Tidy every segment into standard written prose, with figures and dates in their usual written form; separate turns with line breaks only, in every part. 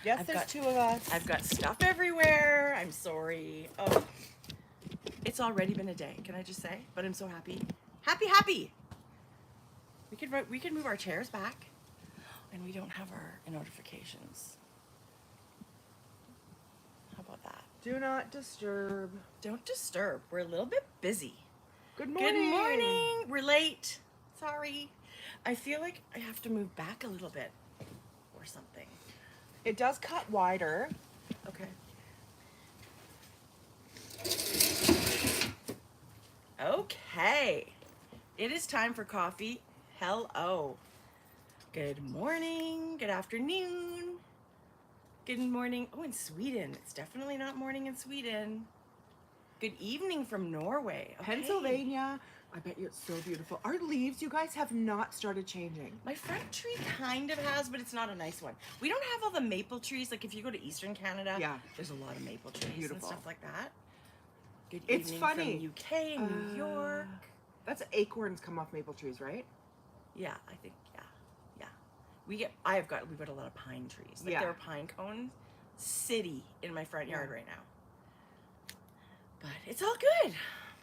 Yes, there's two of us.
I've got stuff everywhere. I'm sorry. Oh, it's already been a day. Can I just say? But I'm so happy. Happy. We could move our chairs back, and we don't have our notifications. How about that?
Do not disturb.
Don't disturb. We're a little bit busy.
Good morning.
Good morning. We're late. Sorry. I feel like I have to move back a little bit or something.
It does cut wider.
Okay. Okay. It is time for coffee. Hello. Good morning. Good afternoon. Good morning. Oh, in Sweden. It's definitely not morning in Sweden. Good evening from Norway. Okay.
Pennsylvania. I bet you it's so beautiful. Our leaves, you guys, have not started changing.
My front tree kind of has, but it's not a nice one. We don't have all the maple trees. Like if you go to Eastern Canada, there's a lot of maple trees and stuff like that. Good
it's
evening
funny.
from UK and New York.
That's acorns come off maple trees, right?
Yeah, I think, yeah. We've got a lot of pine trees. Like there are pine cone city in my front yard right now. But it's all good.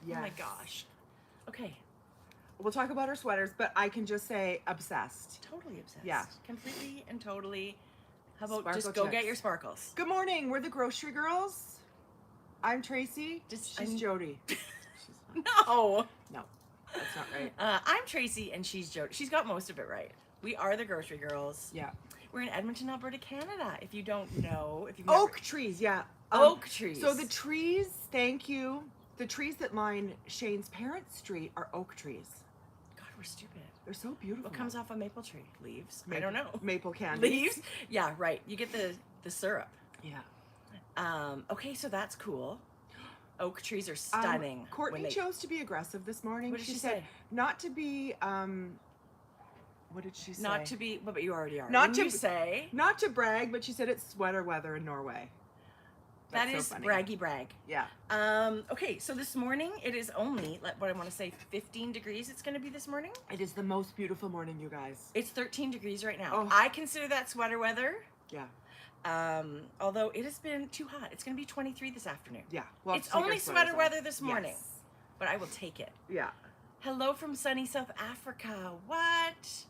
Yes.
Oh my gosh. Okay.
We'll talk about our sweaters, but I can just say obsessed.
Totally obsessed.
Yeah.
Completely and totally. How about
Sparkle
just go
checks.
get your sparkles?
Good morning. We're the grocery girls. I'm Tracie. She's Jodi.
No.
No, that's not right.
I'm Tracie and she's Jodi. She's got most of it right. We are the grocery girls.
Yeah.
We're in Edmonton, Alberta, Canada. If you don't know, if you've
Oak trees, yeah.
Oak trees.
So the trees, thank you. The trees that line Shane's parents' street are oak trees.
God, we're stupid.
They're so beautiful.
What comes off a maple tree? Leaves?
Maple,
I don't know.
Maple candy.
Leaves? Yeah, right. You get the syrup.
Yeah.
Okay, so that's cool. Oak trees are stunning.
Courtney chose to be aggressive this morning.
What did she
said
say?
Not to be, what did she say?
Not to be, but you already are.
Not
to say.
Not to brag, but she said it's sweater weather in Norway.
That is so braggy brag.
Yeah.
Okay, so this morning it is only, what I want to say, 15 degrees it's going to be this morning.
It is the most beautiful morning, you guys.
It's 13 degrees right now.
Oh.
I consider that sweater weather.
Yeah.
Although it has been too hot. It's going to be 23 this afternoon.
Yeah.
It's only sweater weather this morning.
Yes.
But I will take it.
Yeah.
Hello from sunny South Africa. What?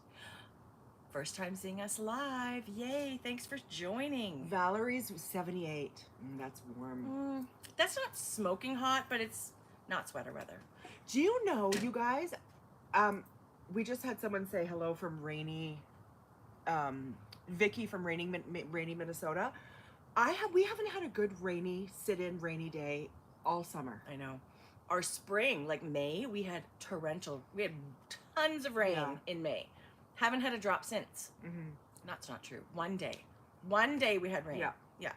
First time seeing us live. Yay. Thanks for joining.
Valerie's 78. That's warm.
That's not smoking hot, but it's not sweater weather.
Do you know, you guys, we just had someone say hello from rainy, Vicky from rainy Minnesota. We haven't had a good rainy rainy day all summer.
I know. Our spring, like May, we had tons of rain in May. Haven't had a drop since. That's not true. One day we had rain. Yeah.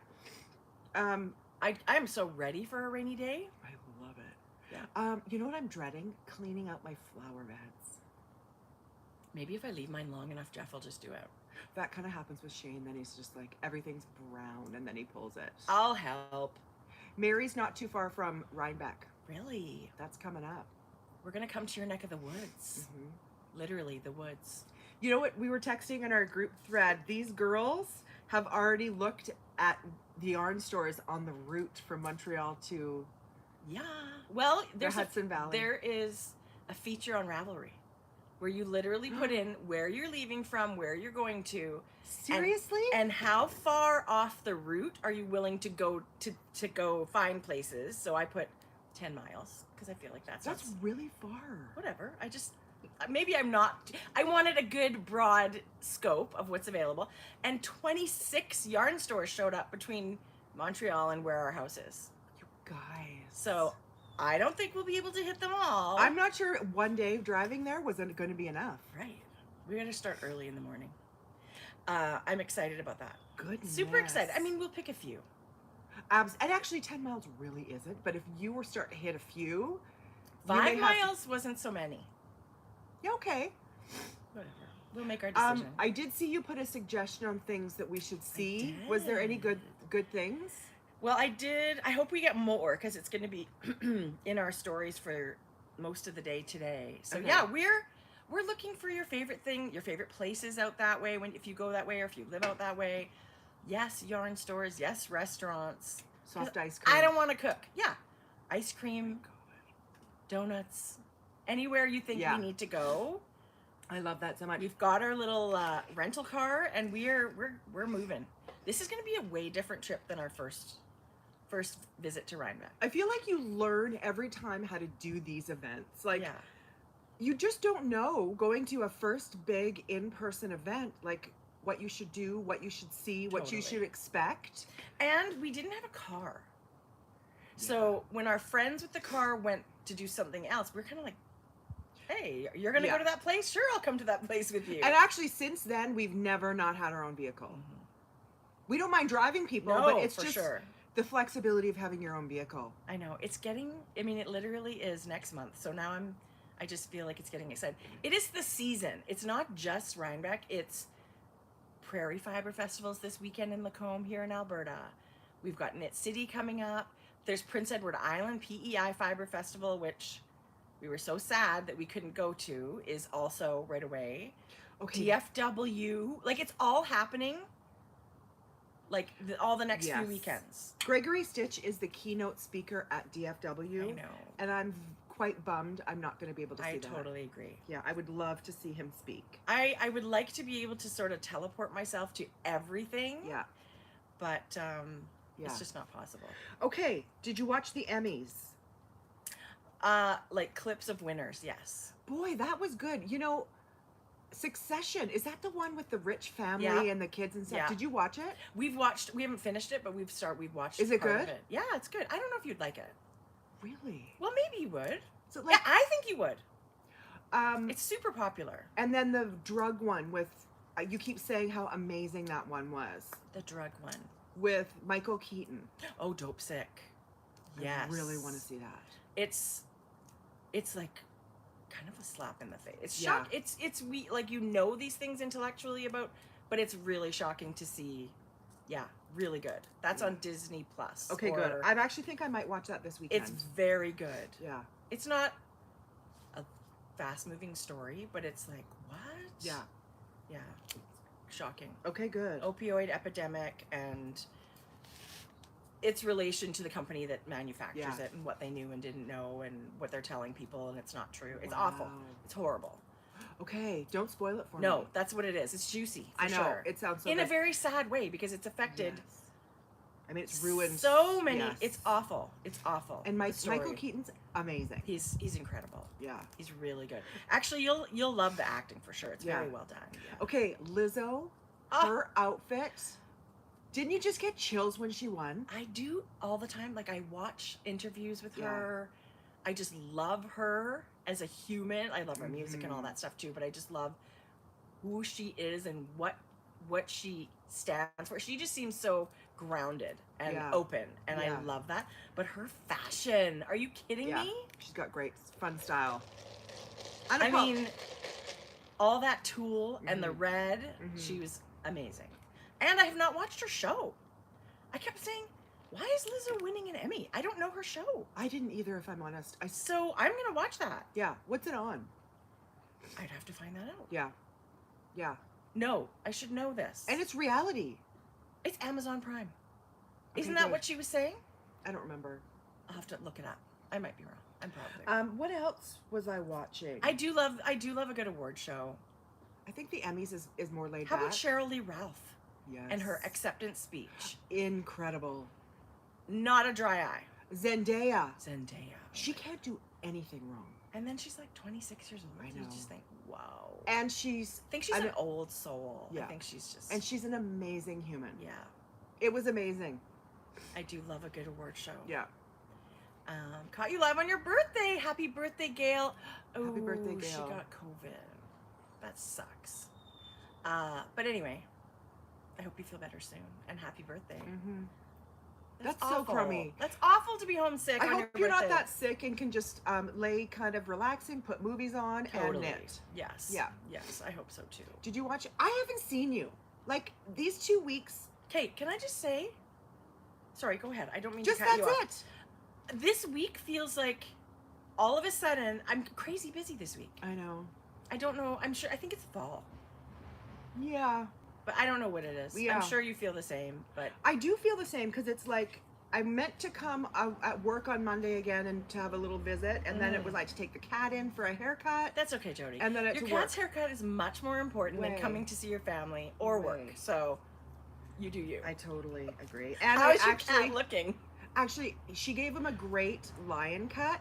I'm so ready for a rainy day.
I love it. Yeah. You know what I'm dreading? Cleaning out my flower beds.
Maybe if I leave mine long enough, Jeff will just do it.
That kind of happens with Shane. Then he's just like, everything's brown, and then he pulls it.
I'll help.
Mary's not too far from Rhinebeck.
Really?
That's coming up.
We're going to come to your neck of the woods. Literally, the woods.
You know what? We were texting in our group thread. These girls have already looked at the yarn stores on the route from Montreal to
well, there's
Hudson Valley.
There is a feature on Ravelry where you literally put in where you're leaving from, where you're going to.
Seriously?
And how far off the route are you willing to go to go find places? So I put 10 miles because I feel like that's
really far.
Whatever. Maybe I'm not. I wanted a good broad scope of what's available. And 26 yarn stores showed up between Montreal and where our house is.
You guys.
So I don't think we'll be able to hit them all.
I'm not sure one day driving there wasn't going to be enough.
Right. We're going to start early in the morning. I'm excited about that.
Goodness.
Super excited. I mean, we'll pick a few.
And actually 10 miles really isn't. But if you were starting to hit a few.
5 miles wasn't so many.
Yeah, okay.
Whatever. We'll make our decision.
I did see you put a suggestion on things that we should see. Was there any good things?
Well, I did. I hope we get more because it's going to be in our stories for most of the day today. So yeah, we're looking for your favorite thing, your favorite places out that way if you go that way or if you live out that way. Yes, yarn stores. Yes, restaurants.
Soft ice cream.
I don't want to cook. Yeah. Ice cream, donuts, anywhere you think
Yeah.
we need to go.
I love that so much.
We've got our little rental car, and we're moving. This is going to be a way different trip than our first visit to Rhinebeck.
I feel like you learn every time how to do these events. Like,
Yeah.
you just don't know going to a first big in-person event, like what you should do, what you should see, what you
Totally.
should expect.
And we didn't have a car. So when our friends with the car went to do something else, we're kind of like, hey, you're going to
Yeah.
go to that place? Sure, I'll come to that place with you.
And actually, since then, we've never not had our own vehicle. We don't mind driving people,
No,
but it's
for
just
sure.
the flexibility of having your own vehicle.
I know. It's getting, I mean, it literally is next month. So now I just feel like it's getting excited. It is the season. It's not just Rhinebeck. It's Prairie Fiber Festivals this weekend in Lacombe here in Alberta. We've got Knit City coming up. There's Prince Edward Island PEI Fiber Festival, which we were so sad that we couldn't go to, is also right away.
Okay.
DFW, like it's all happening like all the next
Yes.
few weekends.
Gregory Stitch is the keynote speaker at DFW.
I know.
And I'm quite bummed I'm not going to be able to see
I
that.
totally agree.
Yeah, I would love to see him speak.
I would like to be able to sort of teleport myself to everything.
Yeah.
But
Yeah.
it's just not possible.
Okay, did you watch the Emmys?
Like clips of winners, yes.
Boy, that was good. You know, Succession, is that the one with the rich family
Yeah.
and the kids and stuff?
Yeah.
Did you watch it?
We haven't finished it, but we've watched
Is it
part
good?
of it. Yeah, it's good. I don't know if you'd like it.
Really?
Well, maybe you would.
Is it
Yeah,
like
I think you would.
um
It's super popular.
and then the drug one with you keep saying how amazing that one was
The drug one.
with Michael Keaton.
Oh, Dope Sick. Yes.
I really want to see that.
It's like kind of a slap in the face. It's
Yeah.
shock. It's we like you know these things intellectually about, but it's really shocking to see. Yeah, really good. That's on Disney Plus.
Okay, good. I actually think I might watch that this weekend.
It's very good.
Yeah.
It's not a fast-moving story, but it's like what?
Yeah.
Yeah. Shocking.
Okay, good.
Opioid epidemic and its relation to the company that manufactures
Yeah.
it and what they knew and didn't know and what they're telling people and it's not true. It's
Wow.
awful. It's horrible.
Okay, don't spoil it for me.
No, that's what it is. It's juicy. For
I know.
Sure.
It sounds so
in a
good.
very sad way because it's affected
Yes. I mean, it's ruined
so many.
yes.
It's awful. It's awful.
And
the story.
Michael Keaton's amazing.
He's incredible.
Yeah.
He's really good. Actually, you'll love the acting for sure. It's
Yeah.
very well done.
Okay, Lizzo,
Ah.
her outfit. Didn't you just get chills when she won?
I do all the time. Like I watch interviews with
Yeah.
her. I just love her as a human. I love her music and all
Mhm.
that stuff too, but I just love who she is and what she stands for. She just seems so grounded and
Yeah.
open, and
Yeah.
I love that. But her fashion, are you kidding
Yeah.
me?
She's got great, fun style.
I mean, all that tulle and the
Mhm.
red,
Mhm.
she was amazing. And I have not watched her show. I kept saying, why is Lizzo winning an Emmy? I don't know her show.
I didn't either, if I'm honest.
So I'm going to watch that.
Yeah. What's it on?
I'd have to find that out.
Yeah. Yeah.
No, I should know this.
And it's reality.
It's Amazon Prime.
Okay,
Isn't that
good.
what she was saying?
I don't remember.
I'll have to look it up. I might be wrong. I'm probably wrong.
What else was I watching?
I do love a good award show.
I think the Emmys is more laid
How
back.
about Cheryl Lee Ralph
Yes.
and her acceptance speech?
Incredible.
Not a dry eye.
Zendaya.
Zendaya.
She can't do anything wrong.
And then she's like 26 years old.
I
You
know.
just think, wow.
And she's
I think she's
an-
an old soul.
Yeah.
I think she's just.
and she's an amazing human.
Yeah.
It was amazing.
I do love a good award show.
Yeah.
Caught you live on your birthday. Happy birthday, Gail.
Happy birthday,
Ooh,
Gail.
She got COVID. That sucks. But anyway, I hope you feel better soon. And happy birthday.
Mm-hmm.
That's
so
awful.
crummy.
That's awful to be homesick
I
on
hope
your
you're not
birthday.
that sick and can just lay kind of relaxing, put movies on, and
Totally.
knit.
Yes.
Yeah.
Yes, I hope so too.
Did you watch? I haven't seen you. Like these 2 weeks.
Kate, can I just say? Sorry, go ahead. I don't mean
Just
to cut
that's
you off.
it.
This week feels like all of a sudden I'm crazy busy this week.
I know.
I don't know. I think it's fall.
Yeah.
but I don't know what it is.
Yeah.
I'm sure you feel the same, but
I do feel the same because it's like I meant to come at work on Monday again and to have a little visit, and then it was like to take the cat in for a haircut.
that's okay, Jodi.
And then
your cat's haircut is much more important than
Way.
coming to see your family or work.
Way.
So you do you.
I totally agree. And
How
I
is your
actually,
cat looking?
actually, she gave him a great lion cut,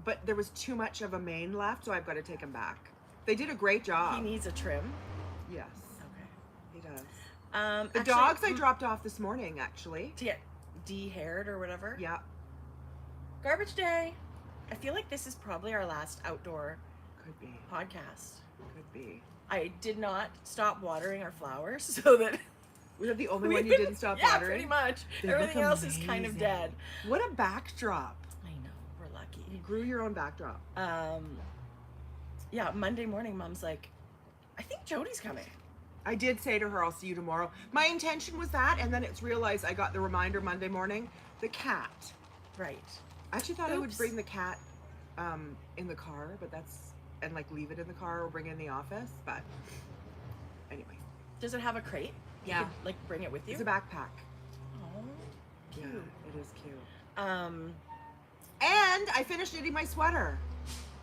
but there was too much of a mane left, so I've got to take him back. They did a great job.
He needs a trim.
Yes,
Okay.
he does.
The
The dogs I dropped off this morning, actually.
to get de-haired or whatever.
Yeah,
Garbage day. I feel like this is probably our last outdoor
could be.
podcast.
Could be.
I did not stop watering our flowers so that
Was that the only one you didn't stop
yeah,
watering?
pretty much.
They
Everything
look
else is kind of
amazing.
dead.
What a backdrop.
I know, we're lucky.
You grew your own backdrop.
Yeah, Monday morning, Mom's like, I think Jodi's coming.
I did say to her, I'll see you tomorrow. My intention was that, and then it's realized I got the reminder Monday morning. The cat.
Right.
I actually thought I would
Oops.
bring the cat in the car, but and like leave it in the car or bring it in the office. But anyway,
Does it have a crate? You
Yeah.
could, like, bring it with you?
it's a backpack.
Oh, cute.
Yeah, it is cute.
Um,
And I finished knitting my sweater.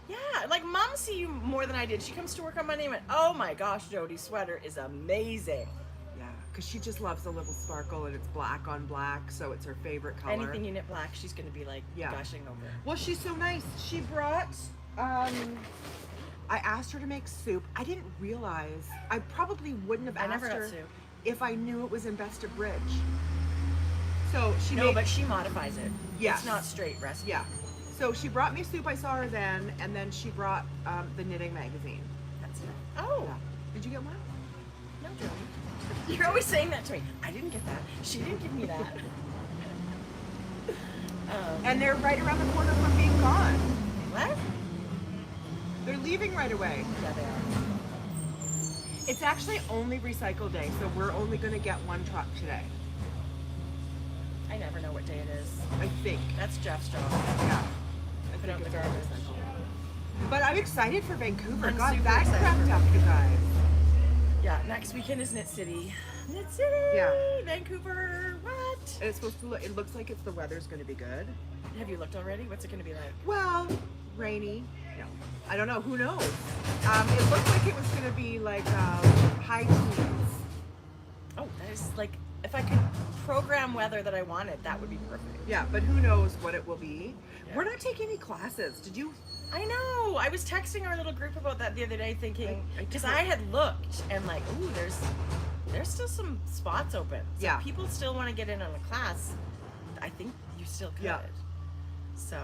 yeah, like, Mom see you more than I did. She comes to work on Monday and went, oh my gosh, Jodi's sweater is amazing.
Yeah, because she just loves a little sparkle, and it's black on black, so it's her favorite color.
Anything you knit black, she's going to be, like,
Yeah.
gushing over.
Well, she's so nice. She brought, I asked her to make soup. I didn't realize, I probably wouldn't have
I never
asked
got
her
soup.
if I knew it was in Best of Bridge. So she
No,
made,
but she modifies it.
Yes.
It's not straight recipe.
yeah. So she brought me soup, I saw her then, and then she brought the knitting magazine.
That's it. Oh,
Yeah. Did you get one?
no, Jodi. You're always saying that to me. I didn't get that. She didn't give me that.
And they're right around the corner from being gone.
What?
They're leaving right away.
Yeah, they are.
It's actually only recycle day, so we're only going to get one truck today.
I never know what day it is.
I think.
That's Jeff's job.
Yeah. I
Put out
think
the
it's
garbage.
essential. But I'm excited for Vancouver.
I'm
God,
super
that
excited
cracked
for
up, you guys.
Yeah, next weekend is Knit City. Knit City!
Yeah.
Vancouver, what?
And it's supposed to look, it looks like the weather's going to be good.
Have you looked already? What's it going to be like?
Well, rainy. No. I don't know. Who knows? It looked like it was going to be like high teens.
Oh, that is like, if I could program weather that I wanted, that would be perfect.
Yeah, but who knows what it will be.
Yeah.
We're not taking any classes. Did you?
I know. I was texting our little group about that the other day, thinking because
told-
I had looked and like, ooh, there's still some spots open. So
Yeah.
people still want to get in on a class. I think you still could.
Yeah.
So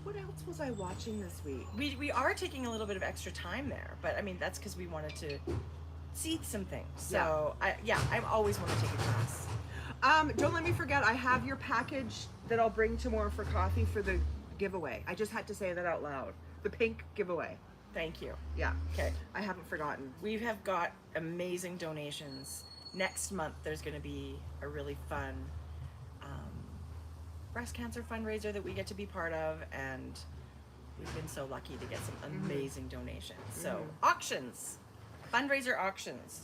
What else was I watching this week?
we are taking a little bit of extra time there, but I mean that's because we wanted to see some things. So I always want to take a class.
Don't let me forget, I have your package that I'll bring tomorrow for coffee for the giveaway. I just had to say that out loud. The pink giveaway.
Thank you.
Yeah,
Okay.
I haven't forgotten.
We have got amazing donations. Next month, there's going to be a really fun breast cancer fundraiser that we get to be part of, and we've been so lucky to get some amazing donations. So auctions, fundraiser auctions.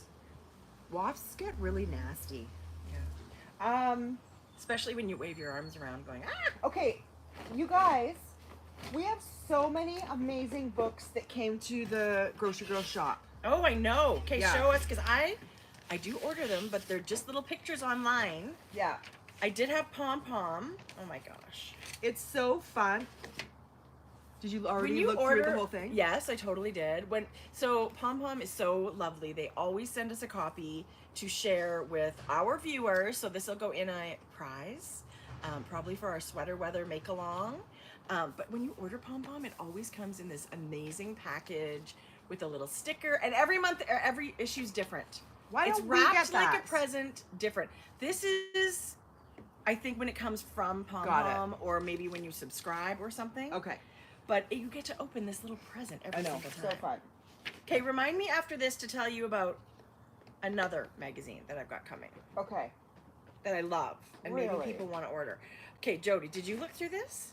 Wasps get really nasty.
Yeah. Especially when you wave your arms around, going ah.
Okay, you guys, we have so many amazing books that came to the Grocery Girl shop.
Oh, I know. Okay,
Yeah.
show us, because I do order them, but they're just little pictures online.
Yeah.
I did have Pom Pom. Oh my gosh.
It's so fun. Did you already look through the whole thing?
Yes, I totally did. So Pom Pom is so lovely. They always send us a copy to share with our viewers. So this will go in a prize, probably for our sweater weather make along. But when you order Pom Pom, it always comes in this amazing package with a little sticker. And every month, every issue's different.
Why
It's
don't we
wrapped
get that?
like a present, different. This is, I think, when it comes from Pom
Got it.
Pom, or maybe when you subscribe or something.
Okay.
But you get to open this little present every single
so
time.
fun.
Okay, remind me after this to tell you about another magazine that I've got coming
Okay.
that I love and maybe
Really?
people want to order. Okay, Jodi, did you look through this?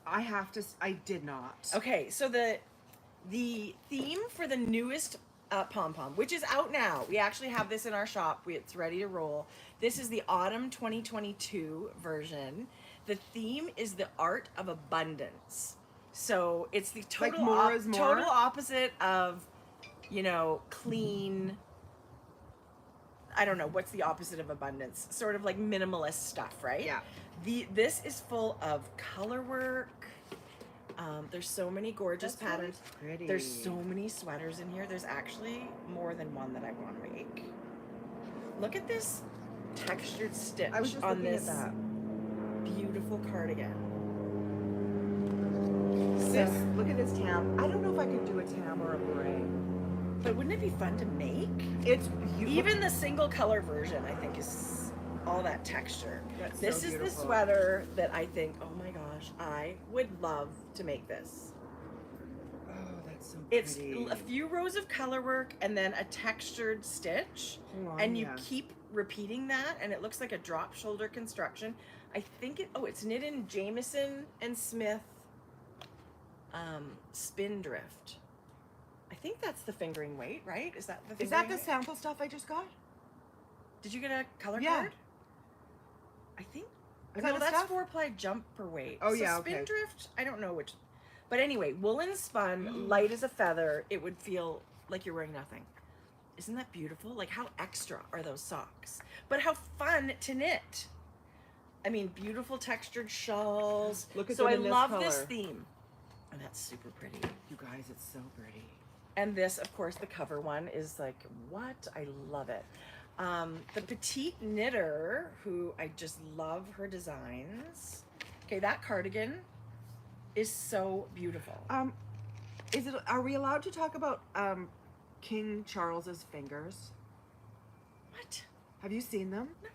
I did not.
Okay, so the theme for the newest Pom Pom, which is out now. We actually have this in our shop. It's ready to roll. This is the autumn 2022 version. The theme is the art of abundance. So it's the total,
Like more is more?
total opposite of, you know, clean. I don't know, what's the opposite of abundance? Sort of like minimalist stuff, right?
Yeah.
This is full of color work. There's so many gorgeous
That's
patterns.
really pretty.
There's so many sweaters in here. There's actually more than one that I want to make. Look at this textured stitch
I was just
on
looking
this
at that.
beautiful cardigan.
This, look at this tam. I don't know if I could do a tam or a beret.
But wouldn't it be fun to make?
It's
Even the single color version, I think, is all that texture.
That's
This
so
is the
beautiful.
sweater that I think, oh my gosh, I would love to make this.
Oh, that's so
It's
pretty.
a few rows of color work and then a textured stitch,
Hold on,
and you
yeah.
keep repeating that, and it looks like a drop shoulder construction. I think it's knit in Jameson and Smith Spindrift. I think that's the fingering weight, right? Is that the fingering
Is that the
weight?
sample stuff I just got?
Did you get a color
Yeah.
card? I think.
Is
No,
that the
that's
stuff?
4-ply jumper weight.
Oh,
So
yeah, okay.
Spindrift, I don't know which. But anyway, woolen spun, light as a feather, it would feel like you're wearing nothing. Isn't that beautiful? Like, how extra are those socks? But how fun to knit. I mean, beautiful textured shawls.
Look at
so
them
I
in this
love this
color.
theme. And that's super pretty.
You guys, it's so pretty.
And this, of course, the cover one is like, what? I love it. The petite knitter, who I just love her designs. Okay, that cardigan is so beautiful.
Are we allowed to talk about King Charles's fingers?
What?
Have you seen them?
No.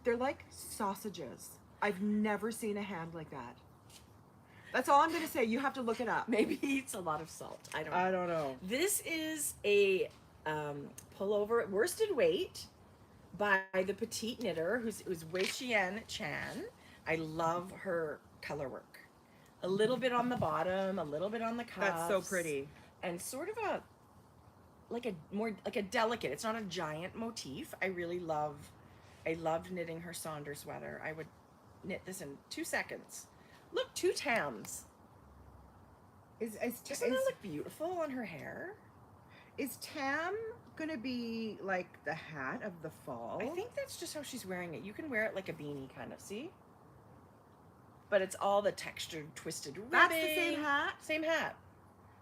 They're like sausages. I've never seen a hand like that. That's all I'm gonna say. You have to look it up.
Maybe he eats a lot of salt. I don't know.
don't know.
This is a pullover, worsted weight, by the petite knitter, who's Wei Chan. I love her color work. A little bit on the bottom, a little bit on the cuffs.
That's so pretty.
And sort of a more like a delicate. It's not a giant motif. I loved knitting her Saunders sweater. I would knit this in 2 seconds. Look, 2 tams. Doesn't that look beautiful on her hair?
Is tam gonna be like the hat of the fall?
I think that's just how she's wearing it. You can wear it like a beanie, kind of, see? But it's all the textured, twisted ribbing.
That's the same hat?
Same hat.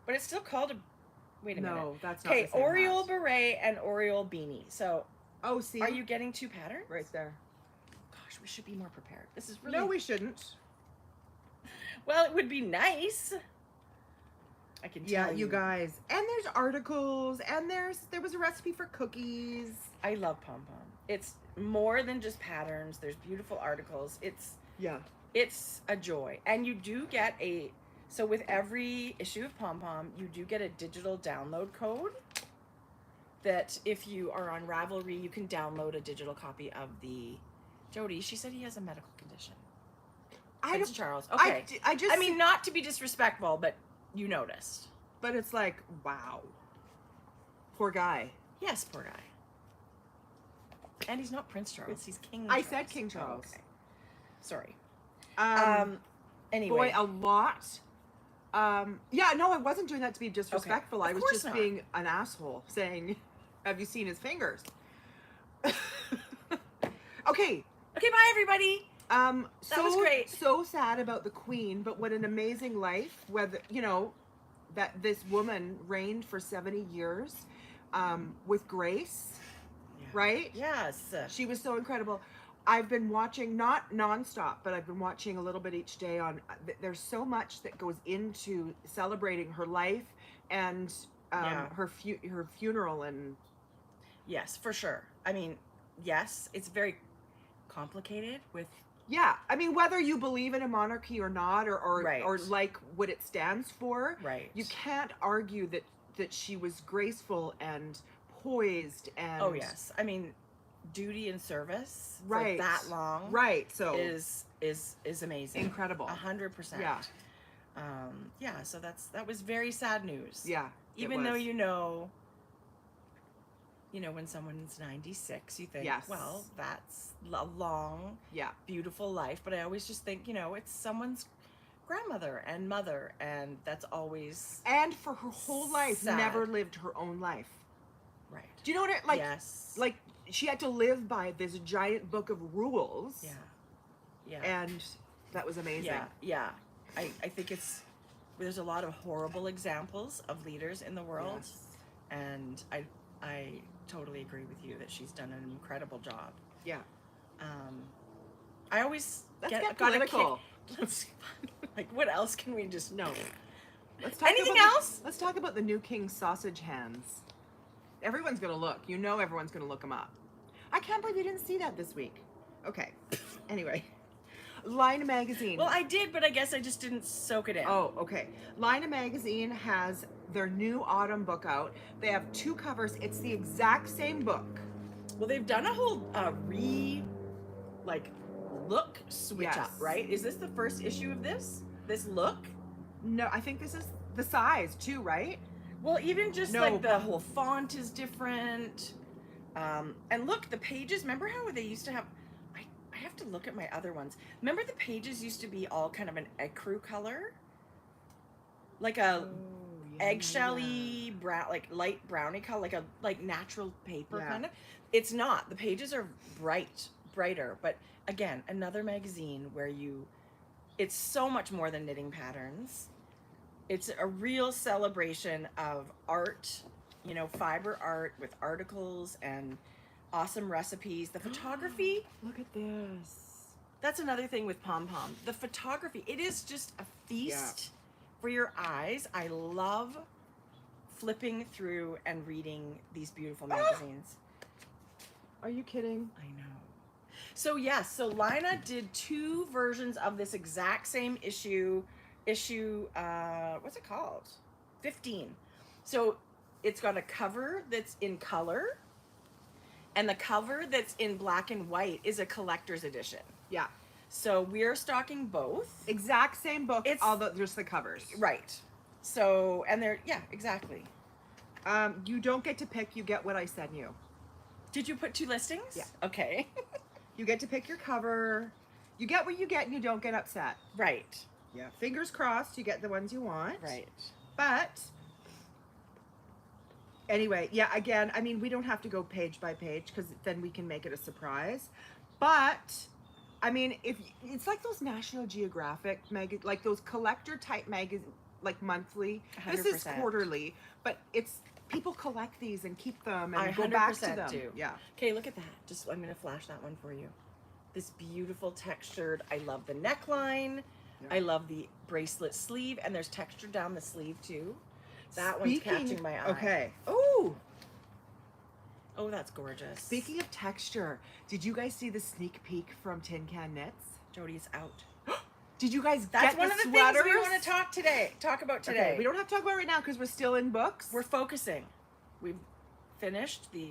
But it's still called a... Wait a minute.
No, that's not
Okay,
the same
Oriole
hat.
beret and Oriole beanie. So,
Oh, see?
are you getting 2 patterns?
right there?
Gosh, we should be more prepared. This is really...
No, we shouldn't.
Well, it would be nice. I can tell
Yeah, you guys. And there's articles, and there was a recipe for cookies.
I love Pom Pom. It's more than just patterns. There's beautiful articles.
Yeah.
It's a joy. And you do get so with every issue of Pom Pom, you do get a digital download code that if you are on Ravelry, you can download a digital copy of the Jodi. She said he has a medical condition. Prince Charles. Okay. I mean, not to be disrespectful, but you noticed.
But it's like, wow. Poor guy.
Yes, poor guy. And he's not Prince Charles. He's King
I
Charles.
said King Charles.
Oh, okay. Sorry.
Anyway. Boy, a lot. Yeah, no, I wasn't doing that to be disrespectful.
Okay.
I
Of
was
course
just
not.
being an asshole, saying, have you seen his fingers? Okay.
Okay, bye, everybody.
That
was great.
So sad about the Queen, but what an amazing life. Whether that this woman reigned for 70 years, with grace,
Yeah.
right?
Yes.
She was so incredible. I've been watching, not nonstop, but I've been watching a little bit each day on. There's so much that goes into celebrating her life and her funeral and.
Yes, for sure. I mean, yes, it's very complicated with.
Yeah, I mean, whether you believe in a monarchy or not, or
Right.
like what it stands for,
Right.
you can't argue that she was graceful and poised and.
Oh yes, I mean, duty and service
Right.
for that long,
Right. So
is amazing,
incredible.
100%.
Yeah.
Yeah. So that was very sad news.
Yeah. it
Even though
was.
you know you know, when someone's 96, you think,
Yes.
well, that's a long,
Yeah.
beautiful life. But I always just think, you know, it's someone's grandmother and mother, and that's always
And for her whole life,
sad.
never lived her own life.
right.
Do you know what it, like,
yes.
like, she had to live by this giant book of rules.
Yeah. Yeah.
And that was amazing.
Yeah. Yeah. I think there's a lot of horrible examples of leaders in the world.
Yes.
And I totally agree with you that she's done an incredible job.
Yeah.
I always
Let's
got
get
a
political.
kick. Let's like, what else can we just
No. Let's talk
Anything
about
else?
Let's talk about the new King sausage hands. Everyone's gonna look. You know, everyone's gonna look them up. I can't believe you didn't see that this week. Okay. Anyway, Line Magazine.
Well, I did, but I guess I just didn't soak it in.
Oh, okay. Line Magazine has their new autumn book out. They have 2 covers. It's the exact same book.
Well, they've done a whole look switch
Yes.
up, right? Is this the first issue of this look?
No, I think this is the size too, right?
Well, even just
No.
like the whole font is different. And look, the pages, remember how they used to have, I have to look at my other ones. Remember the pages used to be all kind of an ecru color? Like a eggshelly brown, like light browny color, like natural paper
Yeah.
kind of. It's not. The pages are brighter, but again, another magazine where it's so much more than knitting patterns. It's a real celebration of art, you know, fiber art with articles and awesome recipes. The photography,
Look at this.
that's another thing with Pom Pom. The photography, it is just a feast for your eyes. I love flipping through and reading these beautiful magazines.
Are you kidding?
I know. So yes, so Lina did 2 versions of this exact same issue, what's it called? 15. So it's got a cover that's in color, and the cover that's in black and white is a collector's edition.
Yeah.
So we're stocking both.
Exact same book,
It's-
although just the covers.
Right. So, and they're, yeah, exactly.
You don't get to pick, you get what I send you.
Did you put 2 listings?
Yeah.
Okay.
You get to pick your cover. You get what you get and you don't get upset.
Right.
Yeah. Fingers crossed you get the ones you want.
Right.
But anyway, yeah, again, I mean, we don't have to go page by page because then we can make it a surprise. But I mean, if it's like those National Geographic like those collector type magazines, like monthly. This is
100%.
quarterly, but it's people collect these and keep them and
I
go back to
100%
them.
do.
Yeah.
Okay, look at that. Just, I'm going to flash that one for you. This beautiful textured, I love the neckline.
Yeah.
I love the bracelet sleeve, and there's texture down the sleeve too. That one's catching my eye.
Okay. Oh,
Oh, that's gorgeous.
speaking of texture, did you guys see the sneak peek from Tin Can Knits?
Jodi's out.
Did you guys
That's
get
one
the
of the
sweaters?
things we want to talk about today.
Okay, we don't have to talk about it right now because we're still in books.
We're focusing. We've finished the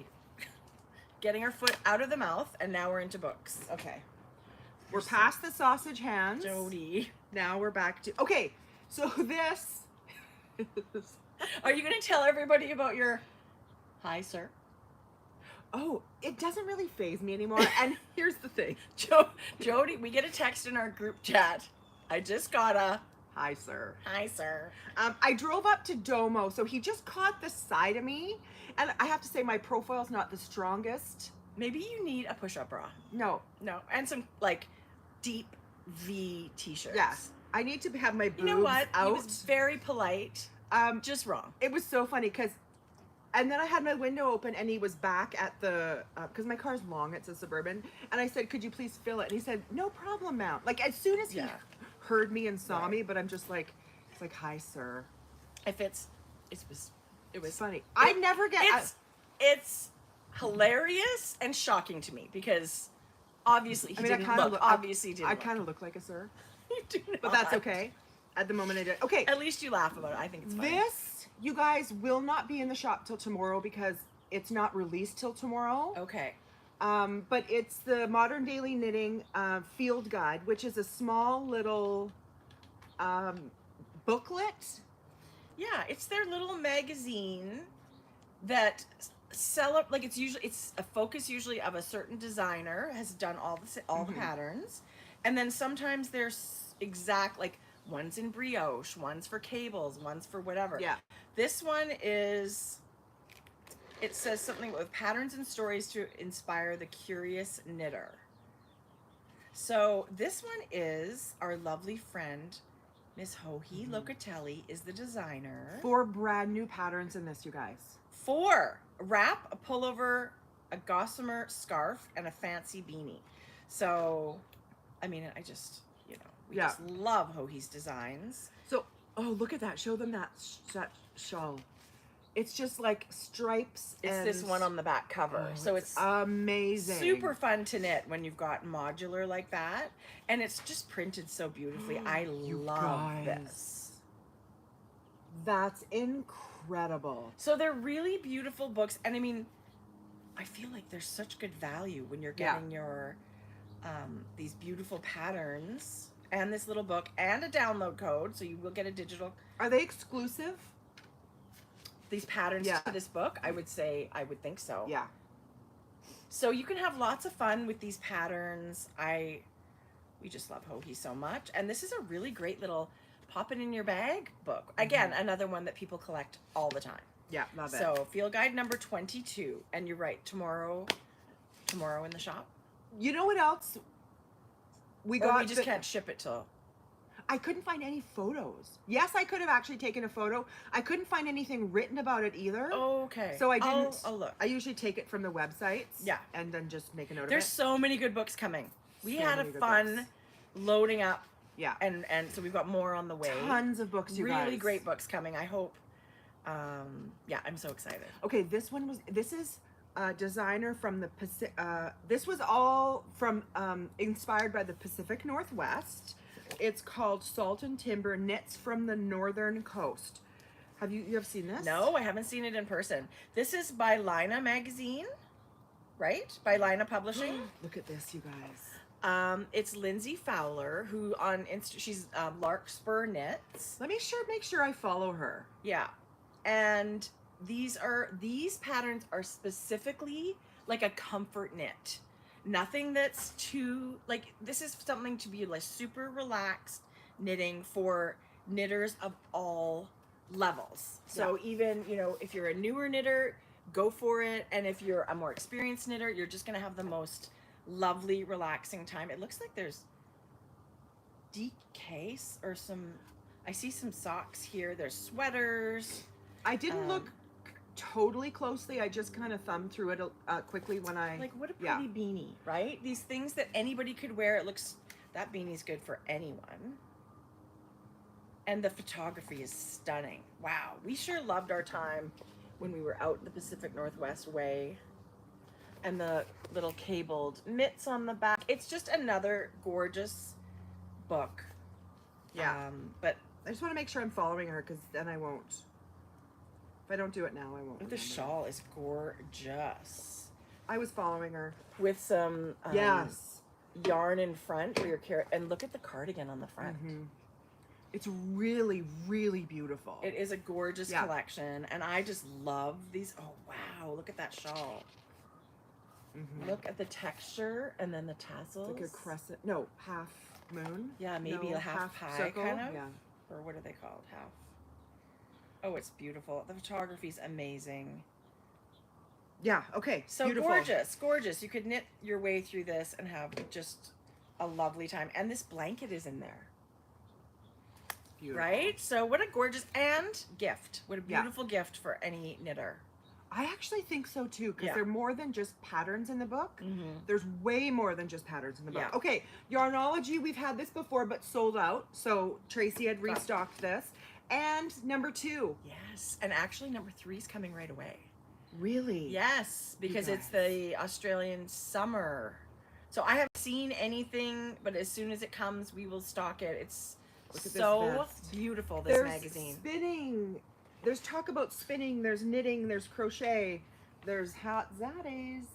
getting our foot out of the mouth, and now we're into books.
okay. We're past the sausage hands.
Jodi.
Now we're back to okay. So this.
Are you going to tell everybody about your hi, sir?
Oh, it doesn't really faze me anymore. And here's the thing.
Jodi, we get a text in our group chat. I just got a
Hi, sir.
hi, sir.
I drove up to Domo, so he just caught the side of me, and I have to say my profile's not the strongest.
Maybe you need a push-up bra.
No.
No, and some like deep V t-shirts.
Yes. I need to have my boobs
You know what?
out.
He was very polite. Just wrong.
It was so funny because, and then I had my window open and he was back at the, because my car's long, it's a Suburban, and I said, could you please fill it? And he said, no problem, ma'am. Like as soon as he heard me and saw me, but I'm just like, it's like, hi, sir.
If it was
Funny. I never get.
It's hilarious and shocking to me because obviously he didn't look. Obviously didn't.
I
look.
kind of look like a sir,
You do not.
but that's okay. At the moment I did. Okay.
At least you laugh about it. I think it's funny.
This, you guys, will not be in the shop till tomorrow because it's not released till tomorrow.
Okay.
But it's the Modern Daily Knitting Field Guide, which is a small little booklet.
Yeah, it's their little magazine that like it's a focus usually of a certain designer has done all the patterns, and then sometimes there's exact, like, one's in brioche, one's for cables, one's for whatever.
Yeah.
This one is, it says something with patterns and stories to inspire the curious knitter. So this one is our lovely friend Miss Joji Locatelli is the designer.
4 brand new patterns in this, you guys.
4 wrap, a pullover, a gossamer scarf, and a fancy beanie. So, I mean, I just, we just love Joji's designs.
So, oh, look at that. Show them that shawl. It's just like stripes.
It's this one on the back cover.
Oh,
so it's
amazing.
Super fun to knit when you've got modular like that. And it's just printed so beautifully. I love this.
That's incredible.
So they're really beautiful books. And I mean, I feel like there's such good value when you're getting your these beautiful patterns and this little book and a download code. So you will get a digital.
Are they exclusive?
These patterns to this book? I would think so.
Yeah.
So you can have lots of fun with these patterns. We just love Joji so much. And this is a really great little pop it in your bag book. Again, another one that people collect all the time.
Yeah, love it.
So field guide number 22. And you're right, tomorrow in the shop.
You know what else? We
just can't ship it till.
I couldn't find any photos. Yes, I could have actually taken a photo. I couldn't find anything written about it either.
Okay.
So I didn't.
I'll look.
I usually take it from the websites.
Yeah.
And then just make a note
There's
of it.
so many good books coming. We
So
had a
many good
fun
books.
loading up.
Yeah.
And so we've got more on the way.
Tons of books, you guys.
Really great books coming. I hope. I'm so excited.
Okay, this is a designer from the Pacific. This was all from inspired by the Pacific Northwest. It's called Salt and Timber Knits from the Northern Coast. You have seen this?
No, I haven't seen it in person. This is by Lina Magazine, right? By Lina Publishing.
Look at this, you guys.
It's Lindsay Fowler, who on she's Larkspur Knits.
Let me make sure I follow her.
Yeah, and these patterns are specifically like a comfort knit. Nothing that's too, like, this is something to be like super relaxed knitting for knitters of all levels. So even, if you're a newer knitter, go for it. And if you're a more experienced knitter, you're just going to have the most lovely, relaxing time. It looks like there's DK or I see some socks here. There's sweaters.
I didn't look totally closely. I just kind of thumbed through it quickly when I
like, what a pretty beanie, right? These things that anybody could wear. That beanie's good for anyone. And the photography is stunning. Wow, we sure loved our time when we were out the Pacific Northwest way. And the little cabled mitts on the back. It's just another gorgeous book.
Yeah.
But
I just want to make sure I'm following her, because then I won't. If I don't do it now, I won't.
the shawl is gorgeous.
I was following her.
With some
yes,
yarn in front for your carrot. And look at the cardigan on the front.
It's really, really beautiful.
It is a gorgeous collection. And I just love these. Oh, wow. Look at that shawl. Look at the texture and then the tassels.
It's like a crescent. No, half moon.
Yeah, maybe a half pie
circle,
kind of.
Yeah.
Or what are they called? Half. Oh, it's beautiful. The photography's amazing.
Yeah, okay.
So
beautiful.
gorgeous. You could knit your way through this and have just a lovely time. And this blanket is in there.
Beautiful.
Right? So what a gorgeous gift. What a beautiful gift for any knitter.
I actually think so too, because they're more than just patterns in the book. There's way more than just patterns in the book. Okay, Yarnology, we've had this before, but sold out. So Tracie had restocked this. And number 2.
Yes, and actually number 3 is coming right away.
Really?
Yes, because it's the Australian summer. So I haven't seen anything, but as soon as it comes, we will stock it. It's so beautiful, this magazine.
Spinning. There's talk about spinning. There's knitting. There's crochet. There's hot zaddies.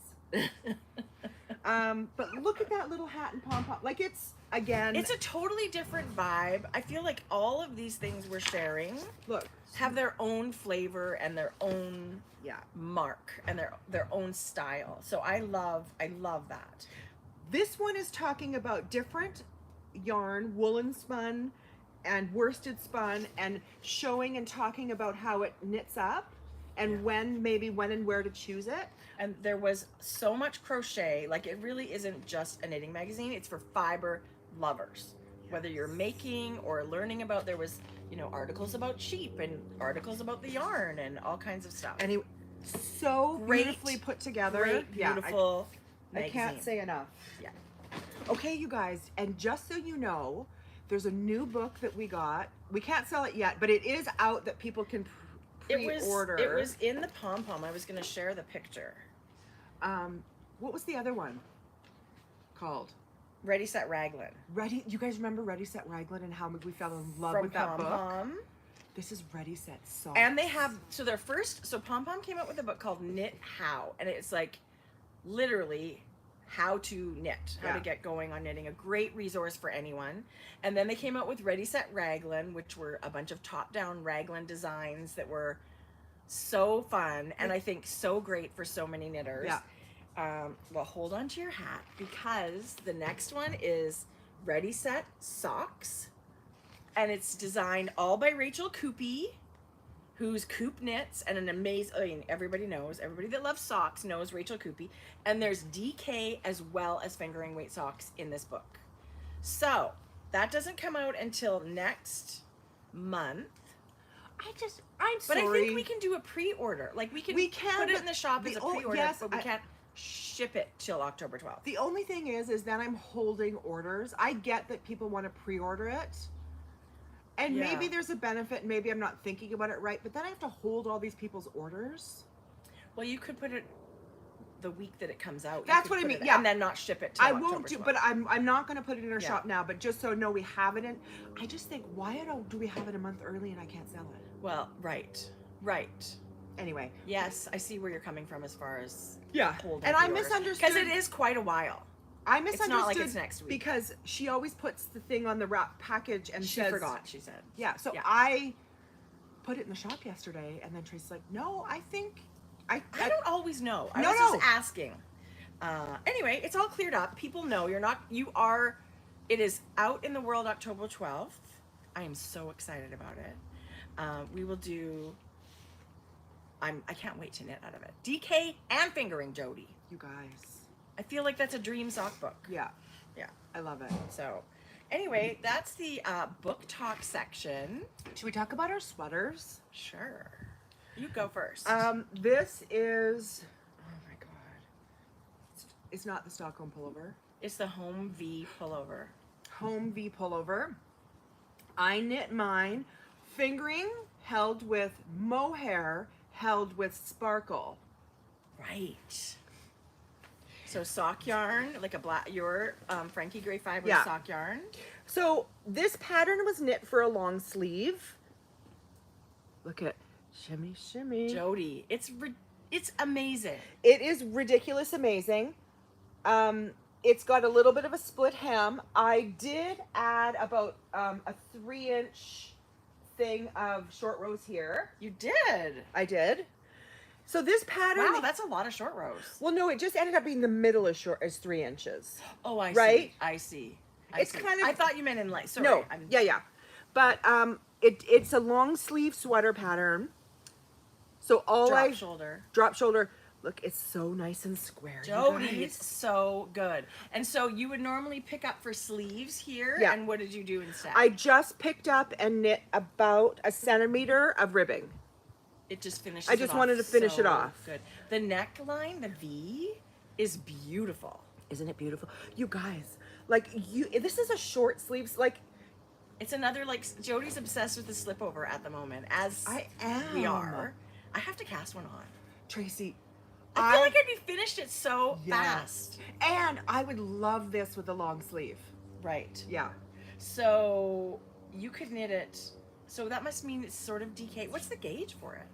But look at that little hat and pom-pom. Like, it's, again...
It's a totally different vibe. I feel like all of these things we're sharing
Look.
have their own flavor and their own mark and their own style. So I love that.
This one is talking about different yarn, woolen spun and worsted spun, and showing and talking about how it knits up and when and where to choose it.
And there was so much crochet. Like, it really isn't just a knitting magazine. It's for fiber lovers. Yes. Whether you're making or learning about, there was, articles about sheep and articles about the yarn and all kinds of stuff.
And so beautifully put together.
Great, beautiful magazine.
I can't say enough.
Yeah.
Okay, you guys, and just so you know, there's a new book that we got. We can't sell it yet, but it is out that people can pre-order.
It was in the pom-pom. I was going to share the picture.
What was the other one called?
Ready, Set, Raglan.
You guys remember Ready, Set, Raglan and how we fell in love with that book? This is Ready, Set, Socks.
And they have, Pom Pom came out with a book called Knit How, and it's like literally how to knit, how to get going on knitting, a great resource for anyone. And then they came out with Ready, Set, Raglan, which were a bunch of top-down raglan designs that were so fun and I think so great for so many knitters.
Yeah.
Well, hold on to your hat, because the next one is Ready, Set, Socks, and it's designed all by Rachel Coopy, who's Coop Knits, and an amazing, everybody that loves socks knows Rachel Coopy, and there's DK as well as fingering weight socks in this book. So that doesn't come out until next month.
I'm sorry.
But I think we can do a pre-order. Like, we can put it in the shop as a pre-order, but we can't ship it till October 12th.
The only thing is then I'm holding orders. I get that people want to pre-order it. And maybe there's a benefit, maybe I'm not thinking about it right, but then I have to hold all these people's orders.
Well, you could put it the week that it comes out.
That's what I mean, yeah.
And then not ship it till October 12th. I won't do,
but I'm not going to put it in our shop now, but just so no, we have it in. I just think, why do we have it a month early and I can't sell it?
Well, right.
Anyway.
Yes, I see where you're coming from as far as holding.
And I misunderstood.
Because it is quite a while.
I misunderstood.
It's not like it's next week.
Because she always puts the thing on the wrap package and
she forgot, she said.
Yeah, so I put it in the shop yesterday, and then Tracy's like, no, I think... I
don't always know. I was just asking. Anyway, it's all cleared up. People know it is out in the world October 12th. I am so excited about it. We will do... I can't wait to knit out of it. DK and Fingering Jodi.
You guys.
I feel like that's a dream sock book.
Yeah. I love it.
So, anyway, that's the book talk section.
Should we talk about our sweaters?
Sure. You go first.
This is, oh my God. It's not the Stockholm pullover.
It's the Home V pullover.
Home V pullover. I knit mine fingering held with mohair, held with sparkle.
Right. So sock yarn, like your Frankie Gray Fibres sock yarn.
So this pattern was knit for a long sleeve. Look at shimmy, shimmy.
Jodi, it's amazing.
It is ridiculous amazing. It's got a little bit of a split hem. I did add about a 3-inch thing of short rows here.
You did?
I did. So this pattern...
Wow, that's a lot of short rows.
Well, no, it just ended up being the middle as 3 inches.
Oh, I see.
Right?
I see.
It's kind of...
I thought you meant in like... Sorry.
No, yeah. But it's a long sleeve sweater pattern. So
drop shoulder.
Drop shoulder. Look, it's so nice and square.
Jodi, it's so good. And so you would normally pick up for sleeves here.
Yeah.
And what did you do instead?
I just picked up and knit about a centimeter of ribbing.
It just finishes.
I just wanted to finish it off.
Good. The neckline, the V, is beautiful.
Isn't it beautiful? You guys, like this is a short sleeves, like.
It's another, like, Jodi's obsessed with the slip over at the moment, as
I am.
We are. I have to cast one on.
Tracy,
I feel like I'd be finished it so fast.
And I would love this with a long sleeve.
Right.
Yeah.
So you could knit it. So that must mean it's sort of DK. What's the gauge for it?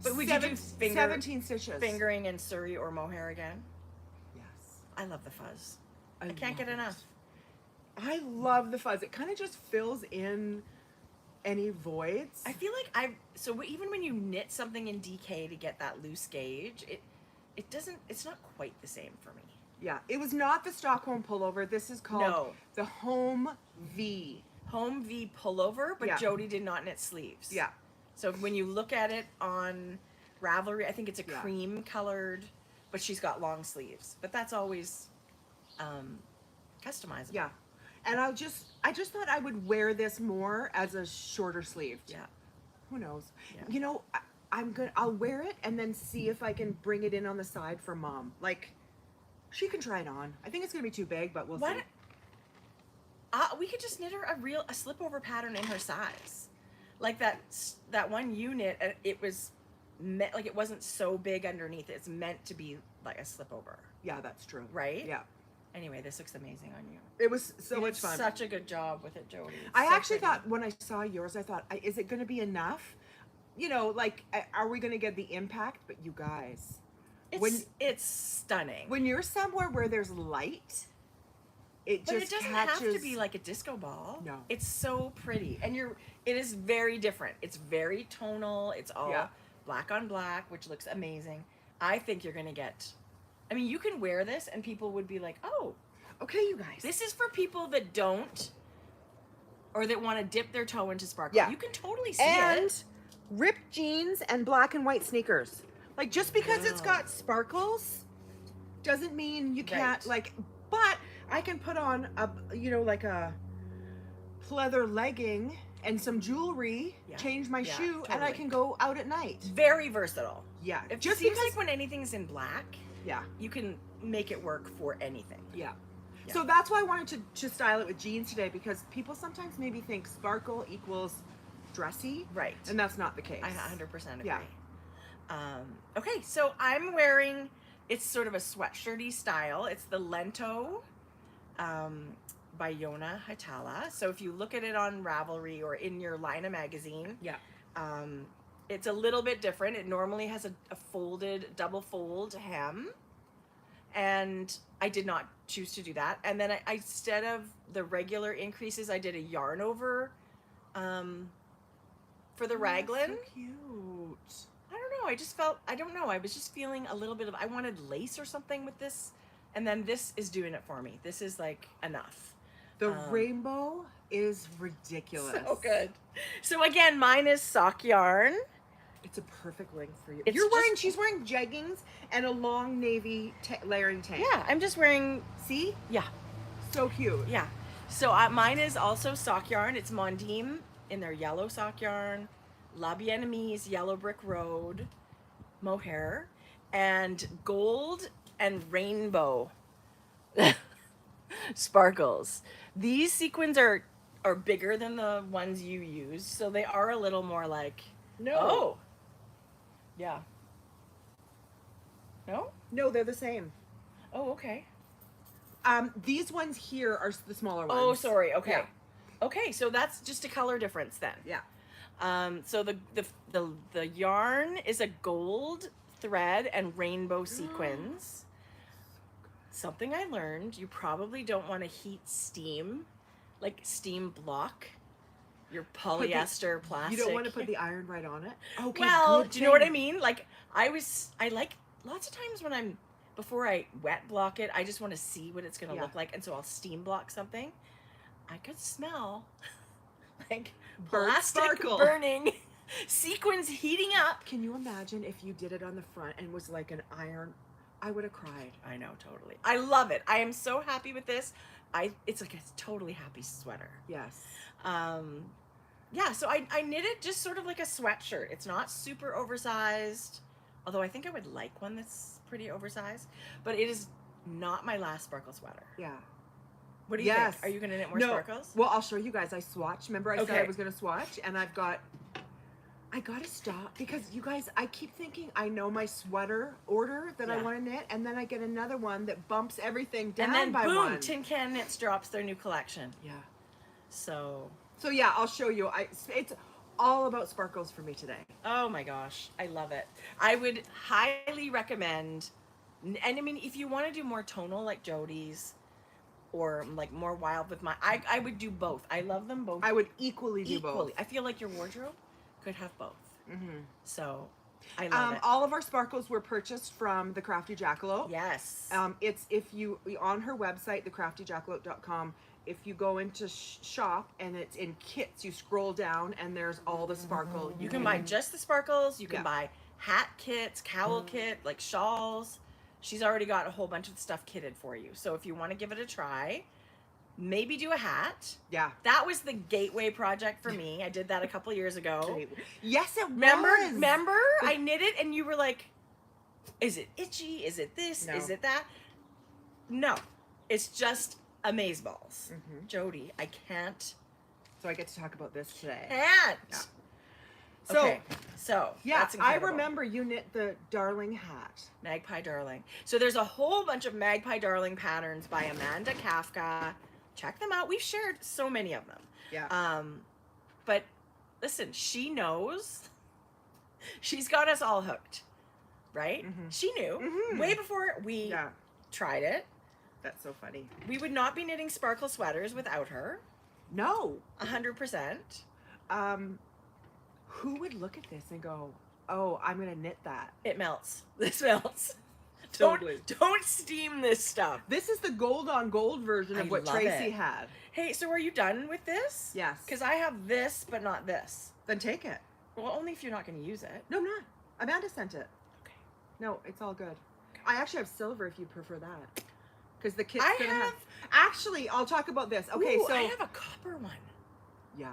But would you do
17 stitches. Fingering and Surrey or mohair again?
Yes.
I love the fuzz.
I
can't get
love it.
enough.
I love the fuzz. It kind of just fills in any voids.
I feel like even when you knit something in DK to get that loose gauge, it's not quite the same for me.
Yeah, it was not the Stockholm pullover. This is called the Home V.
Home V pullover, but
Yeah.
Jodi did not knit sleeves.
Yeah.
So when you look at it on Ravelry, I think it's a
Yeah.
cream colored, but she's got long sleeves. But that's always customizable.
Yeah. And I just thought I would wear this more as a shorter sleeved.
Yeah.
Who knows?
Yeah.
You know, I'll wear it and then see if I can bring it in on the side for Mom. Like, she can try it on. I think it's gonna be too big, but we'll see.
We could just knit her a slip over pattern in her size, like that one unit. It was meant like it wasn't so big underneath. It's meant to be like a slip over.
Yeah, that's true.
Right?
Yeah.
Anyway, this looks amazing on you.
It was so
You
much
did
fun.
Such a good job with it, Jodi.
I
So
actually
pretty.
thought when I saw yours, I thought, is it going to be enough? You know, like, are we going to get the impact? But you guys,
it's stunning.
when you're somewhere where there's light, it
But
just
it doesn't
catches.
have to be like a disco ball.
No.
It's so pretty. And it is very different. It's very tonal. It's all black on black, which looks amazing. I think you're going to get, I mean, you can wear this and people would be like, oh,
Okay, you guys.
this is for people that don't, or that want to dip their toe into sparkle.
Yeah.
You can totally see
and
it.
ripped jeans and black and white sneakers. Like, just because it's
Wow.
got sparkles doesn't mean you can't,
Right.
like, but I can put on like a pleather legging and some jewelry,
Yeah.
change my
Yeah,
shoe, and I
totally.
can go out at night.
Very versatile.
Yeah.
It
just
seems
because,
like when anything's in black,
yeah.
you can make it work for anything.
Yeah.
Yeah.
So that's why I wanted to style it with jeans today, because people sometimes maybe think sparkle equals dressy.
Right.
And that's not the case.
I 100% agree.
Yeah.
Okay, so I'm wearing, it's sort of a sweatshirty style. It's the Lento by Yona Hitala. So if you look at it on Ravelry or in your Lina magazine,
Yeah.
it's a little bit different. It normally has a folded, double fold hem. And I did not choose to do that. And then I instead of the regular increases, I did a yarn over for the raglan.
So cute.
I don't know. I don't know. I was just feeling a little bit of, I wanted lace or something with this. And then this is doing it for me. This is like enough.
The rainbow is ridiculous.
So good. So again, mine is sock yarn.
It's a perfect length for you.
It's
She's wearing jeggings and a long navy layering tank.
Yeah, I'm just wearing,
See?
yeah,
So cute.
yeah. So mine is also sock yarn. It's Mondim in their yellow sock yarn, La Bien-Aimée Yellow Brick Road mohair, and gold and rainbow sparkles. These sequins are bigger than the ones you used, so they are a little more like,
No.
oh, yeah. No?
No, they're the same.
Oh, okay.
These ones here are the smaller ones.
Oh, sorry. Okay.
Yeah.
Okay, so that's just a color difference then.
Yeah.
So the yarn is a gold thread and rainbow sequins. Something I learned, you probably don't want to heat steam, like steam block your polyester plastic.
You don't want to put the iron right on it? Okay,
Well,
good
do you know what I
thing.
mean? Like I like lots of times when before I wet block it, I just want to see what it's going to
Yeah.
look like. And so I'll steam block something. I could smell like
Burnt
plastic
sparkle.
burning, sequins heating up.
Can you imagine if you did it on the front and was like an iron? I would have cried.
I know, totally. I love it. I am so happy with this. It's like a totally happy sweater.
Yes.
Yeah, so I knit it just sort of like a sweatshirt. It's not super oversized, although I think I would like one that's pretty oversized, but it is not my last sparkle sweater.
Yeah.
What do you think? Are you going to knit more sparkles?
Well, I'll show you guys. I swatched. Remember I said I
Okay.
was going to swatch, and I got to stop because you guys, I keep thinking I know my sweater order that I
Yeah.
want to knit, and then I get another one that bumps everything down
And then
by
boom,
one.
Tin Can Knits drops their new collection.
Yeah.
So,
So yeah, I'll show you. It's all about sparkles for me today.
oh my gosh, I love it. I would highly recommend And I mean, if you want to do more tonal like Jodi's, or like more wild with my, I would do both. I love them both.
I would equally do both.
I feel like your wardrobe could have both.
Mm-hmm.
So I love it.
All of our sparkles were purchased from the Crafty Jackalope.
Yes.
It's if you on her website, thecraftyjackalope.com. If you go into shop and it's in kits, you scroll down and there's all the sparkle.
You can buy just the sparkles. You can buy hat kits, cowl kit, like shawls. She's already got a whole bunch of stuff kitted for you. So if you want to give it a try, maybe do a hat.
Yeah.
That was the gateway project for me. I did that a couple years ago.
Yes, it
Remember?
was.
I knit it and you were like, is it itchy? Is it this?
No.
Is it that? No. It's just amazeballs.
Mm-hmm.
Jodi, I can't.
So I get to talk about this today.
Can't.
Yeah.
So
yeah,
that's
I
incredible.
remember you knit the darling hat.
Magpie Darling. So there's a whole bunch of Magpie Darling patterns by Amanda Kafka. Check them out. We've shared so many of them.
Yeah.
But listen, she knows. She's got us all hooked, right?
Mm-hmm.
She knew
Mm-hmm.
way before we tried it.
That's so funny.
We would not be knitting sparkle sweaters without her.
No.
100%.
Who would look at this and go, "Oh, I'm gonna knit that"?
It melts. This melts.
Totally.
Don't steam this stuff.
This is the gold on gold version of what
love
Tracie
it.
had.
Hey, so are you done with this?
Yes.
Because I have this, but not this.
Then take it.
Well, only if you're not going to use it.
No, I'm not. Amanda sent it.
Okay.
No, it's all good. I actually have silver if you prefer that. Because the kit's
I
gonna
have...
have. Actually, I'll talk about this. Okay,
Ooh,
so
I have a copper one.
yeah.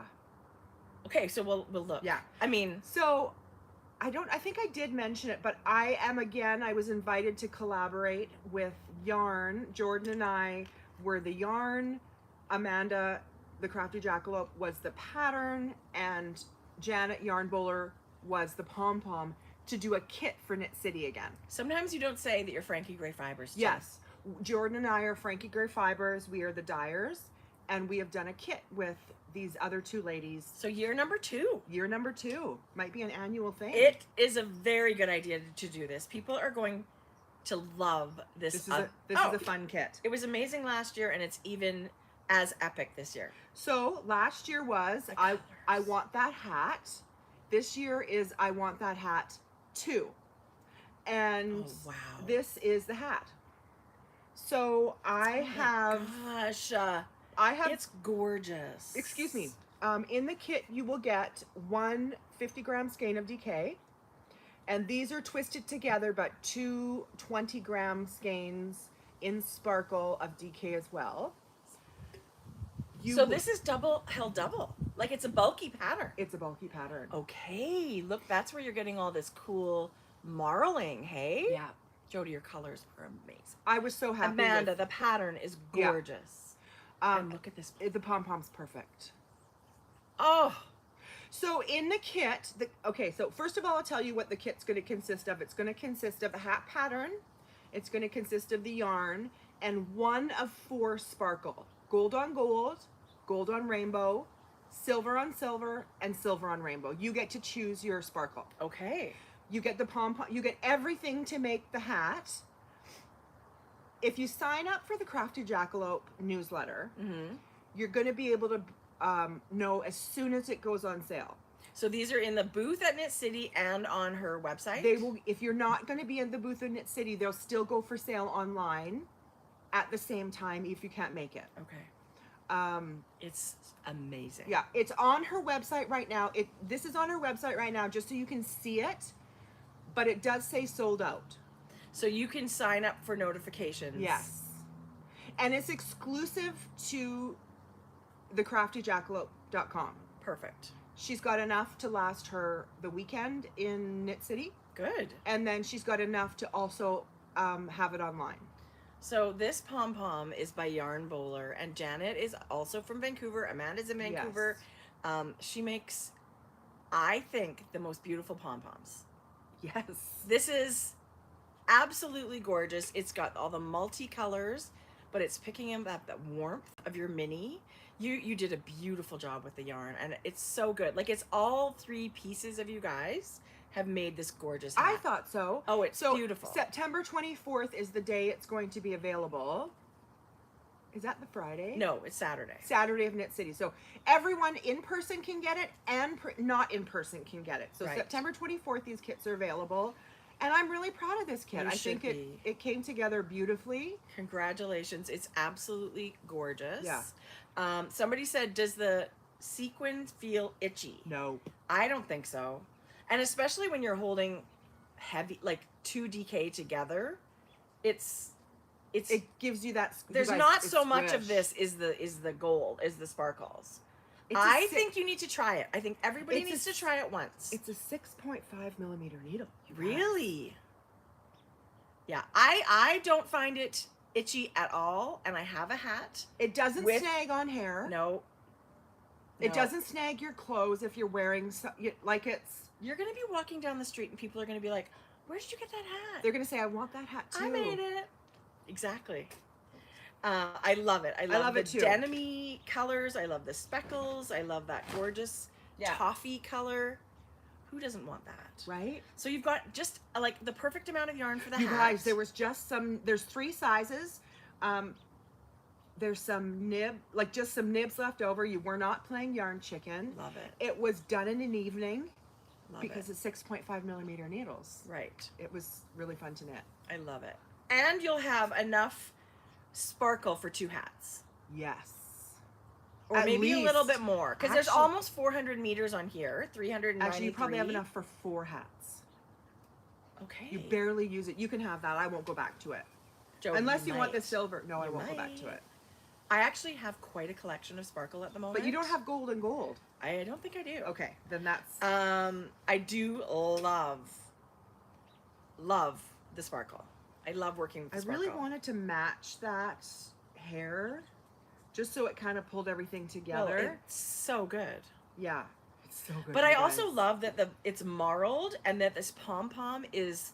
Okay, so we'll look.
Yeah.
I mean,
So I think I did mention it, but I was invited to collaborate with Yarn. Jordan and I were the yarn. Amanda, the Crafty Jackalope, was the pattern, and Janet Yarn Bowler was the pom-pom to do a kit for Knit City again.
sometimes you don't say that you're Frankie Gray Fibres. too.
Yes. Jordan and I are Frankie Gray Fibres. We are the dyers, and we have done a kit with these other two ladies.
So year number 2.
Year number 2 might be an annual thing.
It is a very good idea to do this. People are going to love this.
This is a fun kit.
It was amazing last year, and it's even as epic this year.
So last year was
The
I
colors.
want that hat. This year is I want that hat 2. And
Oh, wow.
this is the hat. So I have
Gosh, it's gorgeous.
excuse me. In the kit you will get one 50-gram skein of DK. And these are twisted together, but 2 20-gram skeins in sparkle of DK as well.
So this is double. Like it's a bulky pattern.
It's a bulky pattern.
Okay, look, that's where you're getting all this cool marling, hey?
Yeah.
Jodi, your colors are amazing.
I was so happy.
Amanda, the pattern is
Yeah.
gorgeous. And look at this.
The pom-pom's perfect.
Oh,
So in the kit, so first of all, I'll tell you what the kit's going to consist of. It's going to consist of a hat pattern. It's going to consist of the yarn and one of 4 sparkle. Gold on gold, gold on rainbow, silver on silver, and silver on rainbow. You get to choose your sparkle.
okay.
You get the pom-pom, you get everything to make the hat. If you sign up for the Crafty Jackalope newsletter,
Mm-hmm.
you're going to be able to know as soon as it goes on sale.
So these are in the booth at Knit City and on her website?
They will, if you're not going to be in the booth in Knit City, they'll still go for sale online at the same time if you can't make it.
Okay. It's amazing.
Yeah, it's on her website right now. This is on her website right now just so you can see it, but it does say sold out.
So you can sign up for notifications.
Yes. And it's exclusive to thecraftyjackalope.com.
Perfect.
She's got enough to last her the weekend in Knit City,
Good.
and then she's got enough to also have it online.
So this pom-pom is by Yarn Bowler, and Janet is also from Vancouver. Amanda's in Vancouver. She makes, I think, the most beautiful pom-poms.
Yes.
This is absolutely gorgeous. It's got all the multicolors, but it's picking up that warmth of your mini. You did a beautiful job with the yarn, and it's so good. Like, it's all 3 pieces of you guys have made this gorgeous hat.
I thought so.
Oh, it's
so
beautiful.
September 24th is the day it's going to be available. Is that the Friday?
No, it's Saturday.
Saturday of Knit City. So everyone in person can get it and not in person can get it. So
Right.
September 24th, these kits are available. And I'm really proud of this kit.
You
I think
should be.
it came together beautifully.
Congratulations. It's absolutely gorgeous.
Yeah.
Somebody said, does the sequin feel itchy?
No.
I don't think so. And especially when you're holding heavy, like 2 DK together, it
gives you that.
there's not so much of this is the gold, is the sparkles. I think you need to try it. I think everybody needs to try it once.
It's a 6.5 millimeter needle.
Really? Yeah, I don't find it itchy at all, and I have a hat.
It doesn't snag on hair.
No.
It doesn't snag your clothes if you're wearing like it's.
You're gonna be walking down the street and people are gonna be like, "Where did you get that hat?"
They're gonna say, "I want that hat too."
I made it. Exactly. I love it. I love
it
the
too.
denim-y colors. I love the speckles. I love that gorgeous toffee color. Who doesn't want that?
Right?
So you've got just like the perfect amount of yarn for the
You
hat.
guys, there was just there's 3 sizes. There's some just some nibs left over. You were not playing yarn chicken.
Love it.
It was done in an evening
Love
because
it.
it's 6.5 millimeter needles.
Right.
It was really fun to knit.
I love it. And you'll have enough sparkle for 2 hats.
Yes.
Or
At
maybe a little
least.
bit more. Because there's
Actually-
almost 400 meters on here. 393.
Actually, you probably have enough for 4 hats.
Okay.
You barely use it. You can have that. I won't go back to it.
Joe,
Unless you want the
might.
silver. No, I
You
won't go back to
might.
it.
I actually have quite a collection of sparkle at the moment.
But you don't have gold and gold.
I don't think I do.
Okay, then that's...
I do love the sparkle. I love working with the
I
sparkle.
really wanted to match that hair, just so it kind of pulled everything
Well,
together.
it's so good.
Yeah, it's so good.
But
you
I also
guys.
love that it's marled and that this pom-pom is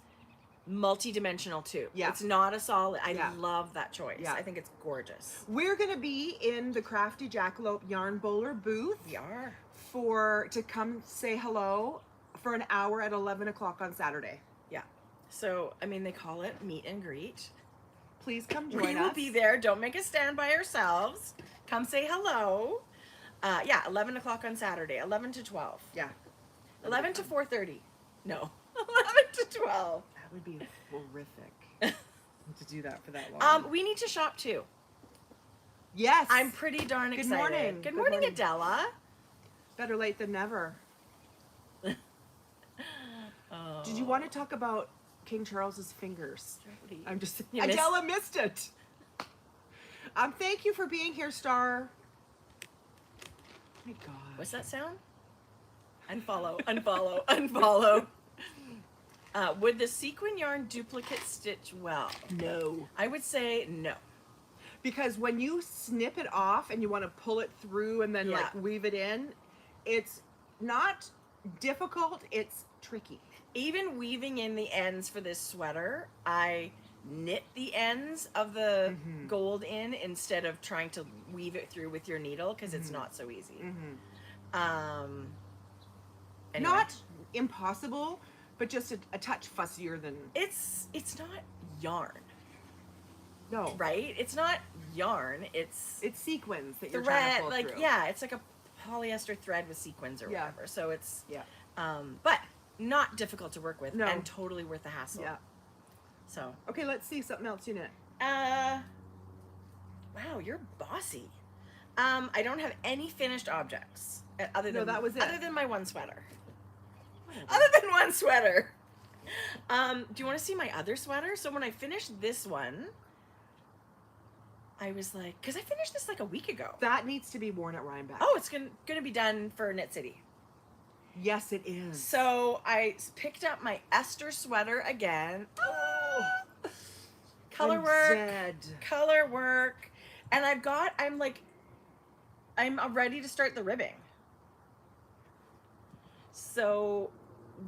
multi-dimensional too.
Yeah.
It's not a solid. I
Yeah.
love that choice.
Yeah.
I think it's gorgeous.
We're gonna be in the Crafty Jackalope Yarn Bowler booth
We are.
to come say hello for an hour at 11 o'clock on Saturday.
Yeah. So, I mean, they call it meet and greet.
Please come join us.
We will be there. Don't make us stand by ourselves. Come say hello. Yeah, 11 o'clock on Saturday. 11 to 12.
Yeah.
11 to 4:30. No. 11 to 12.
That would be horrific to do that for that long.
We need to shop too.
Yes.
I'm pretty darn
Good
excited.
morning.
Good
Good
morning,
morning.
Adela.
Better late than never.
Oh.
Did you want to talk about King Charles's fingers?
Jodi.
I'm just...
You missed-
Adela missed it. Thank you for being here, Star. My God.
What's that sound? Unfollow, unfollow, unfollow. Would the sequin yarn duplicate stitch well?
No.
I would say no.
Because when you snip it off and you want to pull it through and then like weave it in, it's not difficult, it's tricky.
Even weaving in the ends for this sweater, I knit the ends of the gold in instead of trying to weave it through with your needle because it's not so easy. Anyway.
Not impossible, but just a touch fussier than...
It's not yarn,
No.
right? It's not yarn. It's
sequins that you're trying to
thread.
pull
Like
through.
yeah, it's like a polyester thread with sequins or
Yeah.
whatever. So it's
Yeah.
but not difficult to work with
No.
and totally worth the hassle.
Yeah.
So
Okay, let's see something else you knit.
wow, you're bossy. I don't have any finished objects other than
that was it.
other than my one sweater.
Whatever.
Other than one sweater. Do you want to see my other sweater? So when I finished this one, I was like, because I finished this like a week ago.
That needs to be worn at Rhinebeck.
Oh, it's gonna be done for Knit City.
Yes, it is.
So I picked up my Esther sweater again.
Oh.
Color
I'm
work,
dead.
color work, and I'm ready to start the ribbing. So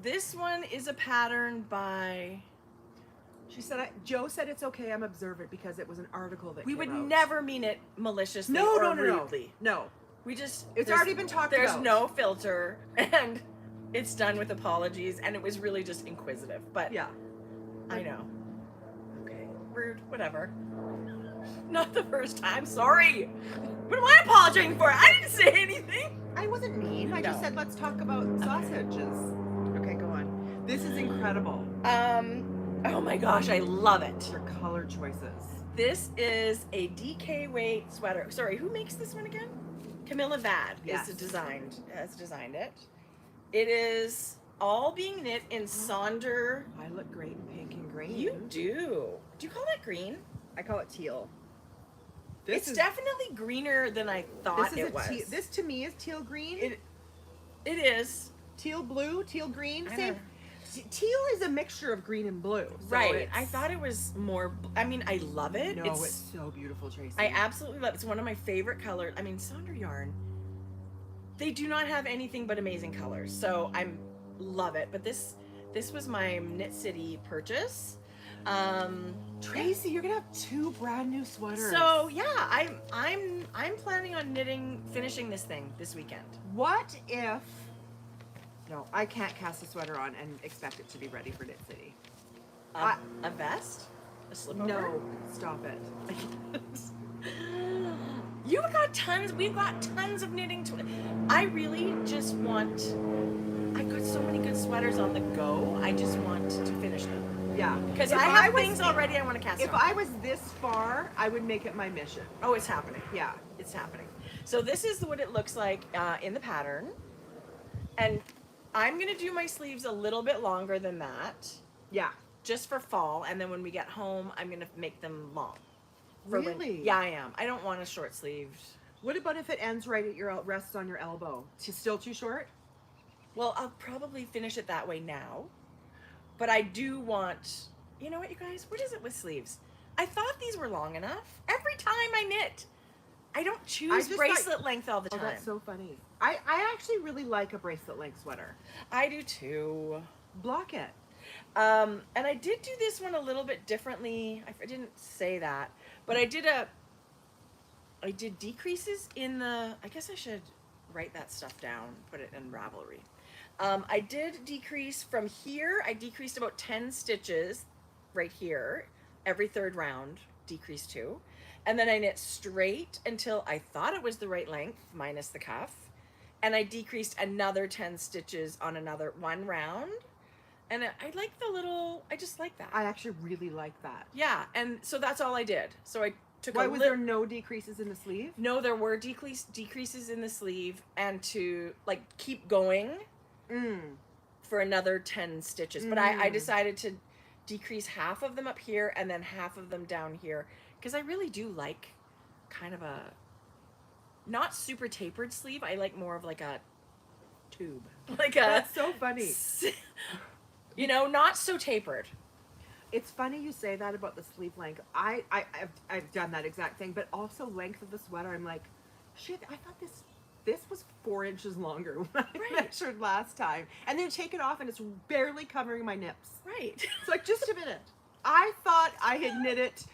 this one is a pattern by...
She said, Joe said it's okay, I'm observant because it was an article that
We
came
would
out.
never mean it maliciously
No,
or
no, no, no.
rudely.
No.
We just...
It's
there's-
already been talked
There's
about.
no filter, and It's done with apologies, and it was really just inquisitive. But
Yeah.
I know. Okay, rude. Whatever. Not the first time. Sorry. What am I apologizing for? I didn't say anything.
I wasn't mean. I just
No.
said let's talk about sausages. Okay, go on. This is incredible.
Oh my gosh, I love it.
Your color choices.
This is a DK weight sweater. Sorry, who makes this one again? Camilla Vad
Yes.
has designed it. It is all being knit in Sonder.
Violet, green, pink, and green.
You do. Do you call that green?
I call it teal.
It's definitely greener than I thought
This is
it was.
This to me is teal green.
It is.
Teal blue, teal green.
I
Same.
know.
Teal is a mixture of green and blue. So
Right.
it's-
I thought it was more. I mean, I love it.
No, it's so beautiful, Tracie.
I absolutely love it. It's one of my favorite colors. I mean, Sonder yarn. They do not have anything but amazing colors, so I love it. But this was my Knit City purchase.
Tracie, you're gonna have 2 brand new sweaters.
So yeah, I'm planning on finishing this thing this weekend.
What if? No, I can't cast a sweater on and expect it to be ready for Knit City.
A vest? A slip over?
No, stop it.
We've got tons of knitting. I really just want. I've got so many good sweaters on the go. I just want to finish them.
Yeah,
Because
If
I have
was-
things already I want to cast
If
on.
I was this far, I would make it my mission.
Oh, it's happening.
Yeah.
It's happening. So this is what it looks like in the pattern. And I'm going to do my sleeves a little bit longer than that,
Yeah.
just for fall. And then when we get home, I'm going to make them long.
Really?
Yeah, I am. I don't want a short sleeved.
What about if it ends right at your rests on your elbow? Still too short?
Well, I'll probably finish it that way now. But I do want, you know what, you guys? What is it with sleeves? I thought these were long enough. Every time I knit, I don't choose
just
bracelet length all the
Oh,
time.
that's so funny. I actually really like a bracelet length sweater.
I do too.
Block it.
And I did do this one a little bit differently. I didn't say that, but I did decreases in the, I guess I should write that stuff down, put it in Ravelry. I did decrease from here. I decreased about 10 stitches right here. Every third round, decrease 2. And then I knit straight until I thought it was the right length, minus the cuff. And I decreased another 10 stitches on one round. And I like I just like that.
I actually really like that.
Yeah, and so that's all I did. So I took
Why was there no decreases in the sleeve?
No, there were decreases in the sleeve, and to like keep going for another 10 stitches. But I decided to decrease half of them up here and then half of them down here, because I really do like kind of a not super tapered sleeve. I like more of like a tube.
That's so funny.
You know, not so tapered.
It's funny you say that about the sleeve length. I've done that exact thing, but also length of the sweater. I'm like, shit, I thought this was 4 inches longer when I measured last time. And then take it off and it's barely covering my nips.
Right.
It's like, just a minute. I thought I had knit it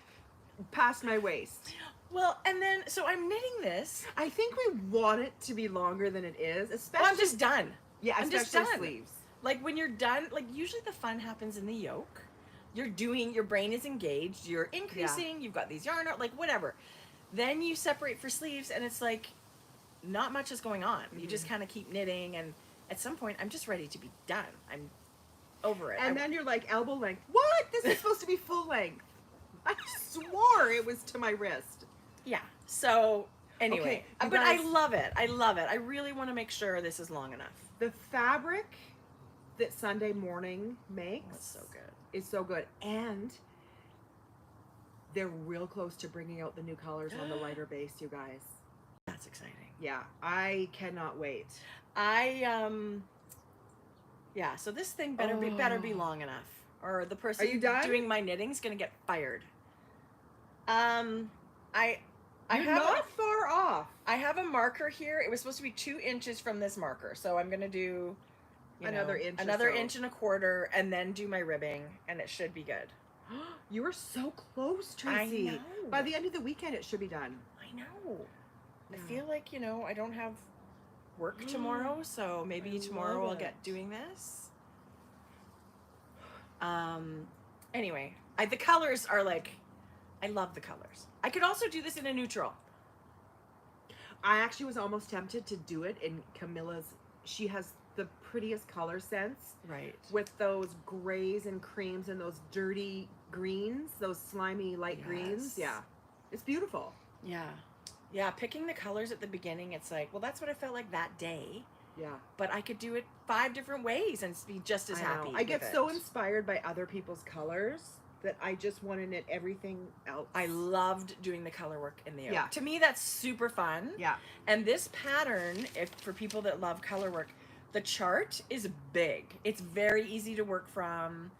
past my waist.
Well, and then, so I'm knitting this.
I think we want it to be longer than it is, especially.
Well, I'm just done.
Yeah,
I'm
especially
just done.
sleeves.
Like when you're done, like usually the fun happens in the yoke. Your brain is engaged, you're increasing, you've got these yarn, like whatever. Then you separate for sleeves and it's like, not much is going on. You just kind of keep knitting, and at some point I'm just ready to be done. I'm over it.
And then you're like, elbow length. What? This is supposed to be full length. I swore it was to my wrist.
Yeah. So anyway,
Okay, you
but I
guys-
love it. I love it. I really want to make sure this is long enough.
The fabric that Sunday Morning makes
That's so good.
is so good. And they're real close to bringing out the new colors on the lighter base, you guys.
That's exciting.
Yeah, I cannot wait.
Yeah, so this thing better be long enough, or the person
Are you done?
doing my knitting's gonna get fired. I
You're
have
not far off.
I have a marker here. It was supposed to be 2 inches from this marker, so I'm gonna do
Another inch or
another
so.
inch and a quarter, and then do my ribbing, and it should be good.
You were so close,
I
Tracie.
know.
By the end of the weekend, it should be done.
I know. I
Yeah.
feel like I don't have work tomorrow, so maybe
I
tomorrow
love
we'll
it.
get doing this. Anyway, the colors are like, I love the colors. I could also do this in a neutral.
I actually was almost tempted to do it in Camilla's. She has the prettiest color sense.
Right.
With those grays and creams and those dirty greens, those slimy light greens. Yeah. It's beautiful.
Yeah. Yeah, picking the colors at the beginning, it's like, well, that's what I felt like that day.
Yeah.
But I could do it 5 different ways and be just as happy.
I get
with
so
it.
inspired by other people's colors that I just want to knit everything else.
I loved doing the color work in the yoke.
Yeah.
To me, that's super fun.
Yeah.
And this pattern, if for people that love color work, the chart is big. It's very easy to work from.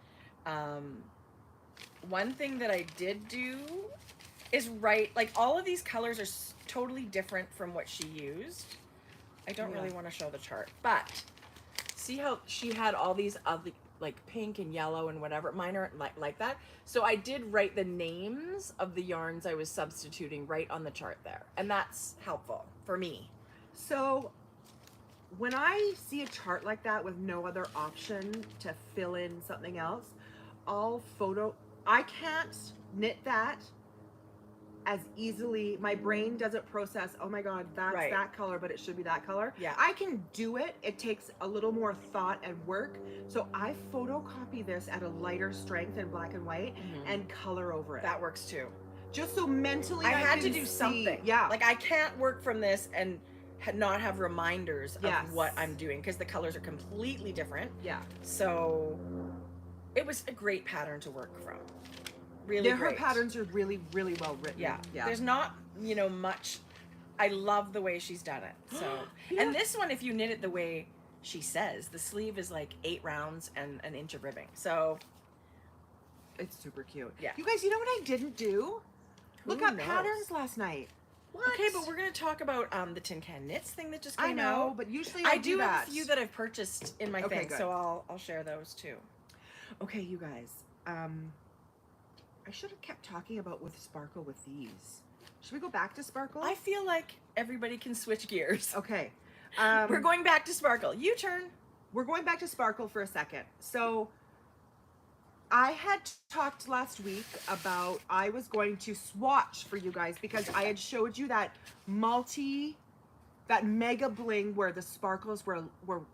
One thing that I did do is write, like, all of these colors are totally different from what she used. I don't really want to show the chart, but see how she had all these other, like, pink and yellow and whatever. Mine aren't like that. So I did write the names of the yarns I was substituting right on the chart there. And that's helpful for me.
So when I see a chart like that with no other option to fill in something else, I can't knit that as easily. My brain doesn't process, oh my god, that's that color, but it should be that color.
Yeah.
I can do it. It takes a little more thought and work. So I photocopy this at a lighter strength in black and white and color over it.
That works too.
Just so mentally
I had to
can
do
see-
something.
Yeah.
Like, I can't work from this and not have reminders of
Yes.
what I'm doing because the colors are completely different.
Yeah.
So it was a great pattern to work from. Really
Her
great.
patterns are really, really well written.
Yeah.
Yeah.
There's not, much. I love the way she's done it. So,
Yeah.
and this one, if you knit it the way she says, the sleeve is like 8 rounds and an inch of ribbing. So
It's super cute.
Yeah.
You guys, you know what I didn't do? Look
Who
up
knows?
patterns last night. What?
Okay, but we're going to talk about the Tin Can Knits thing that just
I
came
know,
out.
but usually
I
do
do
that.
have a few that I've purchased in my
Okay,
thing,
good.
so I'll share those too.
Okay, you guys. I should have kept talking about with sparkle with these. Should we go back to sparkle?
I feel like everybody can switch gears.
Okay.
We're going back to Sparkle. You turn.
We're going back to sparkle for a second. So I had talked last week about I was going to swatch for you guys because I had showed you that that mega bling where the sparkles were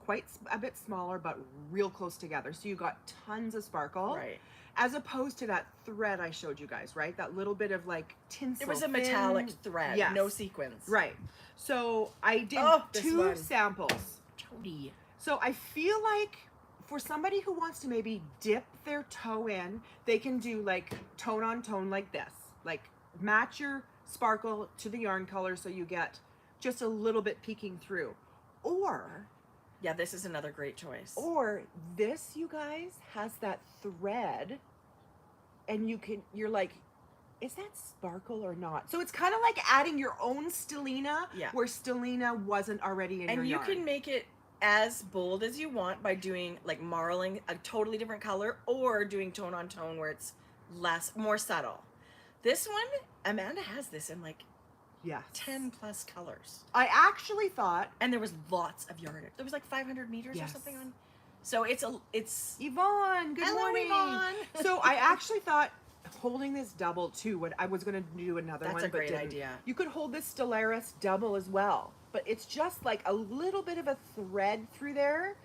quite a bit smaller but real close together. So you got tons of sparkle.
Right.
As opposed to that thread I showed you guys, right? That little bit of like tinsel.
It was a
thin-
metallic thread,
Yes.
no sequins.
Right. So I did
This
2
one.
samples.
Jodi.
So I feel like for somebody who wants to maybe dip their toe in, they can do like tone on tone like this. Like match your sparkle to the yarn color so you get just a little bit peeking through. Or
Yeah, this is another great choice.
Or this, you guys, has that thread, and you're like, is that sparkle or not? So it's kind of like adding your own stellina,
Yeah.
where stellina wasn't already in your
And you
yarn.
can make it as bold as you want by doing like marling a totally different color or doing tone on tone where it's more subtle. This one, Amanda has this in like
Yes.
10 plus colors.
I actually thought,
And there was lots of yarn. There was like 500 meters or
Yes.
something on. So it's
Yvonne, good
Hello,
morning.
Yvonne.
So I actually thought holding this double too, I was going to do another
That's
one,
a
but
great
didn't.
idea.
You could hold this Stellaris double as well, but it's just like a little bit of a thread through there.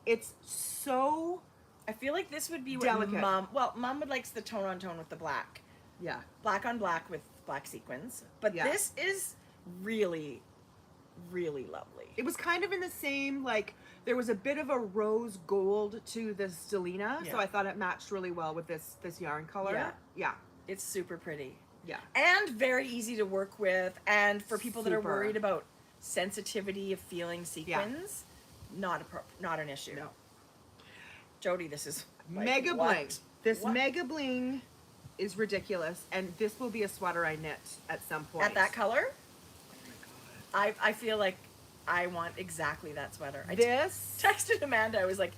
It's so,
I feel like this would be what
Delicate.
Mom would likes the tone on tone with the black.
yeah.
Black on black with black sequins. But
Yeah.
this is really, really lovely.
It was kind of in the same, like, there was a bit of a rose gold to the Stellina, so
Yeah.
I thought it matched really well with this yarn color.
Yeah.
Yeah.
It's super pretty.
Yeah.
And very easy to work with. And for people that are
Super.
worried about sensitivity of feeling sequins, not an issue.
No.
Jodi, this is like,
Mega
what?
bling. This
What?
mega bling is ridiculous, and this will be a sweater I knit at some point.
At that color? I feel like I want exactly that sweater. I
This
texted Amanda. I was like,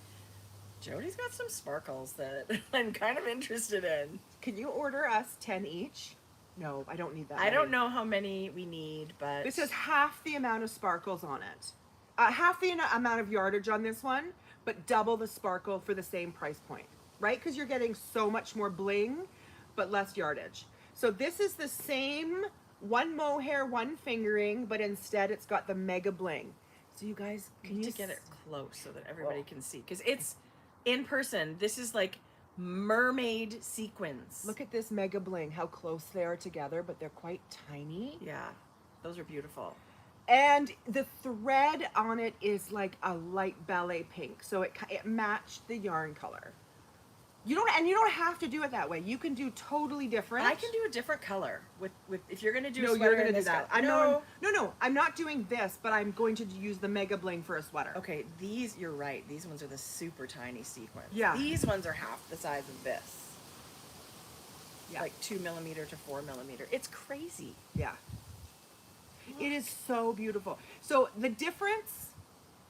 Jodi's got some sparkles that I'm kind of interested in.
can you order us 10 each? No, I don't need that.
I don't
many.
know how many we need, but
This has half the amount of sparkles on it. half the amount of yardage on this one, but double the sparkle for the same price point, right? Because you're getting so much more bling, but less yardage. So this is the same one mohair, one fingering, but instead it's got the mega bling. So you guys, can you
get it close so that everybody can see? Because it's in person. This is like mermaid sequins.
Look at this mega bling, how close they are together, but they're quite tiny.
Yeah, those are beautiful.
And the thread on it is like a light ballet pink, so it matched the yarn color. You don't have to do it that way. You can do totally different.
I can do a different color with if you're gonna do.
No,
a sweater
you're gonna do that.
No,
I'm not doing this, but I'm going to use the mega bling for a sweater.
Okay, these, you're right. These ones are the super tiny sequins.
Yeah.
These ones are half the size of this.
Yeah.
Like 2 millimeter to 4 millimeter. It's crazy.
Yeah. It is so beautiful. So the difference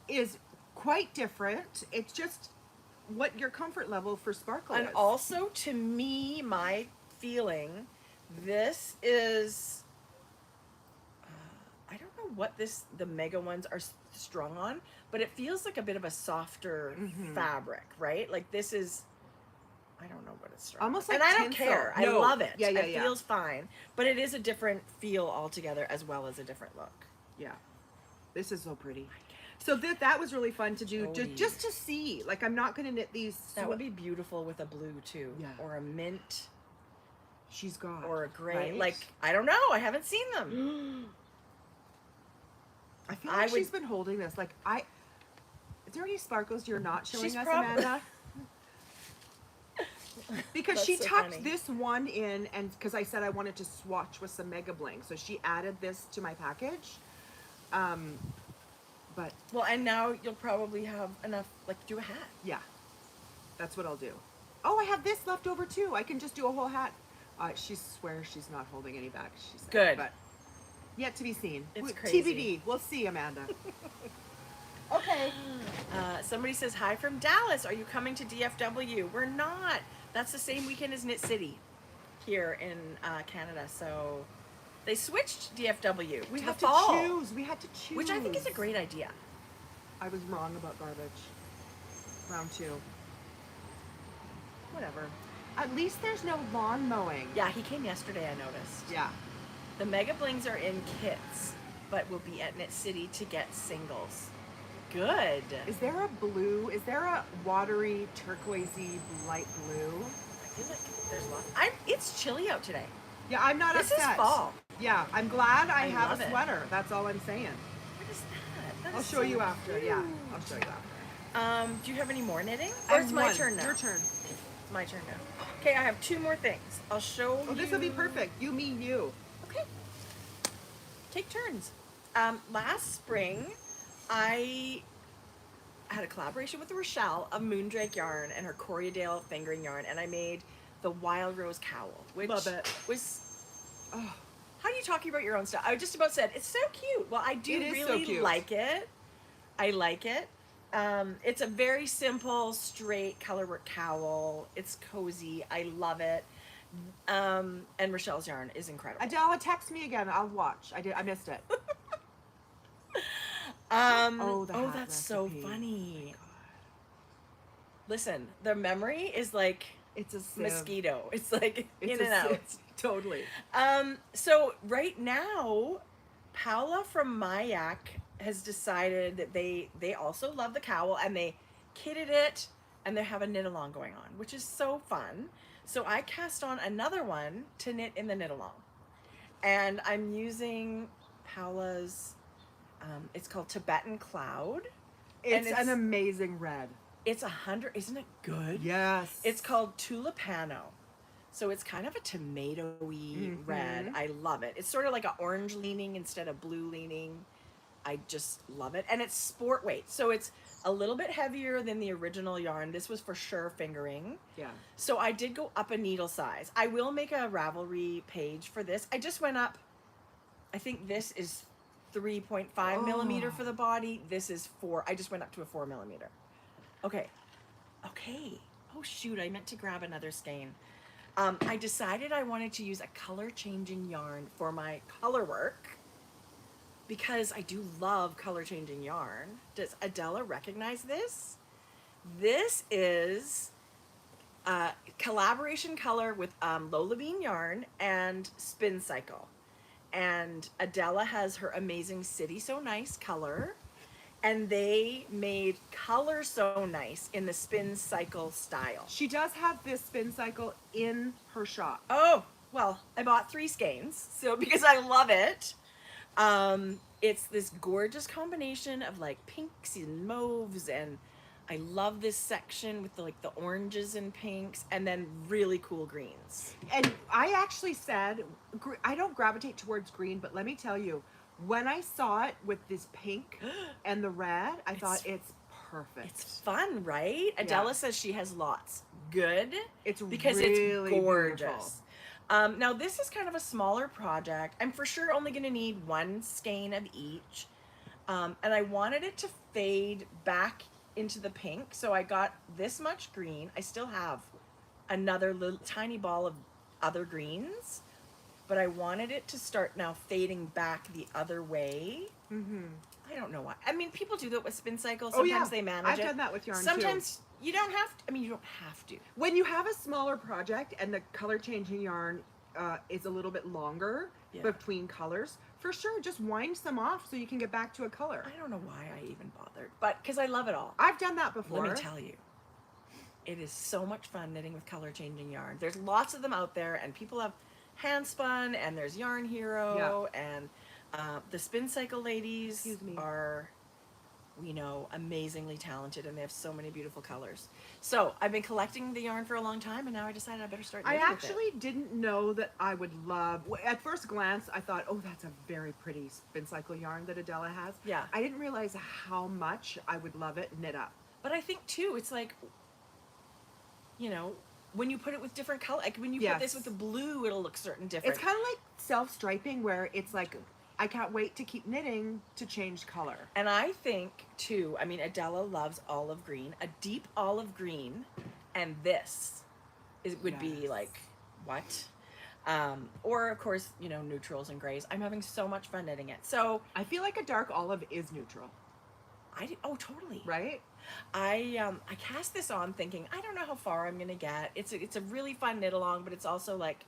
is quite different. It's just what your comfort level for sparkle
And
is.
also, to me, my feeling, this is, I don't know what the mega ones are strung on, but it feels like a bit of a softer fabric, right? Like this is, I don't know what it's strung
Almost
on.
like
And I don't
tinsel.
care.
No.
I love it.
Yeah,
It feels fine, but it is a different feel altogether as well as a different look.
Yeah. This is so pretty. So that was really fun to do, just to see. Like, I'm not going to knit these.
That would be beautiful with a blue too.
Yeah.
Or a mint.
She's got.
Or a gray.
Right?
Like, I don't know. I haven't seen them.
I feel like she's been holding this. Like, is there any sparkles you're not showing us, Amanda? Because she tucked this one in, and because I said I wanted to swatch with some mega bling, so she added this to my package. But
well, and now you'll probably have enough, like, do a hat.
Yeah, that's what I'll do. Oh, I have this left over too. I can just do a whole hat. She swears she's not holding any back. She said,
good,
but yet to be seen.
It's crazy.
TBD. We'll see, Amanda. Okay.
Somebody says hi from Dallas. Are you coming to DFW? We're not. That's the same weekend as Knit City here in Canada. So they switched DFW.
We
to
have
the
to
fall,
choose. We had to choose.
which I think is a great idea.
I was wrong about garbage. Round 2. Whatever. At least there's no lawn mowing.
Yeah, he came yesterday, I noticed.
Yeah.
The Mega Blings are in kits, but we'll be at Knit City to get singles. Good.
Is there a blue? Is there a watery, turquoisey, light blue?
I feel like there's lots. It's chilly out today.
Yeah, I'm not
This
upset.
is fall.
Yeah, I'm glad I have
love
a
it.
sweater. That's all I'm saying.
What is that? That
I'll
is
show
so
you after.
cute.
Yeah, I'll show you after.
Do you have any more knitting?
I
Or
have
it's my
one.
turn now.
Your turn.
It's my turn now. Okay, I have 2 more things. I'll show you.
Oh, this will be perfect. You, me, you.
Okay. Take turns. Last spring, I had a collaboration with Rochelle of Moondrake Yarn and her Corriedale fingering yarn, and I made the Wild Rose Cowl, which
Love it.
was. Oh, how are you talking about your own stuff? I just about said it's so cute. Well, I do
It is so
really
cute.
like it. I like it. It's a very simple, straight colorwork cowl. It's cozy. I love it. And Rochelle's yarn is incredible.
Adela, text me again. I'll watch. I missed it. The hat
that's so
recipe.
funny. Listen, the memory is like
It's a sieve.
mosquito. It's like
It's
in and
a
out.
sieve. Totally.
So right now, Paula from Mayak has decided that they also love the cowl, and they kitted it, and they have a knit along going on, which is so fun. So I cast on another one to knit in the knit along, and I'm using Paula's. It's called Tibetan Cloud.
It's an amazing red.
It's 100. Isn't it good?
Yes.
It's called Tulipano. So it's kind of a tomatoey red. I love it. It's sort of like an orange leaning instead of blue leaning. I just love it. And it's sport weight. So it's a little bit heavier than the original yarn. This was for sure fingering.
Yeah.
So I did go up a needle size. I will make a Ravelry page for this. I just went up. I think this is 3.5 millimeter for the body. This is 4. I just went up to a 4 millimeter. Okay. Oh shoot, I meant to grab another skein. I decided I wanted to use a color changing yarn for my color work. because I do love color changing yarn. Does Adela recognize this? This is collaboration color with Lola Bean yarn and Spin Cycle. And Adela has her amazing City So Nice color. And they made color so nice in the Spin Cycle style.
She does have this Spin Cycle in her shop.
Oh, well, I bought 3 skeins, so because I love it. It's this gorgeous combination of like pinks and mauves, and I love this section with the oranges and pinks, and then really cool greens.
And I actually said, I don't gravitate towards green, but let me tell you, when I saw it with this pink and the red, I thought it's perfect.
It's fun, right?
Yeah.
Adela says she has lots. Good.
It's
because
really
it's gorgeous.
beautiful.
Now this is kind of a smaller project. I'm for sure only going to need 1 skein of each. And I wanted it to fade back into the pink. So I got this much green. I still have another little tiny ball of other greens, but I wanted it to start now fading back the other way.
Mm-hmm.
I don't know why. I mean, people do that with Spin Cycle. Sometimes they manage
I've
it.
done that with yarn
Sometimes you don't have to. I mean, you don't have to.
When you have a smaller project and the color changing yarn is a little bit longer between colors, for sure, just wind some off so you can get back to a color.
I don't know why I even bothered, but because I love it all.
I've done that before.
Let me tell you, it is so much fun knitting with color changing yarn. There's lots of them out there, and people have hand spun, and there's Yarn Hero, and the Spin Cycle ladies are, we know, amazingly talented, and they have so many beautiful colors. So I've been collecting the yarn for a long time, and now I decided I better start knitting
I
with it.
actually didn't know that I would love, at first glance, I thought, oh, that's a very pretty Spin Cycle yarn that Adela has.
Yeah.
I didn't realize how much I would love it knit up.
But I think, too, it's like, you know, when you put it with different color, like when you put this with the blue, it'll look certain different.
It's kind of like self-striping, where it's like, I can't wait to keep knitting to change color.
And I think, too, I mean, Adela loves olive green, a deep olive green, and this would be like, what? Or, of course, you know, neutrals and grays. I'm having so much fun knitting it. So
I feel like a dark olive is neutral.
Oh, totally.
Right?
I cast this on thinking, I don't know how far I'm going to get. It's a really fun knit along, but it's also like,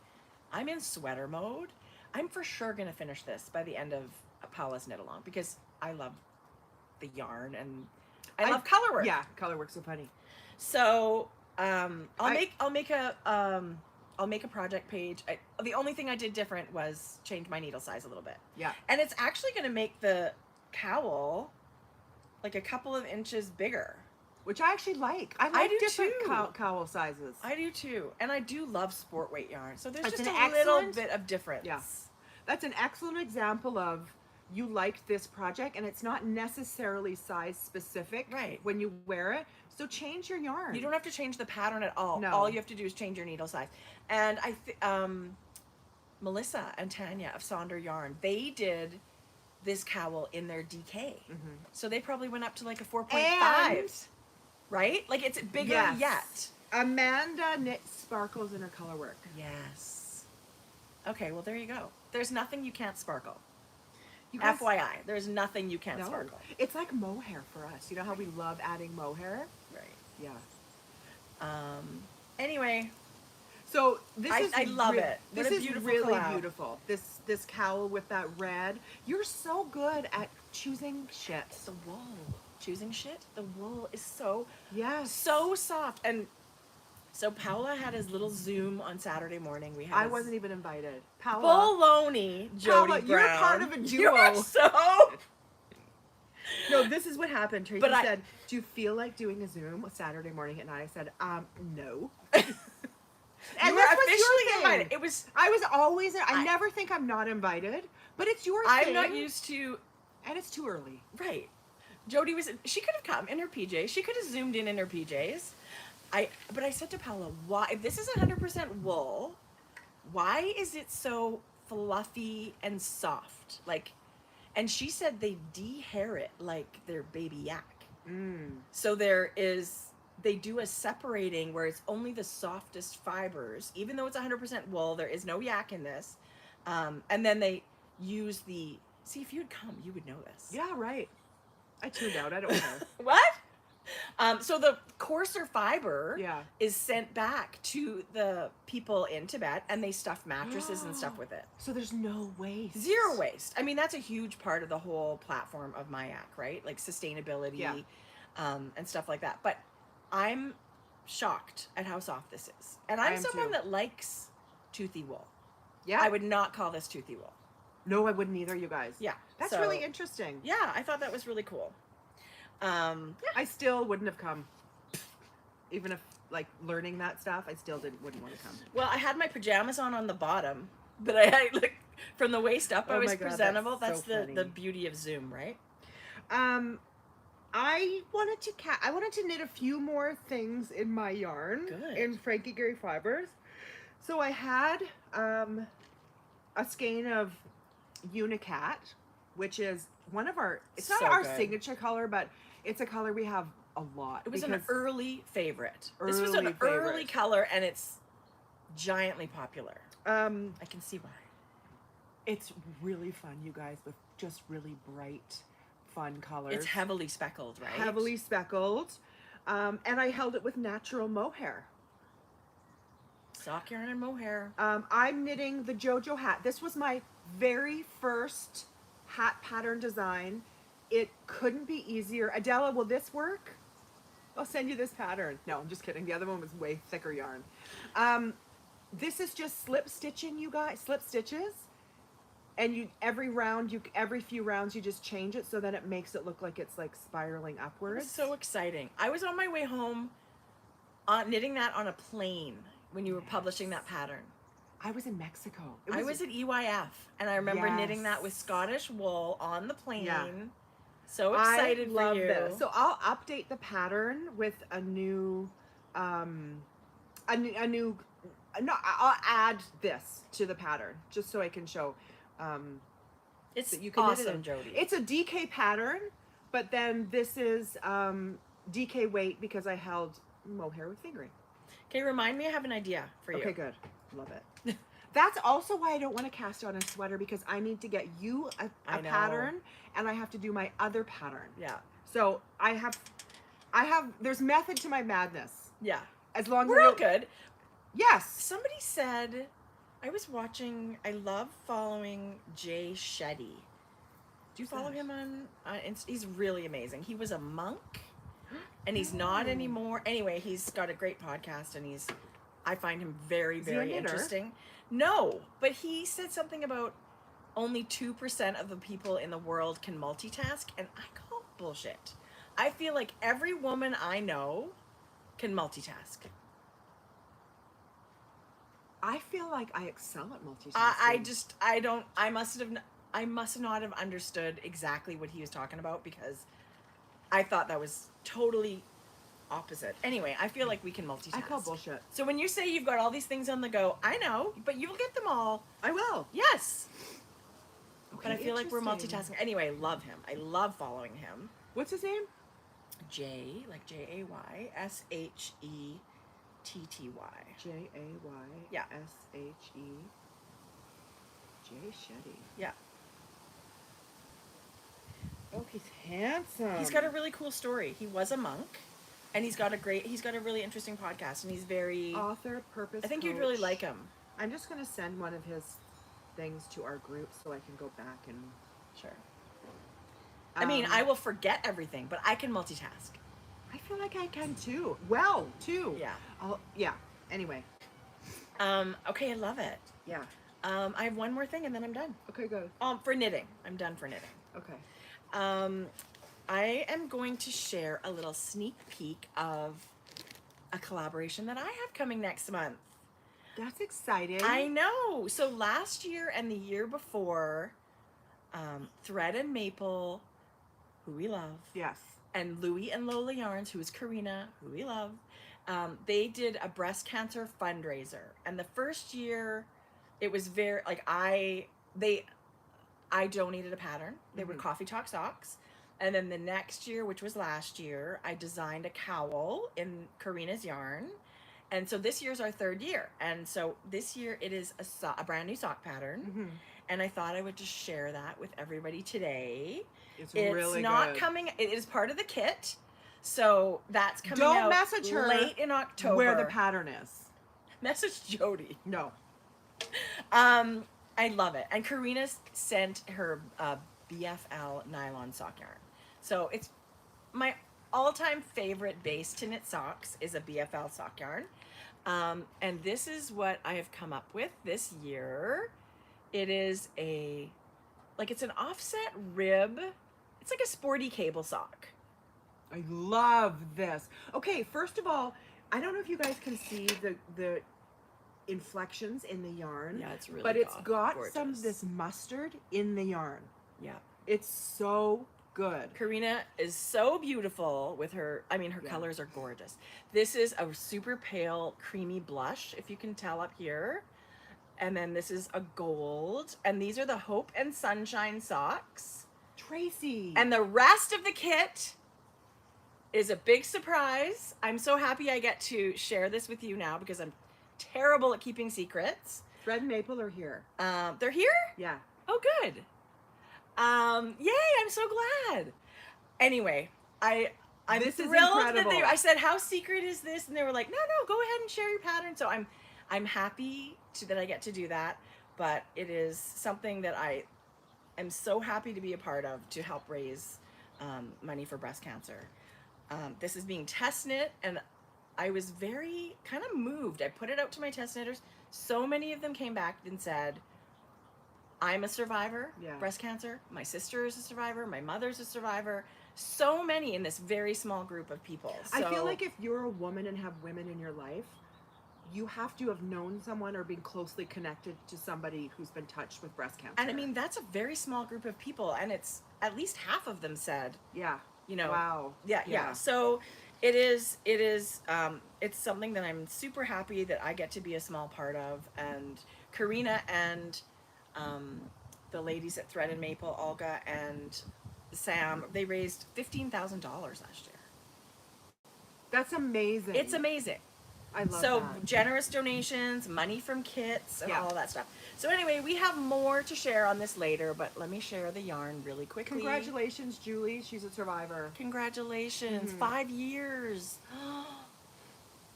I'm in sweater mode. I'm for sure going to finish this by the end of Paula's knit along, because I love the yarn and I love color work.
Yeah, color work's so funny.
So I'll make a project page. The only thing I did different was change my needle size a little bit.
Yeah.
And it's actually going to make the cowl like a couple of inches bigger.
Which I actually like. I like
do
different
too.
cowl sizes.
I do too. And I do love sport weight yarn. So there's
That's
just
an
a little
excellent-
bit of difference.
Yeah. That's an excellent example of you liked this project, and it's not necessarily size specific when you wear it. So change your yarn.
You don't have to change the pattern at all.
No.
All you have to do is change your needle size. And Melissa and Tanya of Sonder Yarn, they did this cowl in their DK. So they probably went up to like a 4.5. Right? Like it's bigger yet.
Amanda knits sparkles in her color work.
Yes. Okay, well there you go. There's nothing you can't sparkle.
You guys,
FYI, there's nothing you can't sparkle.
It's like mohair for us. You know how we love adding mohair?
Right.
Yeah.
Anyway,
so this is
I love it.
This
What a
is
beautiful
really
collab.
beautiful. This cowl with that red. You're so good at choosing shit.
The wool. Choosing shit. The wool is so
Yes.
soft. And so Paula had his little Zoom on Saturday morning. We had
I wasn't even invited. Paula.
baloney. Jodi
Paula,
Brown.
you're part of a duo.
You are so.
No, this is what happened. Tracie
But
said, "Do you feel like doing a Zoom Saturday morning at 9?" I said, "No."
And
this
we're
was your
officially
thing.
invited. It was.
I was always. I never think I'm not invited, but it's your thing.
I'm not used to.
And it's too early.
Right. Jodi was. She could have come in her PJs. She could have zoomed in her PJs. But I said to Paula, why? If this is 100% wool, why is it so fluffy and soft? Like, and she said they de-hair it like their baby yak. So they do a separating where it's only the softest fibers, even though it's 100% wool. There is no yak in this, and then they use the See, if you'd come, you would know this.
Yeah, right. I tuned out. I don't care.
What? So the coarser fiber
Yeah.
is sent back to the people in Tibet, and they stuff mattresses and stuff with it.
So there's no waste.
Zero waste. I mean, that's a huge part of the whole platform of Mayak, right? Like sustainability, and stuff like that. But I'm shocked at how soft this is. And I'm someone that likes toothy wool.
Yeah.
I would not call this toothy wool.
No, I wouldn't either, you guys.
Yeah.
That's
so,
really interesting.
Yeah, I thought that was really cool.
I still wouldn't have come. Even if, like, learning that stuff, I still wouldn't want to come.
Well, I had my pajamas on the bottom, but I had, like, from the waist up, I was presentable. That's the beauty of Zoom, right?
I wanted to knit a few more things in my yarn.
Good.
In Frankie Gary Fibres. So I had a skein of Unicat, which is one of our, it's not our signature color, but it's a color we have a lot.
It was an early favorite. This was an early color, and it's giantly popular. I can see why.
It's really fun, you guys, with just really bright, fun colors.
It's heavily speckled, right?
Heavily speckled. And I held it with natural mohair.
Sock yarn and mohair.
I'm knitting the JoJo hat. This was my very first hat pattern design. It couldn't be easier. Adela, will this work? I'll send you this pattern. No, I'm just kidding. The other one was way thicker yarn. This is just slip stitching, you guys. Slip stitches. And every few rounds you just change it so that it makes it look like it's like spiraling upwards.
It's so exciting. I was on my way home knitting that on a plane when you were publishing that pattern.
I was in Mexico.
I was at EYF, and I remember knitting that with Scottish wool on the plane. Yeah. So excited for you. This.
So I'll update the pattern with a new, I'll add this to the pattern just so I can show.
It's
that you can
awesome,
knit it
Jodi.
It's a DK pattern, but then this is DK weight because I held mohair with fingering.
Okay, remind me, I have an idea for you.
Okay, good. Love it. That's also why I don't want to cast on a sweater, because I need to get you a pattern, and I have to do my other pattern.
Yeah.
So I have, there's method to my madness.
Yeah.
As long as
we're all good.
Yes.
Somebody said, I was watching, I love following Jay Shetty. Do you follow him on he's really amazing. He was a monk, and he's not anymore. Anyway, he's got a great podcast, and I find him very, very interesting. No, but he said something about only 2% of the people in the world can multitask, and I call bullshit. I feel like every woman I know can multitask.
I feel like I excel at multitasking.
I must not have understood exactly what he was talking about, because I thought that was totally opposite. Anyway, I feel like we can multitask.
I call bullshit.
So when you say you've got all these things on the go, I know, but you'll get them all.
I will.
Yes.
Okay,
but I feel like we're multitasking. Anyway, love him. I love following him.
What's his name?
Jay, like Jay, Shetty.
Jay.
Yeah.
Jay Shetty.
Yeah.
Oh, he's handsome.
He's got a really cool story. He was a monk, and he's got a really interesting podcast, and he's very
author, purpose.
I think you'd really like him.
I'm just gonna send one of his things to our group so I can go back and
sure. I mean, I will forget everything, but I can multitask.
I feel like I can too. Well, too.
Yeah.
Yeah. Anyway.
Okay, I love it.
Yeah.
I have one more thing, and then I'm done.
Okay, go.
For knitting. I'm done for knitting.
Okay.
I am going to share a little sneak peek of a collaboration that I have coming next month.
That's exciting.
I know. So last year and the year before, Thread and Maple, who we love.
Yes. And
Louie and Lola Yarns, who is Karina, who we love. They did a breast cancer fundraiser. And the first year, it was very, like, I donated a pattern. They were Coffee Talk socks. And then the next year, which was last year, I designed a cowl in Karina's yarn. And so this year's our 3rd year. And so this year it is a brand new sock pattern.
Mm-hmm.
And I thought I would just share that with everybody today.
It's
It's
really
not
good.
coming, it is part of the kit. So that's coming
Don't
out
message her
late in October.
where the pattern is.
Message Jodi.
No.
I love it. And Karina sent her BFL nylon sock yarn. So it's my all-time favorite base to knit socks is a BFL sock yarn. And this is what I have come up with this year. It is it's an offset rib. It's like a sporty cable sock.
I love this. Okay, first of all, I don't know if you guys can see the inflections in the yarn.
Yeah, it's really
but it's got
gorgeous.
some of this mustard in the yarn.
Yeah.
It's so good.
Karina is so beautiful with her, her
Yeah.
colors are gorgeous. This is a super pale creamy blush, if you can tell up here. And then this is a gold. And these are the Hope and Sunshine socks.
Tracie.
And the rest of the kit is a big surprise. I'm so happy I get to share this with you now because I'm terrible at keeping secrets.
Thread and Maple are here.
They're here?
Yeah.
Oh, good. Yay, I'm so glad. Anyway, I'm
This is
thrilled that
incredible.
I said, how secret is this? And they were like, no, go ahead and share your pattern. So I'm happy that I get to do that, but it is something that I am so happy to be a part of to help raise money for breast cancer. This is being test knit, and I was very kind of moved. I put it out to my test knitters. So many of them came back and said, I'm a survivor, breast cancer. My sister is a survivor. My mother's a survivor. So many in this very small group of people. So,
I feel like if you're a woman and have women in your life, you have to have known someone or been closely connected to somebody who's been touched with breast cancer.
And that's a very small group of people, and it's at least half of them said,
wow.
Yeah. So it is it's something that I'm super happy that I get to be a small part of. And Karina and the ladies at Thread and Maple, Olga and Sam, they raised $15,000 last year.
That's amazing.
It's amazing.
I love
so
that.
Generous donations, money from kits, and all that stuff. So anyway, we have more to share on this later, but let me share the yarn really quickly.
Congratulations, Julie. She's a survivor.
Congratulations. 5 years.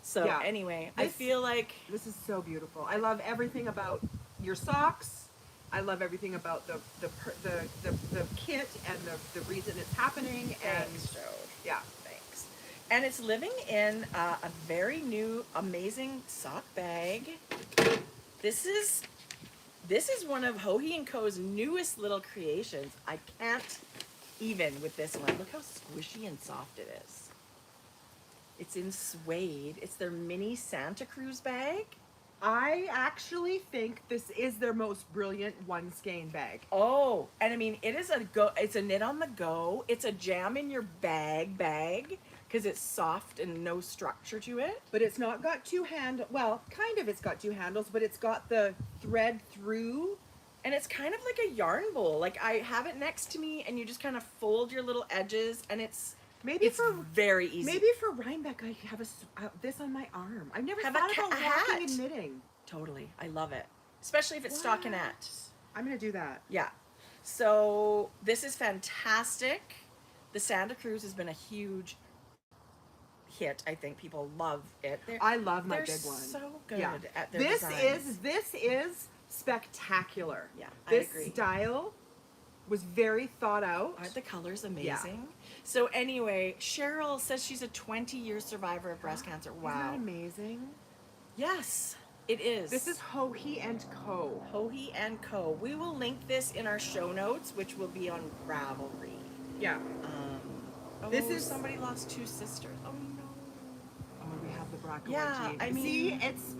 So anyway, I feel like
this is so beautiful. I love everything about your socks. I love everything about the kit and the reason it's happening.
Thanks, Jode.
Yeah.
Thanks. And it's living in a very new, amazing sock bag. This is one of Hohi & Co.'s newest little creations. I can't even with this one. Look how squishy and soft it is. It's in suede. It's their mini Santa Cruz bag.
I actually think this is their most brilliant one skein bag.
Oh, and it is it's a knit on the go. It's a jam in your bag because it's soft and no structure to it.
But it's not got two handles. Well, kind of it's got two handles, but it's got the thread through.
And it's kind of like a yarn bowl. Like I have it next to me and you just kind of fold your little edges and it's very easy.
Maybe for Rhinebeck, I have this on my arm. I've never thought about walking and knitting.
Totally. I love it. Especially if it's stockinette.
I'm going to do that.
Yeah. So this is fantastic. The Santa Cruz has been a huge hit. I think people love it.
I love my big one.
They're so good at their designs.
This is spectacular.
Yeah,
I
agree.
This style was very thought out.
Aren't the colors amazing? So anyway, Cheryl says she's a 20-year survivor of breast cancer. Wow.
Isn't that amazing?
Yes, it is.
This is Hohi & Co.
Hohi & Co. We will link this in our show notes, which will be on Ravelry.
Yeah.
This is somebody lost 2 sisters. Oh no.
Oh, we have the BRCA
Yeah,
gene. See, it's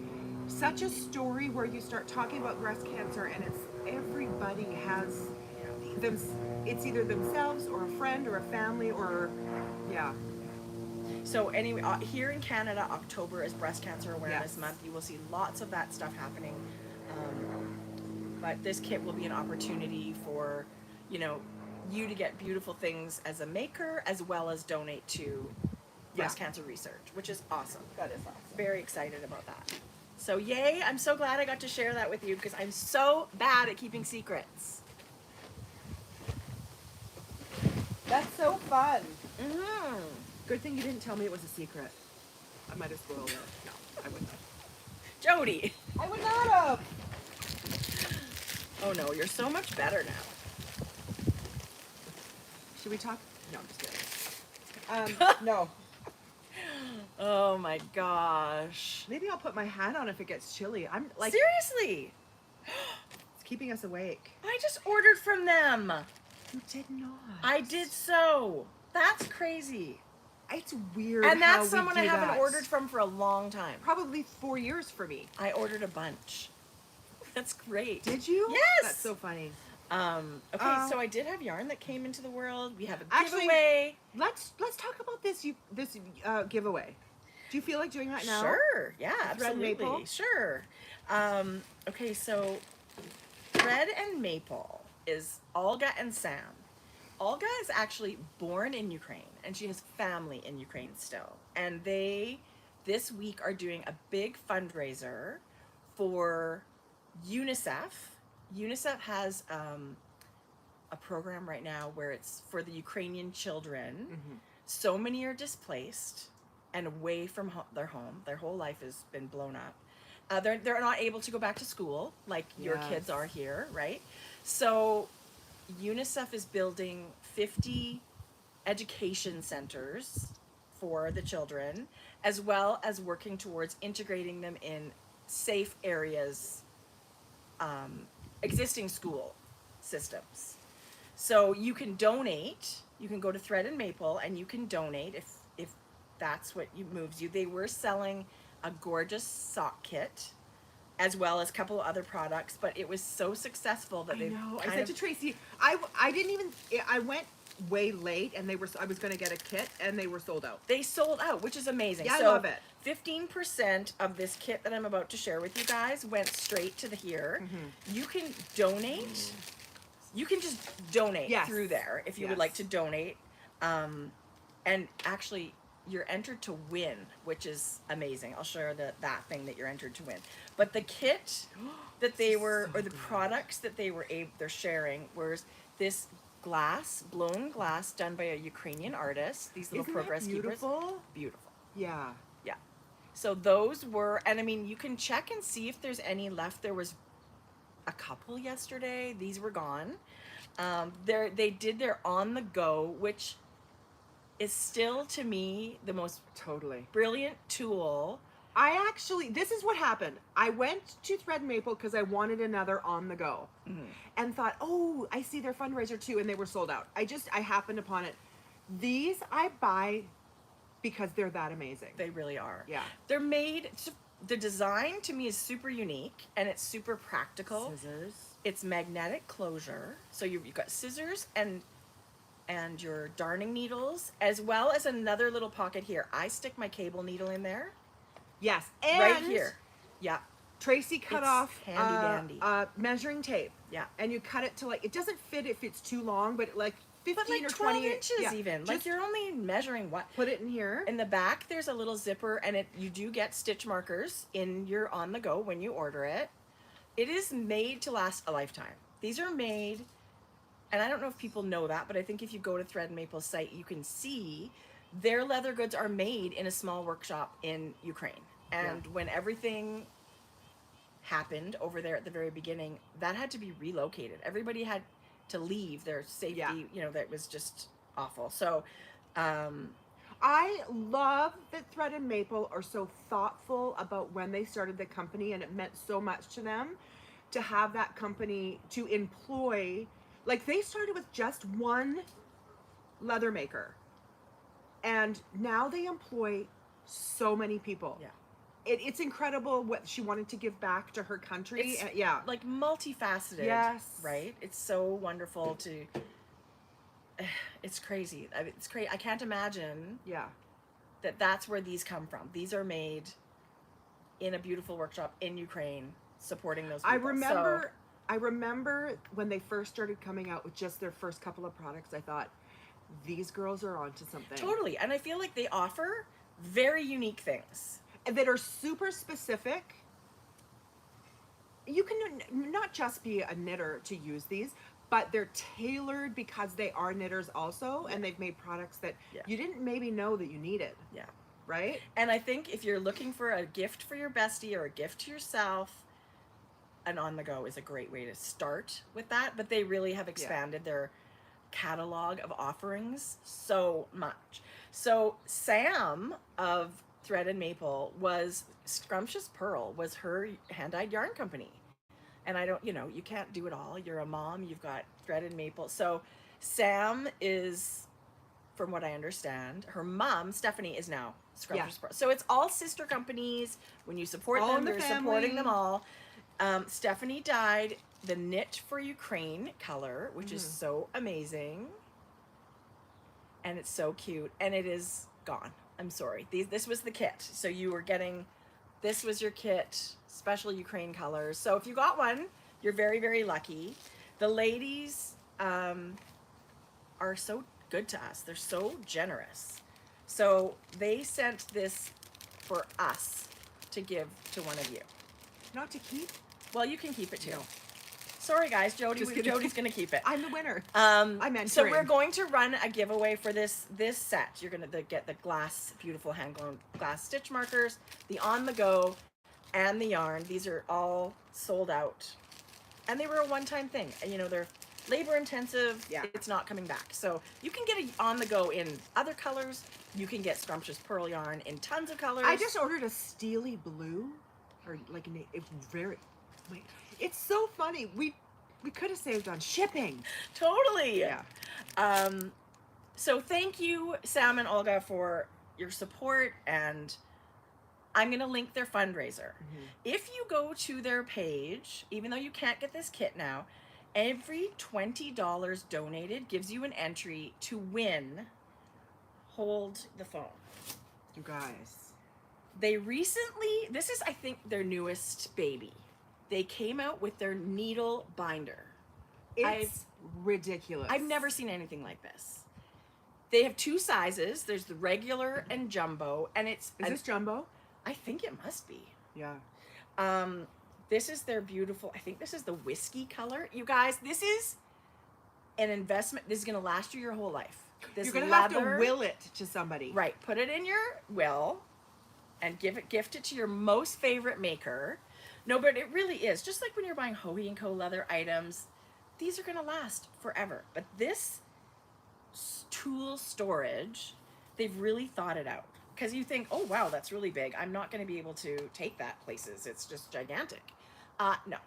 such a story where you start talking about breast cancer and it's everybody has them. It's either themselves or a friend or a family or
So anyway, here in Canada, October is Breast Cancer Awareness Month. You will see lots of that stuff happening. But this kit will be an opportunity for, you to get beautiful things as a maker as well as donate to breast cancer research, which is awesome. That is awesome. very excited about that. So yay, I'm so glad I got to share that with you because I'm so bad at keeping secrets.
That's so fun.
Mm-hmm.
Good thing you didn't tell me it was a secret. I might have spoiled it. No, I wouldn't have.
Jodi.
I would not have.
Oh no, you're so much better now.
Should we talk? No, I'm just kidding. No.
Oh my gosh.
Maybe I'll put my hat on if it gets chilly. I'm like,
Seriously,
it's keeping us awake.
I just ordered from them.
You did not.
I did so. That's crazy.
It's weird.
And
how
that's
we
someone
do
I haven't
that.
ordered from for a long time.
Probably 4 years for me.
I ordered a bunch. That's great.
Did you?
Yes.
That's so funny.
Okay, so I did have yarn that came into the world. We have a
Actually,
giveaway.
Let's talk about this giveaway. Do you feel like doing that now?
Sure. Yeah,
Thread and
absolutely.
maple?
Sure. Okay, so Thread and Maple is Olga and Sam. Olga is actually born in Ukraine, and she has family in Ukraine still. And they, this week, are doing a big fundraiser for UNICEF. UNICEF has a program right now where it's for the Ukrainian children.
Mm-hmm.
So many are displaced and away from their home. Their whole life has been blown up. They're not able to go back to school like your
Yes.
kids are here, right? So UNICEF is building 50 education centers for the children, as well as working towards integrating them in safe areas, existing school systems. So you can donate. You can go to Thread and Maple and you can donate if that's what moves you. They were selling a gorgeous sock kit as well as a couple of other products, but it was so successful that
I
they
know. I said to Tracie, I didn't even. I went way late, and I was going to get a kit, and they were sold out.
they sold out, which is amazing.
Yeah,
so
I love it.
15% of this kit that I'm about to share with you guys went straight to the here.
Mm-hmm.
You can donate. You can just donate
Yes.
through there if you would
Yes.
like to donate. And actually, you're entered to win, which is amazing. I'll share that thing that you're entered to win. But the kit that they were,
So
or the
good.
products that they're sharing, was this blown glass done by a Ukrainian artist. These little
Isn't
progress
that
keepers.
beautiful?
Beautiful.
Yeah.
So those were, and I mean, you can check and see if there's any left. There was a couple yesterday. These were gone. They did their on the go, which is still to me the most
Totally.
brilliant tool.
This is what happened. I went to Thread Maple because I wanted another on the go, and thought, oh, I see their fundraiser too, and they were sold out. I happened upon it. These I buy because they're that amazing.
They really are.
Yeah.
They're made. The design to me is super unique and it's super practical.
Scissors.
It's magnetic closure, so you've got scissors and your darning needles, as well as another little pocket here. I stick my cable needle in there.
Yes, and
Right here. Yeah.
Tracie cut
It's
off
handy dandy.
measuring tape.
Yeah.
And you cut it to it doesn't fit if it's too long, but like 15
But like
or
12
20
inches
yeah,
even. Like
just
you're only measuring what?
put it in here.
In the back, there's a little zipper, and you do get stitch markers in your on the go when you order it. It is made to last a lifetime. These are made, and I don't know if people know that, but I think if you go to Thread and Maple's site, you can see their leather goods are made in a small workshop in Ukraine. And when everything happened over there at the very beginning, that had to be relocated. Everybody had to leave their safety, that was just awful. So,
I love that Thread and Maple are so thoughtful about when they started the company, and it meant so much to them to have that company to employ. Like, they started with just one leather maker, and now they employ so many people.
Yeah.
It's incredible what she wanted to give back to her country.
It's like multifaceted.
Yes.
Right? It's so wonderful to. It's crazy. It's crazy. I can't imagine
Yeah.
that's where these come from. These are made in a beautiful workshop in Ukraine, supporting those people.
I remember when they first started coming out with just their first couple of products, I thought, these girls are onto something.
Totally. And I feel like they offer very unique things.
that are super specific. You can not just be a knitter to use these, but they're tailored because they are knitters also, and they've made products that you didn't maybe know that you needed.
Yeah.
Right?
And I think if you're looking for a gift for your bestie or a gift to yourself, an on the go is a great way to start with that. But they really have expanded their catalog of offerings so much. So Sam of Thread and Maple was Scrumptious Pearl was her hand-dyed yarn company. And I don't, you can't do it all. You're a mom, you've got Thread and Maple. So Sam is, from what I understand, her mom, Stephanie, is now Scrumptious Pearl. So it's all sister companies. When you support
all
them, you're supporting them all. Stephanie dyed the Knit for Ukraine color, which is so amazing. And it's so cute. And it is gone. I'm sorry. This was the kit. So you were getting, this was your kit, special Ukraine colors. So if you got one, you're very, very lucky. The ladies are so good to us. They're so generous. So they sent this for us to give to one of you.
Not to keep?
Well, you can keep it too. No. Sorry, guys. Jody's going to keep it.
I'm the winner. I'm entering.
So we're going to run a giveaway for this set. You're going to get the beautiful hand-blown glass stitch markers, the on-the-go, and the yarn. These are all sold out. And they were a one-time thing. They're labor-intensive. Yeah. It's not coming back. So you can get it on-the-go in other colors. You can get Scrumptious Pearl yarn in tons of colors.
I just ordered a steely blue, or like it's so funny. We could have saved on shipping.
Totally. Yeah. So thank you, Sam and Olga, for your support, and I'm going to link their fundraiser. If you go to their page, even though you can't get this kit now, every $20 donated gives you an entry to win. Hold the phone.
You guys.
They recently, this is, I think, their newest baby. They came out with their needle binder.
It's ridiculous.
I've never seen anything like this. They have two sizes. There's the regular and jumbo, and it's...
Is this jumbo?
I think it must be.
Yeah.
This is their beautiful, I think this is the whiskey color. You guys, this is an investment. This is going to last you your whole life. This
You're going to have to will it to somebody.
Right. Put it in your will and gift it to your most favorite maker. No, but it really is. Just like when you're buying Hoey & Co. leather items, these are going to last forever. But this tool storage, they've really thought it out. Because you think, oh, wow, that's really big. I'm not going to be able to take that places. It's just gigantic. No.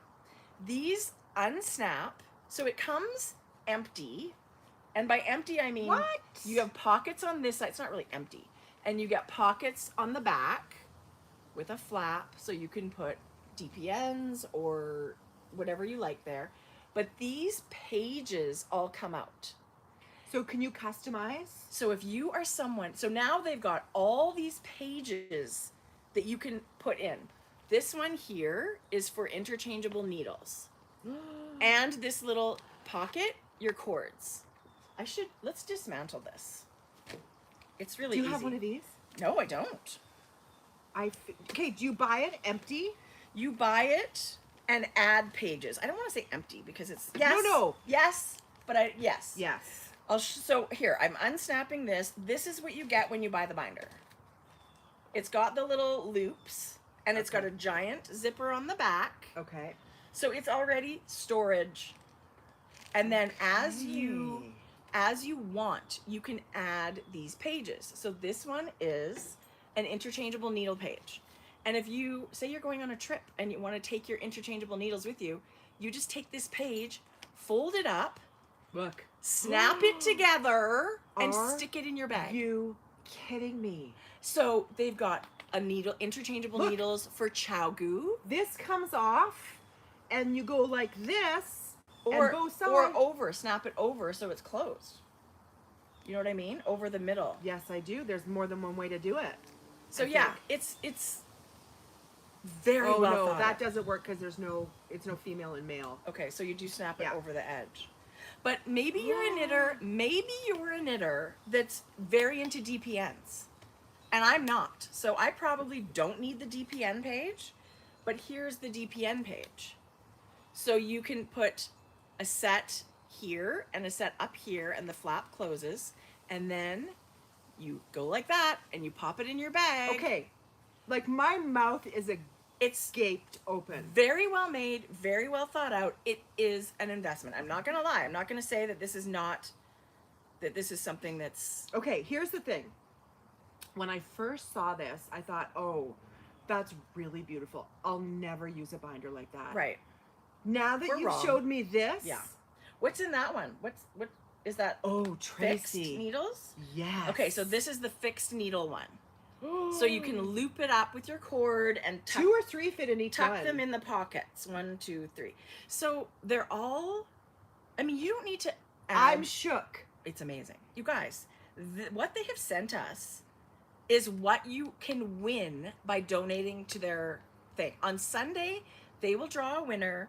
These unsnap. So it comes empty. And by empty, I mean you have pockets on this side. It's not really empty. And you get pockets on the back with a flap. So you can put DPNs or whatever you like there. But these pages all come out.
So can you customize?
So if you are someone, so now they've got all these pages that you can put in. This one here is for interchangeable needles. And this little pocket, your cords. Let's dismantle this. It's really easy.
Do you have one of these?
No, I don't.
Okay, do you buy it empty?
You buy it and add pages. I don't want to say empty because it's, yes.
No.
Yes, but yes.
Yes.
So here, I'm unsnapping this. This is what you get when you buy the binder. It's got the little loops, and it's got a giant zipper on the back.
Okay.
So it's already storage. And then as you want, you can add these pages. So this one is an interchangeable needle page. And if you, say you're going on a trip and you want to take your interchangeable needles with you, you just take this page, fold it up,
look,
snap it together, and stick it in your bag.
Are you kidding me?
So they've got interchangeable needles for Chow-goo.
This comes off, and you go like this,
or
and both sides.
Or over, snap it over so it's closed. You know what I mean? Over the middle.
Yes, I do. There's more than one way to do it.
So yeah, it's very well thought.
No, that doesn't work because it's no female and male.
Okay, so you do snap it over the edge. But maybe you're a knitter, that's very into DPNs. And I'm not. So I probably don't need the DPN page, but here's the DPN page. So you can put a set here and a set up here, and the flap closes, and then you go like that and you pop it in your bag.
Okay. Like my mouth is
It's
gaped open.
very well made, very well thought out. It is an investment. I'm not going to lie. I'm not going to say that this is not, that this is something that's...
Okay, here's the thing. When I first saw this, I thought, oh, that's really beautiful. I'll never use a binder like that.
Right.
Now that
We're
you
wrong.
showed me this.
Yeah. What's in that one? What is that?
Oh,
Fixed
Tracie.
needles?
Yes.
Okay, so this is the fixed needle one. So you can loop it up with your cord and tuck,
2 or 3 fit in each
tuck
one.
them in the pockets. 1, 2, 3. So they're all, I mean, you don't need to add.
I'm shook.
It's amazing. You guys, what they have sent us is what you can win by donating to their thing. On Sunday, they will draw a winner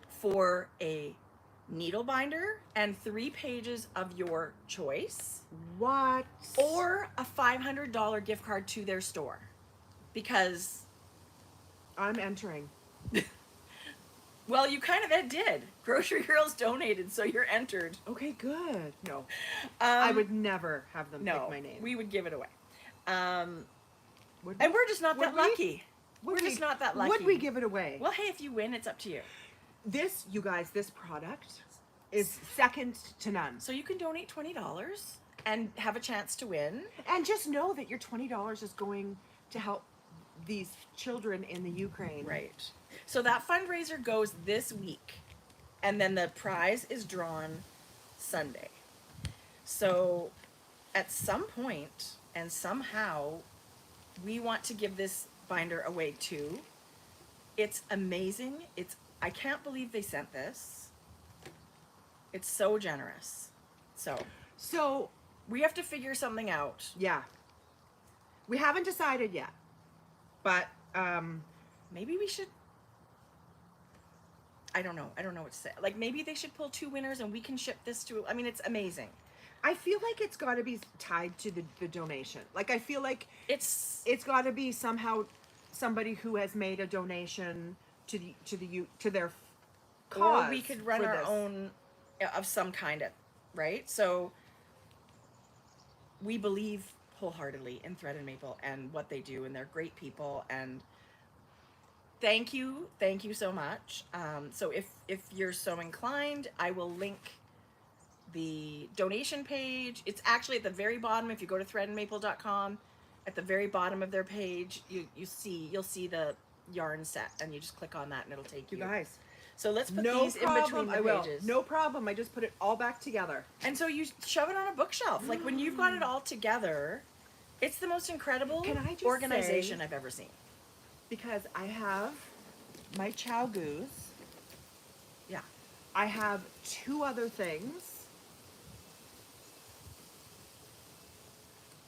for a needle binder and 3 pages of your choice.
What?
Or a $500 gift card to their store. Because,
I'm entering.
well, you kind of did. Grocery Girls donated, so you're entered.
Okay, good. No. I would never have them pick my name.
We would give it away.
Would
And
we?
we're just not
Would
that
we?
lucky.
Would
We're
we?
just not that lucky.
Would we give it away?
Well, hey, if you win, it's up to you.
This, you guys, this product is second to none.
So you can donate $20 and have a chance to win.
And just know that your $20 is going to help these children in the Ukraine.
Right. So that fundraiser goes this week. And then the prize is drawn Sunday. So at some point and somehow we want to give this binder away too. It's amazing. I can't believe they sent this. It's so generous. So we have to figure something out.
Yeah. We haven't decided yet. But
Maybe we should, I don't know what to say. Like maybe they should pull 2 winners and we can ship this to, I mean, it's amazing.
I feel like it's got to be tied to the donation. Like I feel like
It's
got to be somehow somebody who has made a donation to their cause.
or we could run
for
our
this.
own of some kind of, right? So we believe wholeheartedly in Thread and Maple and what they do, and they're great people, and thank you so much. So if you're so inclined, I will link the donation page. It's actually at the very bottom. If you go to threadandmaple.com, at the very bottom of their page, you'll see the yarn set, and you just click on that and it'll take you.
You guys.
So let's put
No
these
problem.
in between the
I will.
pages.
No problem. I just put it all back together.
And so you shove it on a bookshelf. Like when you've got it all together, it's the most incredible
Can I just
organization
say-
I've ever seen.
Because I have my chow goose.
Yeah.
I have 2 other things.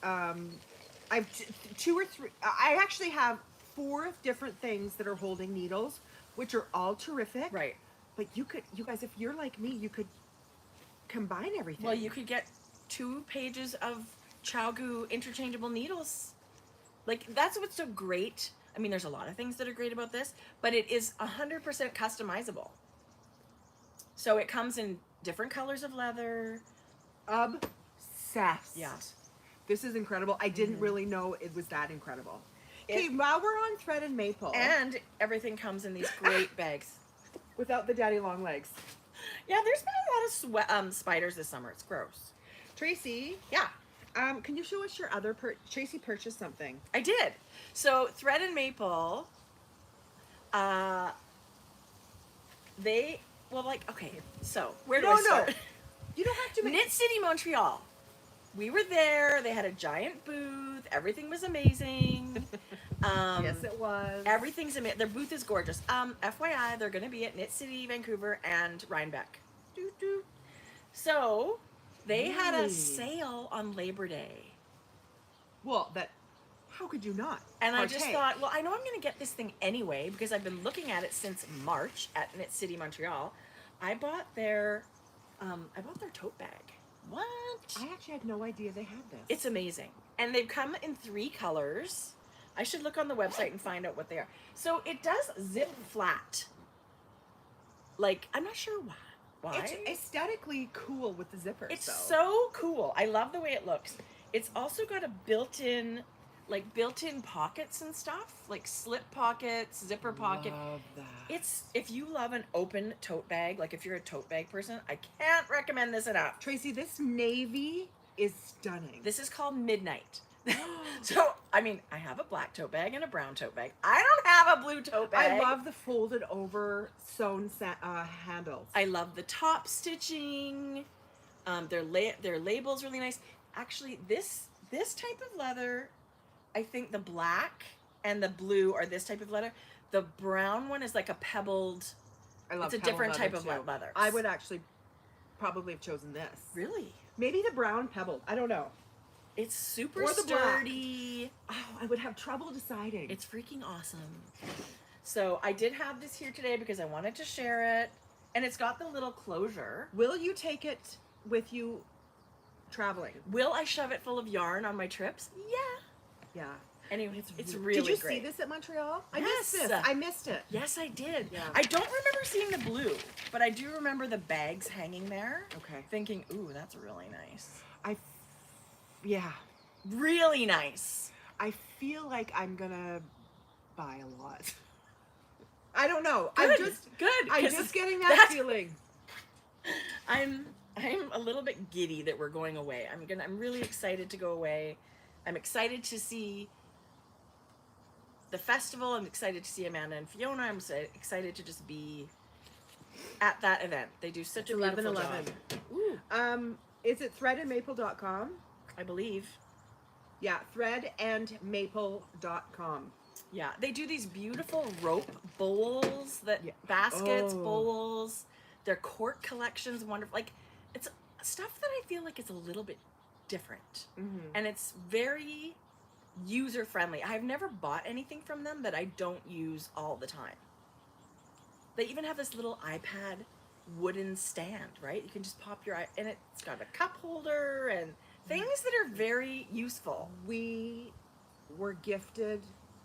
I've 2 or 3. I actually have 4 different things that are holding needles, which are all terrific.
Right.
But you guys, if you're like me, you could combine everything.
Well, you could get 2 pages of Chowgu interchangeable needles. Like, that's what's so great. I mean, there's a lot of things that are great about this, but it is 100% customizable. So it comes in different colors of leather.
Obsessed.
Yeah.
This is incredible. I didn't really know it was that incredible. Okay, while we're on Thread and Maple.
And everything comes in these great bags.
Without the daddy long legs.
Yeah, there's been a lot of spiders this summer. It's gross.
Tracie,
Yeah.
can you show us your other Tracie purchased something.
I did. So Thread and Maple, okay, so where do I start?
You don't have to make
Knit City, Montreal. We were there. They had a giant booth. Everything was amazing.
Yes, it was.
Everything's amazing. Their booth is gorgeous. FYI, they're going to be at Knit City, Vancouver, and Rhinebeck.
Doo-doo.
So they had a
Really?
sale on Labor Day.
Well, how could you not?
And I just
partake?
thought, well, I know I'm going to get this thing anyway because I've been looking at it since March at Knit City, Montreal. I bought their tote bag. What?
I actually had no idea they had this.
It's amazing. And they've come in 3 colors. I should look on the website and find out what they are. So it does zip flat. Like, I'm not sure why.
It's aesthetically cool with the zippers.
It's
though.
so cool. I love the way it looks. It's also got a built-in pockets and stuff, like slip pockets, zipper pocket.
Love that.
It's, if you love an open tote bag, like if you're a tote bag person, I can't recommend this enough.
Tracie, this navy is stunning.
This is called Midnight. So, I mean, I have a black tote bag and a brown tote bag. I don't have a blue tote bag.
I love the folded over sewn handles.
I love the top stitching. Their label's really nice. Actually, this type of leather, I think the black and the blue are this type of leather. The brown one is like a pebbled.
I love
it's a different type of
too.
leather.
I would actually probably have chosen this.
Really?
Maybe the brown pebbled. I don't know.
It's super
Or the
sturdy.
Oh, I would have trouble deciding.
It's freaking awesome. So I did have this here today because I wanted to share it. And it's got the little closure.
Will you take it with you traveling?
Will I shove it full of yarn on my trips? Yeah.
Yeah.
Anyway, it's really
Did you
great.
see this at Montreal? I
Yes.
missed this. I missed it.
Yes, I did.
Yeah.
I don't remember seeing the blue, but I do remember the bags hanging there.
Okay.
Thinking, ooh, that's really nice.
Yeah.
Really nice.
I feel like I'm gonna buy a lot. I don't know.
Good.
I'm just getting that feeling.
I'm a little bit giddy that we're going away. I'm really excited to go away. I'm excited to see the festival. I'm excited to see Amanda and Fiona. I'm so excited to just be at that event. They do such a beautiful job.
Ooh. Is it threadandmaple.com?
I believe.
Yeah, threadandmaple.com.
Yeah, they do these beautiful rope bowls, baskets, bowls. Their cork collection's wonderful. Like, it's stuff that I feel like is a little bit different.
Mm-hmm.
And it's very user-friendly. I've never bought anything from them that I don't use all the time. They even have this little iPad wooden stand, right? You can just pop your eye, and it's got a cup holder and things that are very useful.
We were gifted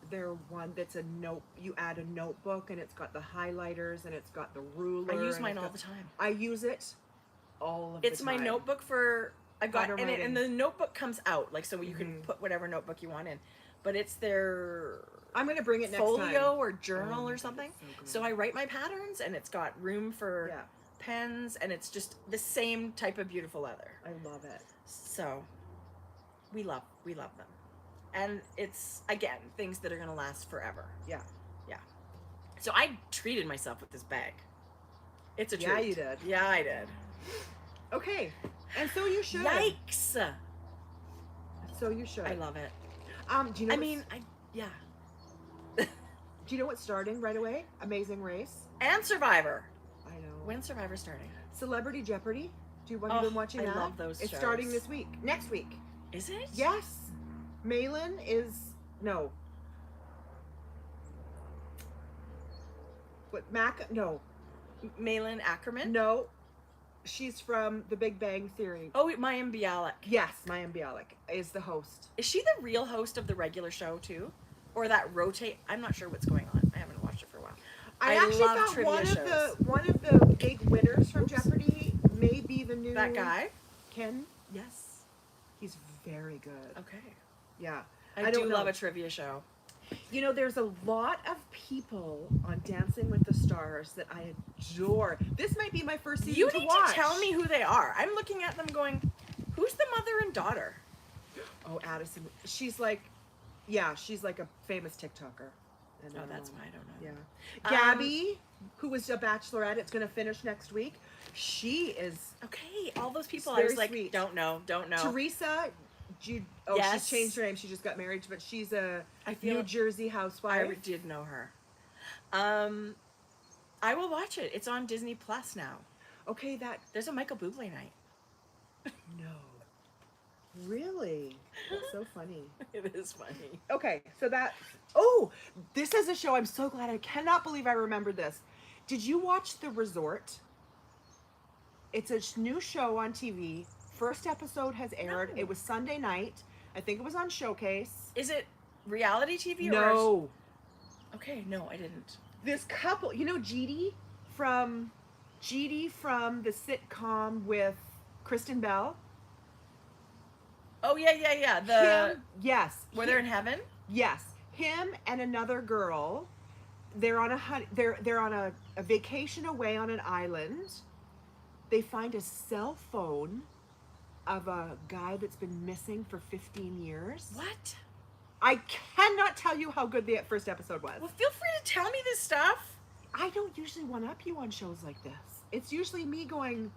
their one that's a note. You add a notebook, and it's got the highlighters, and it's got the ruler.
I use mine all the time.
I use it all of the time.
It's my notebook for and the notebook comes out, like, so you can
Mm-hmm.
put whatever notebook you want in. But it's their
I'm gonna bring it next time.
folio or journal or something.
so
So I write my patterns, and it's got room for pens, and it's just the same type of beautiful leather.
I love it.
So we love them. And it's, again, things that are going to last forever.
Yeah.
Yeah. So I treated myself with this bag. It's a treat.
Yeah, you did.
Yeah, I did.
Okay. And so you should.
Yikes.
So you should.
I love it.
Do you know
yeah.
do you know what's starting right away? Amazing Race.
And Survivor.
I know.
When's Survivor starting?
Celebrity Jeopardy. Have you been watching that?
I love those
It's
shows.
starting this week. Next week.
Is it?
Yes. Malin is no. What no.
Malin Ackerman?
No. She's from The Big Bang Theory.
Oh, Mayim Bialik.
Yes, Mayim Bialik is the host.
Is she the real host of the regular show too? Or that rotate? I'm not sure what's going on. I haven't watched it for a while.
I actually
love
thought
trivia
one of the big winners from Jeopardy may be the new
That guy?
Ken.
Yes.
He's very good.
Okay.
Yeah.
I
don't
do
know.
love a trivia show.
You know, there's a lot of people on Dancing with the Stars that I adore. This might be my first season
You
to
need
watch.
to tell me who they are. I'm looking at them going, who's the mother and daughter?
Oh, Addison. She's like a famous TikToker. And,
Oh, that's why I don't know.
Yeah. Gabby, who was a Bachelorette, it's going to finish next week. She is
Okay, all those people,
It's
I was
very
like,
sweet.
don't know.
Teresa.
Yes.
She's changed her name. She just got married, but she's a
I feel
New Jersey housewife.
I did know her. I will watch it. It's on Disney Plus now.
Okay,
There's a Michael Bublé night.
no. Really? That's so funny.
It is funny.
Okay, so this is a show. I'm so glad. I cannot believe I remembered this. Did you watch The Resort? It's a new show on TV first episode has aired.
No.
It was Sunday night. I think it was on Showcase.
Is it reality TV or?
No.
Okay, no, I didn't.
This couple, you know Jodi from the sitcom with Kristen Bell?
Oh yeah.
Yes.
Where they're in heaven?
Yes. Him and another girl. They're on they're on a vacation away on an island. They find a cell phone of a guy that's been missing for 15 years.
What?
I cannot tell you how good the first episode was.
Well, feel free to tell me this stuff.
I don't usually one-up you on shows like this. It's usually me going,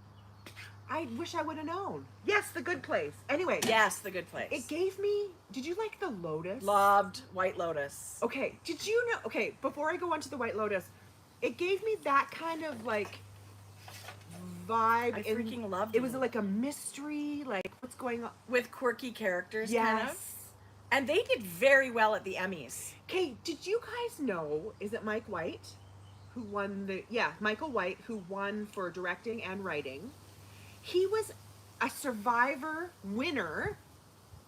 I wish I would have known. Yes, The Good Place. Anyway.
Yes, The Good Place.
It gave me, did you like The Lotus?
Loved White Lotus.
Okay, did you know, okay, before I go on to The White Lotus, it gave me that kind of like vibe.
I freaking loved
it. It was like a mystery, like what's going on.
With quirky characters,
Yes.
kind of. And they did very well at the Emmys.
Okay, did you guys know, is it Mike White who won Michael White, who won for directing and writing. He was a Survivor winner.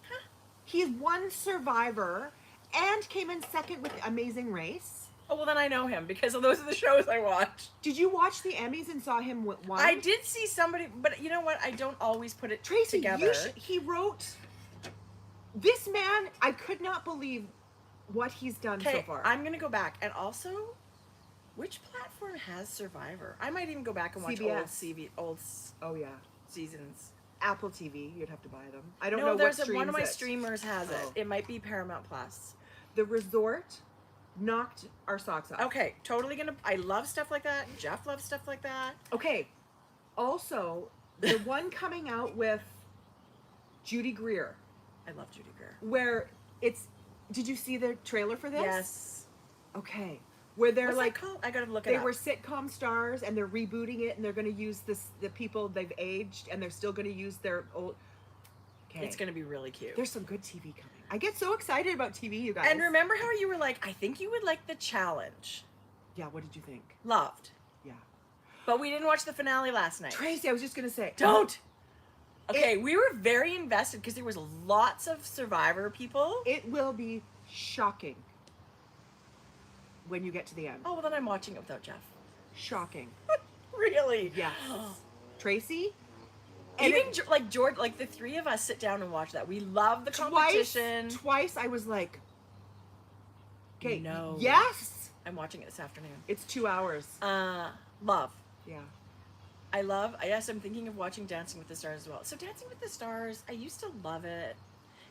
Huh.
He won Survivor and came in second with Amazing Race.
Oh, well, then I know him because those are the shows I watch.
Did you watch the Emmys and saw him win?
I did see somebody, but you know what? I don't always put it
Tracie,
together.
He wrote... This man, I could not believe what he's done so far.
I'm going to go back. And also, which platform has Survivor? I might even go back and watch old
Oh, yeah.
seasons.
Apple TV, you'd have to buy them. I don't
No,
know what
there's
streams
one of my
it.
streamers has
Oh.
it. It might be Paramount Plus.
The Resort knocked our socks off.
Okay, totally gonna. I love stuff like that. Jeff loves stuff like that.
Okay. Also, the one coming out with Judy Greer,
I love Judy Greer.
where it's. Did you see the trailer for this?
Yes.
Okay. Where they're
What's
like,
that called? I gotta look it
they
up.
were sitcom stars and they're rebooting it and they're going to use the people they've aged and they're still going to use their old. Okay.
It's gonna be really cute.
There's some good TV coming. I get so excited about TV, you guys.
And remember how you were like, I think you would like the challenge.
Yeah, what did you think?
Loved.
Yeah.
But we didn't watch the finale last night.
Tracie, I was just going to say.
Don't! Okay, we were very invested because there was lots of Survivor people.
It will be shocking when you get to the end.
Oh, well then I'm watching it without Jeff.
Shocking.
Really?
Yes. Tracie? And
Even like George, like the three of us sit down and watch that. We love the competition.
Twice I was like, okay,
No.
yes.
I'm watching it this afternoon.
It's 2 hours.
Love.
Yeah.
Yes, I'm thinking of watching Dancing with the Stars as well. So Dancing with the Stars, I used to love it.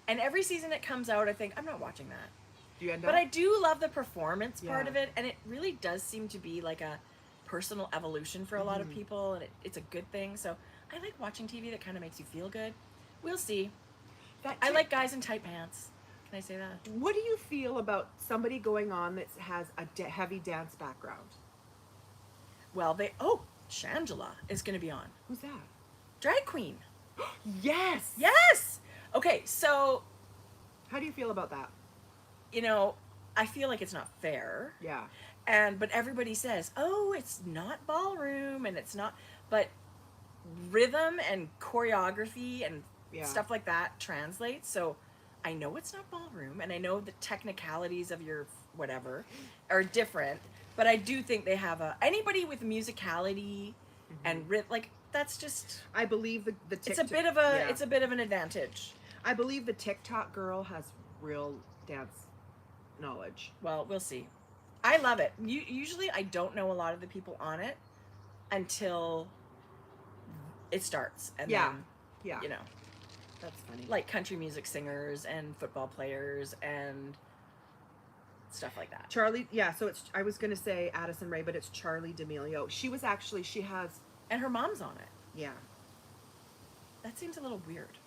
And every season it comes out, I think, I'm not watching that.
Do you end up?
But I do love the performance part
Yeah.
of it. And it really does seem to be like a personal evolution for a lot of people. And it's a good thing. So I like watching TV that kind of makes you feel good. We'll see. I like guys in tight pants. Can I say that?
What do you feel about somebody going on that has a heavy dance background?
Well, Shangela is going to be on.
Who's that?
Drag queen.
Yes.
Yes! Okay, so,
How do you feel about that?
I feel like it's not fair.
Yeah.
But everybody says, oh, it's not ballroom and it's not, but rhythm and choreography and stuff like that translates. So I know it's not ballroom and I know the technicalities of your whatever are different, but I do think they have anybody with musicality and that's just,
I believe the
it's a bit of an advantage.
I believe the TikTok girl has real dance knowledge.
Well, we'll see. I love it. Usually I don't know a lot of the people on it until it starts. And then,
That's funny.
like country music singers and football players and stuff like that.
Charlie, so I was going to say Addison Rae, but it's Charlie D'Amelio. She has,
And her mom's on it.
yeah.
That seems a little weird.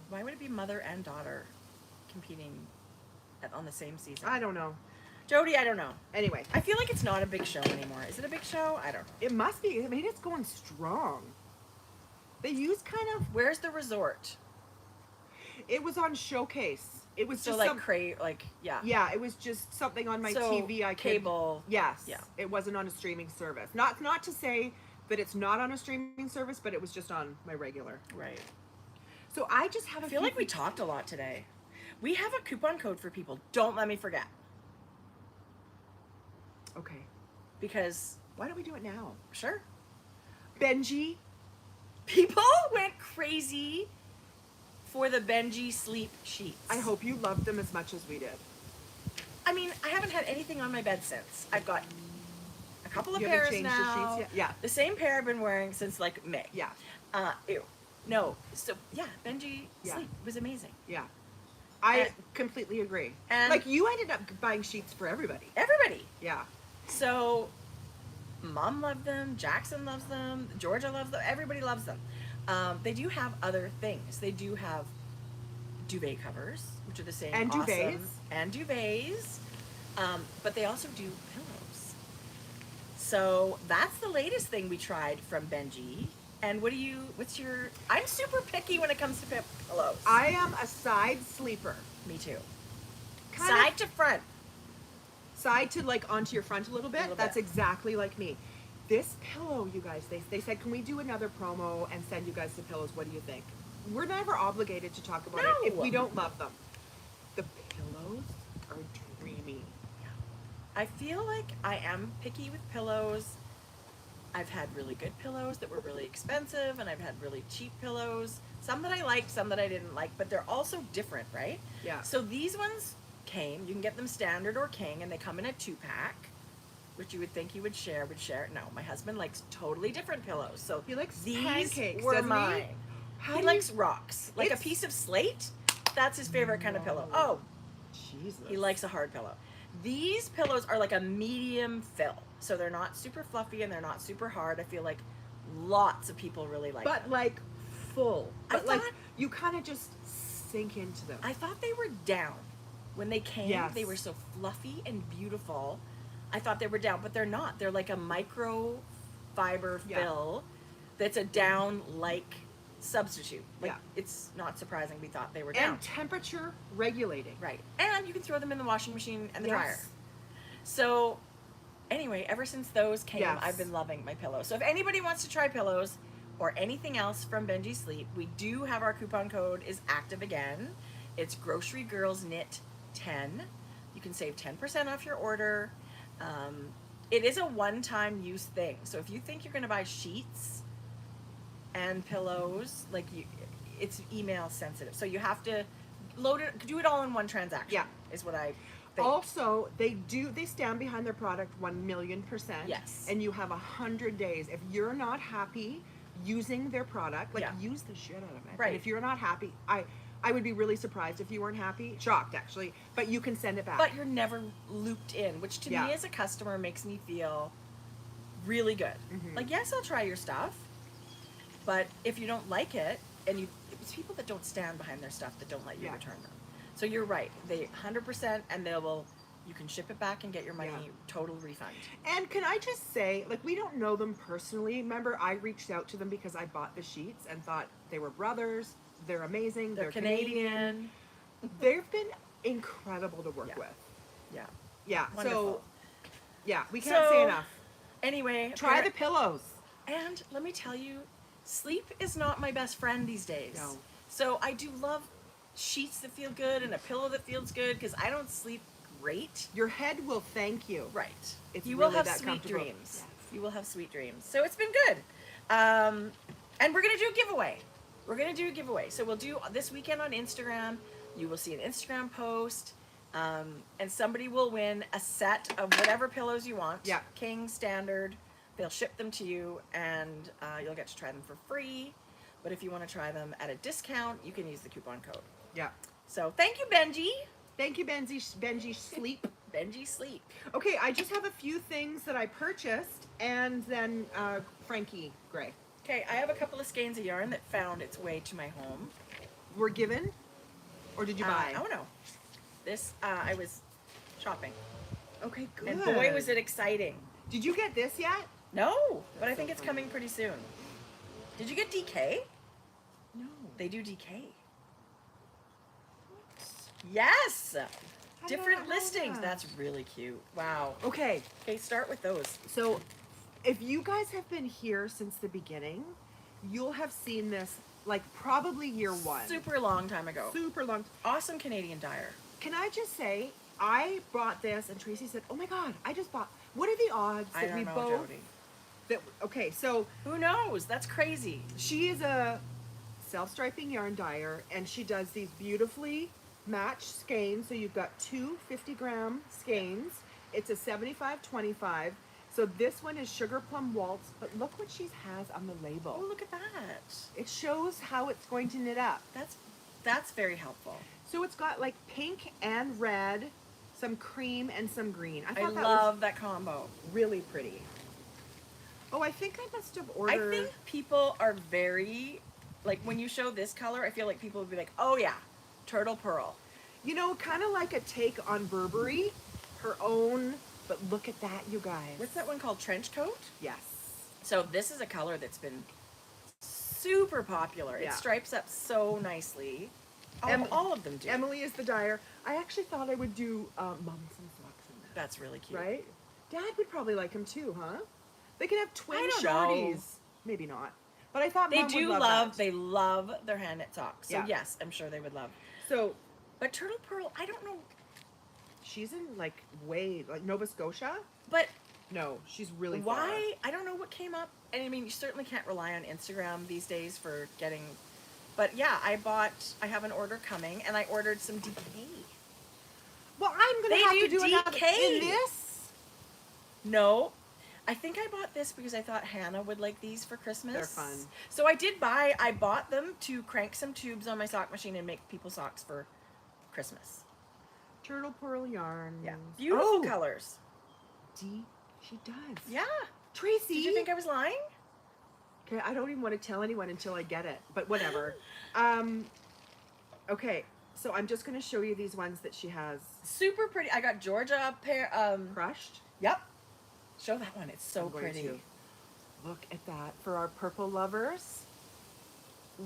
Why would it be mother and daughter competing on the same season?
I don't know.
Jodi, I don't know.
Anyway.
I feel like it's not a big show anymore. Is it a big show? I don't know.
It must be. I mean, it's going strong. They use kind of,
Where's the resort?
it was on Showcase. It was
So
just
yeah.
it was just something on my
So,
TV. I could,
cable.
Yes.
Yeah.
It wasn't on a streaming service. Not to say that it's not on a streaming service, but it was just on my regular.
Right.
So I just have
I feel like we talked a lot today. We have a coupon code for people. Don't let me forget.
Okay.
Because,
Why don't we do it now?
sure.
Benji.
People went crazy for the Benji sleep sheets.
I hope you loved them as much as we did.
I mean, I haven't had anything on my bed since. I've got a couple of
You haven't
pairs
changed
now.
the sheets yet? Yeah.
The same pair I've been wearing since like May.
Yeah.
Ew. No. So yeah, Benji
Yeah.
sleep was amazing.
Yeah. I
And-
completely agree.
and-
like you ended up buying sheets for everybody.
Everybody.
Yeah.
So Mom loved them. Jackson loves them. Georgia loves them. Everybody loves them. They do have other things. They do have duvet covers, which are the same.
And
awesome,
duvets.
And duvets. But they also do pillows. So that's the latest thing we tried from Benji. And what's your, I'm super picky when it comes to pillows.
I am a side sleeper.
Me too.
Kind
Side to front.
Side to like onto your front a little bit.
Little
That's
bit.
exactly like me. This pillow, you guys, they said, can we do another promo and send you guys the pillows? What do you think? We're never obligated to talk about it if
No.
we don't love them. The pillows are dreamy.
I feel like I am picky with pillows. I've had really good pillows that were really expensive, and I've had really cheap pillows. Some that I liked, some that I didn't like, but they're also different, right?
Yeah.
So these ones came, you can get them standard or king, and they come in a 2-pack, which you would think you would share. No, my husband likes totally different pillows. So
He likes
these
pancakes,
were
doesn't he?
mine.
How
He
do
likes rocks. Like a
It's-
piece of slate, that's his favorite kind of pillow.
No.
Oh,
Jesus.
he likes a hard pillow. These pillows are like a medium fill. So they're not super fluffy and they're not super hard. I feel like lots of people really like
But
them.
like full.
I
But like
thought-
you kind of just sink into them.
I thought they were down. When they came,
Yes.
they were so fluffy and beautiful. I thought they were down, but they're not. They're like a micro fiber
Yeah.
fill that's a down like substitute. Like
Yeah.
it's not surprising we thought they were down.
And temperature regulating.
Right. And you can throw them in the washing machine and the
Yes.
dryer. So anyway, ever since those came,
Yes.
I've been loving my pillows. So if anybody wants to try pillows or anything else from Benji Sleep, we do have our coupon code is active again. It's Grocery Girls Knit 10. You can save 10% off your order. It is a one-time use thing. So if you think you're going to buy sheets and pillows, like it's email sensitive. So you have to do it all in one transaction.
Yeah.
Is what I think.
Also, they stand behind their product 1,000,000%.
Yes.
And you have 100 days. If you're not happy using their product, like
Yeah.
use the shit out of it.
Right.
And if you're not happy, I would be really surprised if you weren't happy. Shocked, actually. But you can send it back.
But you're never looped in, which to
Yeah.
me as a customer makes me feel really good.
Mhm.
Like, yes, I'll try your stuff, but if you don't like it, and it's people that don't stand behind their stuff that don't let you
Yeah.
return them. So you're right. They 100%, and you can ship it back and get your money
Yeah.
total refund.
And can I just say, like, we don't know them personally. Remember, I reached out to them because I bought the sheets and thought they were brothers. They're amazing.
They're Canadian.
They've been incredible to work
Yeah.
with.
Yeah.
Yeah.
Wonderful.
So, yeah, we can't say enough.
Anyway,
Try the pillows.
And let me tell you, sleep is not my best friend these days.
No.
So I do love sheets that feel good and a pillow that feels good because I don't sleep great.
Your head will thank you.
Right.
It's
You
really
will have
that
sweet
comfortable.
dreams.
Yes.
You will have sweet dreams. So it's been good. And we're going to do a giveaway. So we'll do this weekend on Instagram. You will see an Instagram post. And somebody will win a set of whatever pillows you want.
Yeah.
King, standard. They'll ship them to you, and you'll get to try them for free. But if you want to try them at a discount, you can use the coupon code.
Yeah.
So thank you, Benji.
Thank you, Benji Sleep.
Benji Sleep.
Okay, I just have a few things that I purchased, and then Frankie Gray.
Okay, I have a couple of skeins of yarn that found its way to my home.
Were given, or did you buy?
Oh no. This, I was shopping.
Okay, good.
And boy, was it exciting.
Did you get this yet?
No, but I
That's
think
so
it's
funny.
coming pretty soon. Did you get DK?
No.
They do DK. Yes!
How did I
Different
not know
listings.
that?
That's really cute. Wow.
Okay,
Okay, start with those.
so if you guys have been here since the beginning, You'll have seen this like probably year one.
Super long time ago.
Super long.
Awesome Canadian dyer.
Can I just say, I bought this, and Tracie said, "Oh my God, I just bought." What are the odds
I
that
don't
we
know,
both?
Jodi.
That okay, so
Who knows? That's crazy.
she is a self-striping yarn dyer, and she does these beautifully matched skeins. So you've got two 50-gram skeins. It's a 75-25. So this one is Sugar Plum Waltz, but look what she has on the label.
Oh, look at that.
It shows how it's going to knit up.
That's very helpful.
So it's got like pink and red, some cream and some green. I
I
thought that
love that combo.
was really pretty. Oh, I think I must have ordered.
I think people are very, like, when you show this color, I feel like people would be like, oh yeah, turtle pearl.
You know, kind of like a take on Burberry, her own. But look at that, you guys.
What's that one called? Trench coat?
Yes.
So this is a color that's been super popular.
Yeah.
It stripes up so nicely.
Em-
All of them do.
Emily is the dyer. I actually thought I would do mums and socks in that.
That's really cute.
Right? Dad would probably like them too, huh? They can have twin
I don't
shorties.
know.
Maybe not. But I thought
They
Mom
do
would
love,
that.
they love their hand knit socks. So
Yeah.
yes, I'm sure they would love.
So
But turtle pearl, I don't know.
she's in like Nova Scotia.
But
No, she's really far.
why? I don't know what came up. And I mean, you certainly can't rely on Instagram these days for getting. But yeah, I have an order coming, and I ordered some DK.
Well, I'm gonna
They
have
do
to do another
DK.
in this.
No, I think I bought this because I thought Hannah would like these for Christmas.
They're fun.
So I bought them to crank some tubes on my sock machine and make people socks for Christmas.
Turtle pearl yarn.
Yeah, beautiful
Oh,
colors.
she does.
Yeah.
Tracie.
Did you think I was lying?
Okay, I don't even want to tell anyone until I get it, but whatever. Okay, so I'm just going to show you these ones that she has
Super pretty. I got Georgia pair.
crushed.
Yep. Show that one. It's so
I'm going
pretty.
to. Look at that for our purple lovers.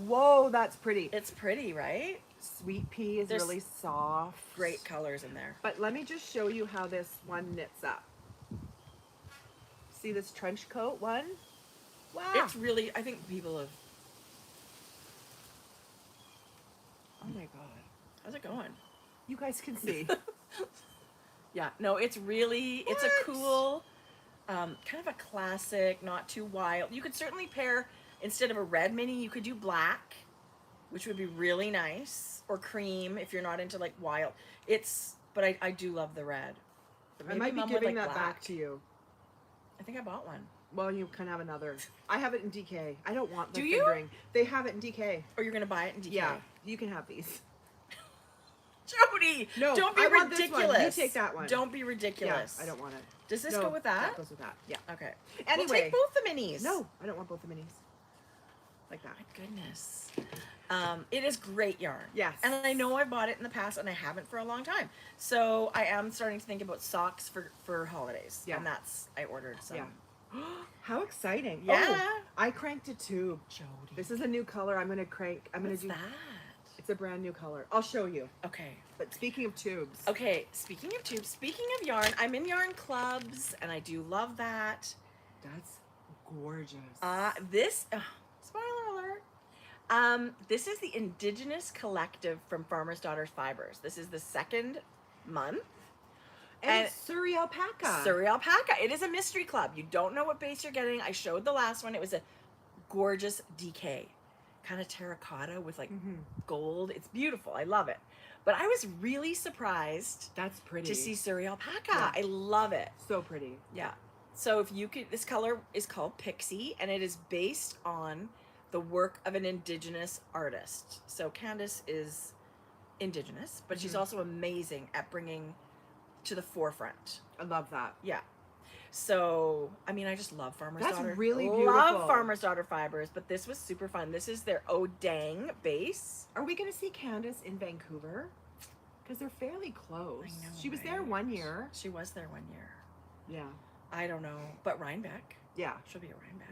Whoa, that's pretty.
It's pretty, right?
Sweet pea is
There's
really soft.
Great colors in there.
But let me just show you how this one knits up. See this trench coat one? Wow.
It's really, I think people have.
Oh my god.
How's it going?
You guys can see.
Yeah, no, it's really, it's a
What?
cool, kind of a classic, not too wild. You could certainly pair, instead of a red mini, you could do black, which would be really nice, or cream if you're not into like wild. But I do love the red. But
I
maybe
might be
Mom would
giving
like
that
black.
back to you.
I think I bought one.
Well, you can have another. I have it in DK. I don't want the
Do you?
fingering. They have it in DK.
Or you're gonna buy it in DK.
Yeah, you can have these.
Jodi!
No,
Don't be
I want this one.
ridiculous.
You take that one.
Don't be ridiculous.
Yeah, I don't want it.
Does this
No,
go with that?
That goes with that. Yeah.
Okay.
Anyway.
We'll take both the minis.
No, I don't want both the minis. Like that.
My goodness. It is great yarn.
Yes.
And I know I bought it in the past and I haven't for a long time. So I am starting to think about socks for holidays.
Yeah.
And I ordered some.
Yeah. How exciting.
Yeah.
Oh, I cranked a tube.
Jodi.
This is a new color I'm going to crank. I'm going
What's
to do.
that?
It's a brand new color. I'll show you.
Okay.
But speaking of tubes.
Okay. Speaking of tubes, speaking of yarn, I'm in yarn clubs and I do love that.
That's gorgeous.
Spoiler alert. This is the Indigenous Collective from Farmer's Daughter's Fibres. This is the second month.
and it's Surrey alpaca.
Surrey alpaca. It is a mystery club. You don't know what base you're getting. I showed the last one. It was a gorgeous DK, kind of terracotta with like gold. It's beautiful. I love it. But I was really surprised
That's pretty.
to see Surrey alpaca.
Yeah.
I love it.
So pretty.
Yeah. So if you could, this color is called Pixie, and it is based on the work of an Indigenous artist. So Candace is Indigenous, but she's also amazing at bringing to the forefront.
I love that.
Yeah. So, I mean, I just love Farmer's
That's
Daughter.
really
Love
beautiful.
Farmer's Daughter Fibres, but this was super fun. This is their Odang base.
Are we going to see Candace in Vancouver? Because they're fairly close.
I know,
She was there
right?
1 year.
She was there 1 year.
Yeah.
I don't know, but Rhinebeck.
Yeah.
She'll be at Rhinebeck.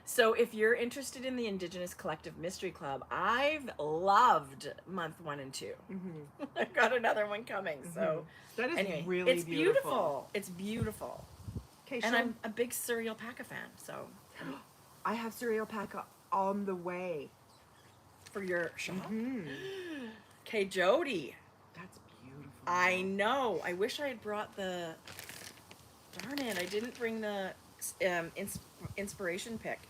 So if you're interested in the Indigenous Collective Mystery Club, I've loved month 1 and 2. I've got another one coming. So
That is
anyway,
really
it's beautiful. It's beautiful.
Okay,
And
so
I'm a big Surrey alpaca fan. So
I have Surrey alpaca on the way.
For your shop?
Mm-hmm.
Okay, Jodi.
That's beautiful.
I know. I wish I had brought the... Darn it, I didn't bring the inspiration pick.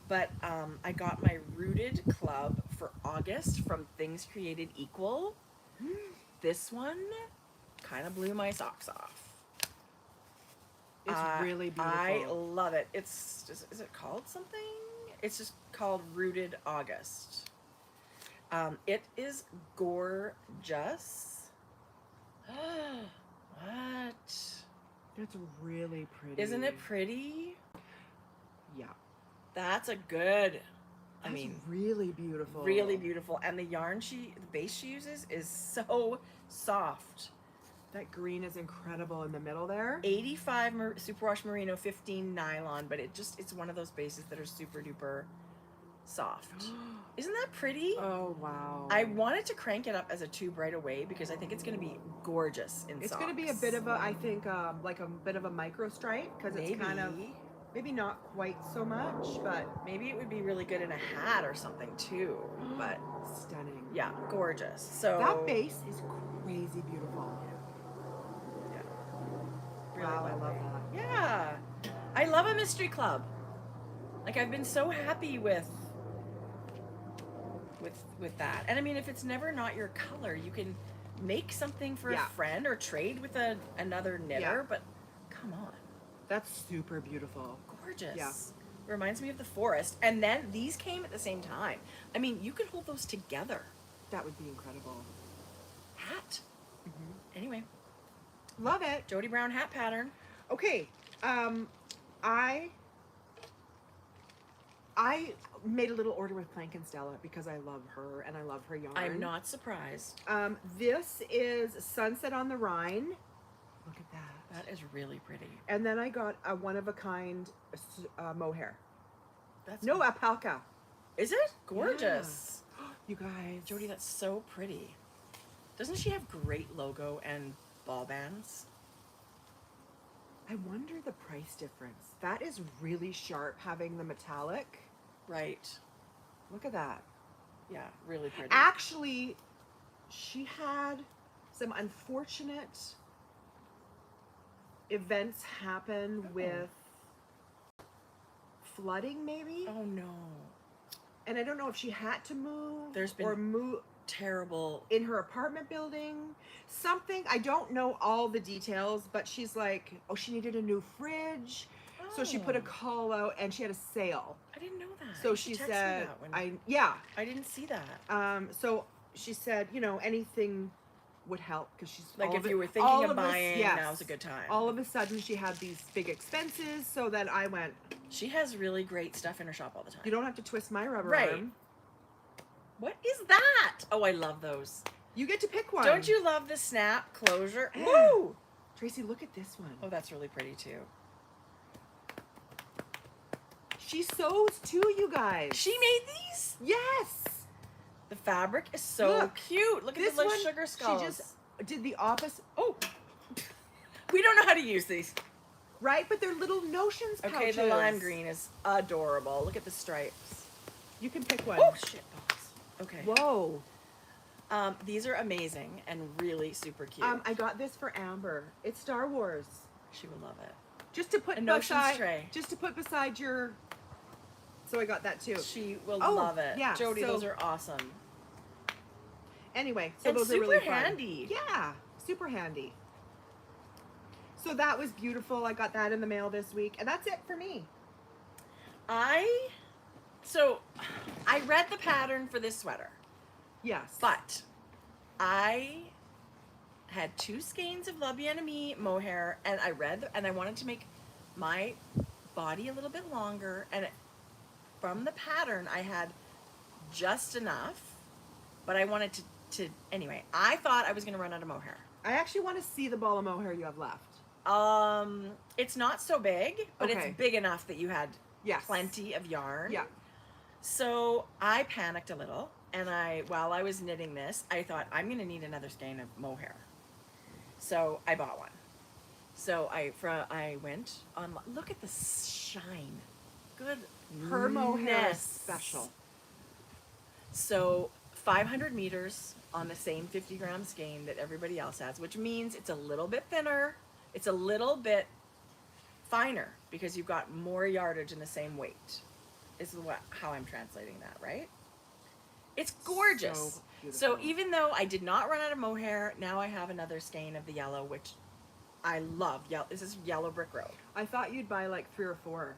But I got my Rooted Club for August from Things Created Equal. This one kind of blew my socks off.
It's really beautiful.
I love it. Is it called something? It's just called Rooted August. It is gorgeous. What?
It's really pretty.
Isn't it pretty?
Yeah.
That's a good.
That's really beautiful.
Really beautiful. And the yarn the base she uses is so soft.
That green is incredible in the middle there.
85 superwash merino, 15 nylon, but it's one of those bases that are super duper soft. Isn't that pretty?
Oh, wow.
I wanted to crank it up as a tube right away because I think it's going to be gorgeous in
It's
socks.
going to be a bit of a, I think, like a bit of a micro stripe because it's kind of, maybe not quite so much, but
maybe it would be really good in a hat or something too. But
stunning.
yeah, gorgeous. So
that base is crazy beautiful.
Yeah. Really
Wow, I
lovely.
love that.
Yeah. I love a mystery club. Like I've been so happy with that. And I mean, if it's never not your color, you can make something for a friend or trade with another knitter,
Yeah.
but come on.
That's super beautiful.
Gorgeous.
Yeah.
Reminds me of the forest. And then these came at the same time. I mean, you could hold those together.
That would be incredible.
Hat.
Mm-hmm.
Anyway.
Love it.
Jodi Brown hat pattern.
Okay. I made a little order with Plank and Stella because I love her and I love her yarn.
I'm not surprised.
This is Sunset on the Rhine. Look at that.
That is really pretty.
And then I got a one-of-a-kind mohair.
That's
No, alpaca.
Is it? Gorgeous.
Yeah. You guys.
Jodi, that's so pretty. Doesn't she have great logo and ball bands?
I wonder the price difference. That is really sharp having the metallic.
Right.
Look at that.
Yeah, really pretty.
Actually, she had some unfortunate events happen with flooding, maybe.
Oh no.
And I don't know if she had to move.
There's been
or move
terrible
in her apartment building. Something, I don't know all the details, but she's like, oh, she needed a new fridge. So she put a call out and she had a sale.
I didn't know that.
So
You
she
should text me
said,
that one.
I
didn't see that.
so she said, you know, anything would help because she's
Like
all
if
of
you
it-
were thinking
all
of
of this-
buying,
yes.
now's a good time.
All of a sudden she had these big expenses, so then I went,
She has really great stuff in her shop all the time.
you don't have to twist my rubber
Right.
arm.
What is that? Oh, I love those.
You get to pick one.
Don't you love the snap closure?
Yeah.
Woo!
Tracie, look at this one.
Oh, that's really pretty too.
She sews too, you guys.
She made these?
Yes.
The fabric is so
Look,
cute. Look at
this
the little
one,
sugar skulls.
She just did the opposite.
Oh, we don't know how to use these.
Right, but they're little notions pouches.
Okay, the lime green is adorable. Look at the stripes.
You can pick one.
Oh, shit balls. Okay.
Whoa.
These are amazing and really super cute.
I got this for Amber. It's Star Wars.
She will love it.
Just to put
A notions
beside,
tray.
just to put beside your. So I got that too.
She will
Oh,
love it.
yeah,
Jodi,
so-
those are awesome.
Anyway, so
And
those are
super
really fun.
handy.
Yeah, super handy. So that was beautiful. I got that in the mail this week, and that's it for me.
So I read the pattern for this sweater,
Yes,
but I had 2 skeins of La Bien-Aimée mohair, and I wanted to make my body a little bit longer, and from the pattern I had just enough, but I wanted to anyway, I thought I was going to run out of mohair.
I actually want to see the ball of mohair you have left.
It's not so big, but
Okay.
it's big enough that you had
Yes.
plenty of yarn.
Yeah.
So I panicked a little, and while I was knitting this, I thought I'm going to need another skein of mohair. So I bought one. So I went on. Look at the shine. Good.
Her mohair is special.
So 500 meters on the same 50-gram skein that everybody else has, which means it's a little bit thinner. It's a little bit finer because you've got more yardage in the same weight. Is how I'm translating that, right? It's gorgeous. So even though I did not run out of mohair, now I have another skein of the yellow, which I love. This is Yellow Brick Road.
I thought you'd buy like 3 or 4.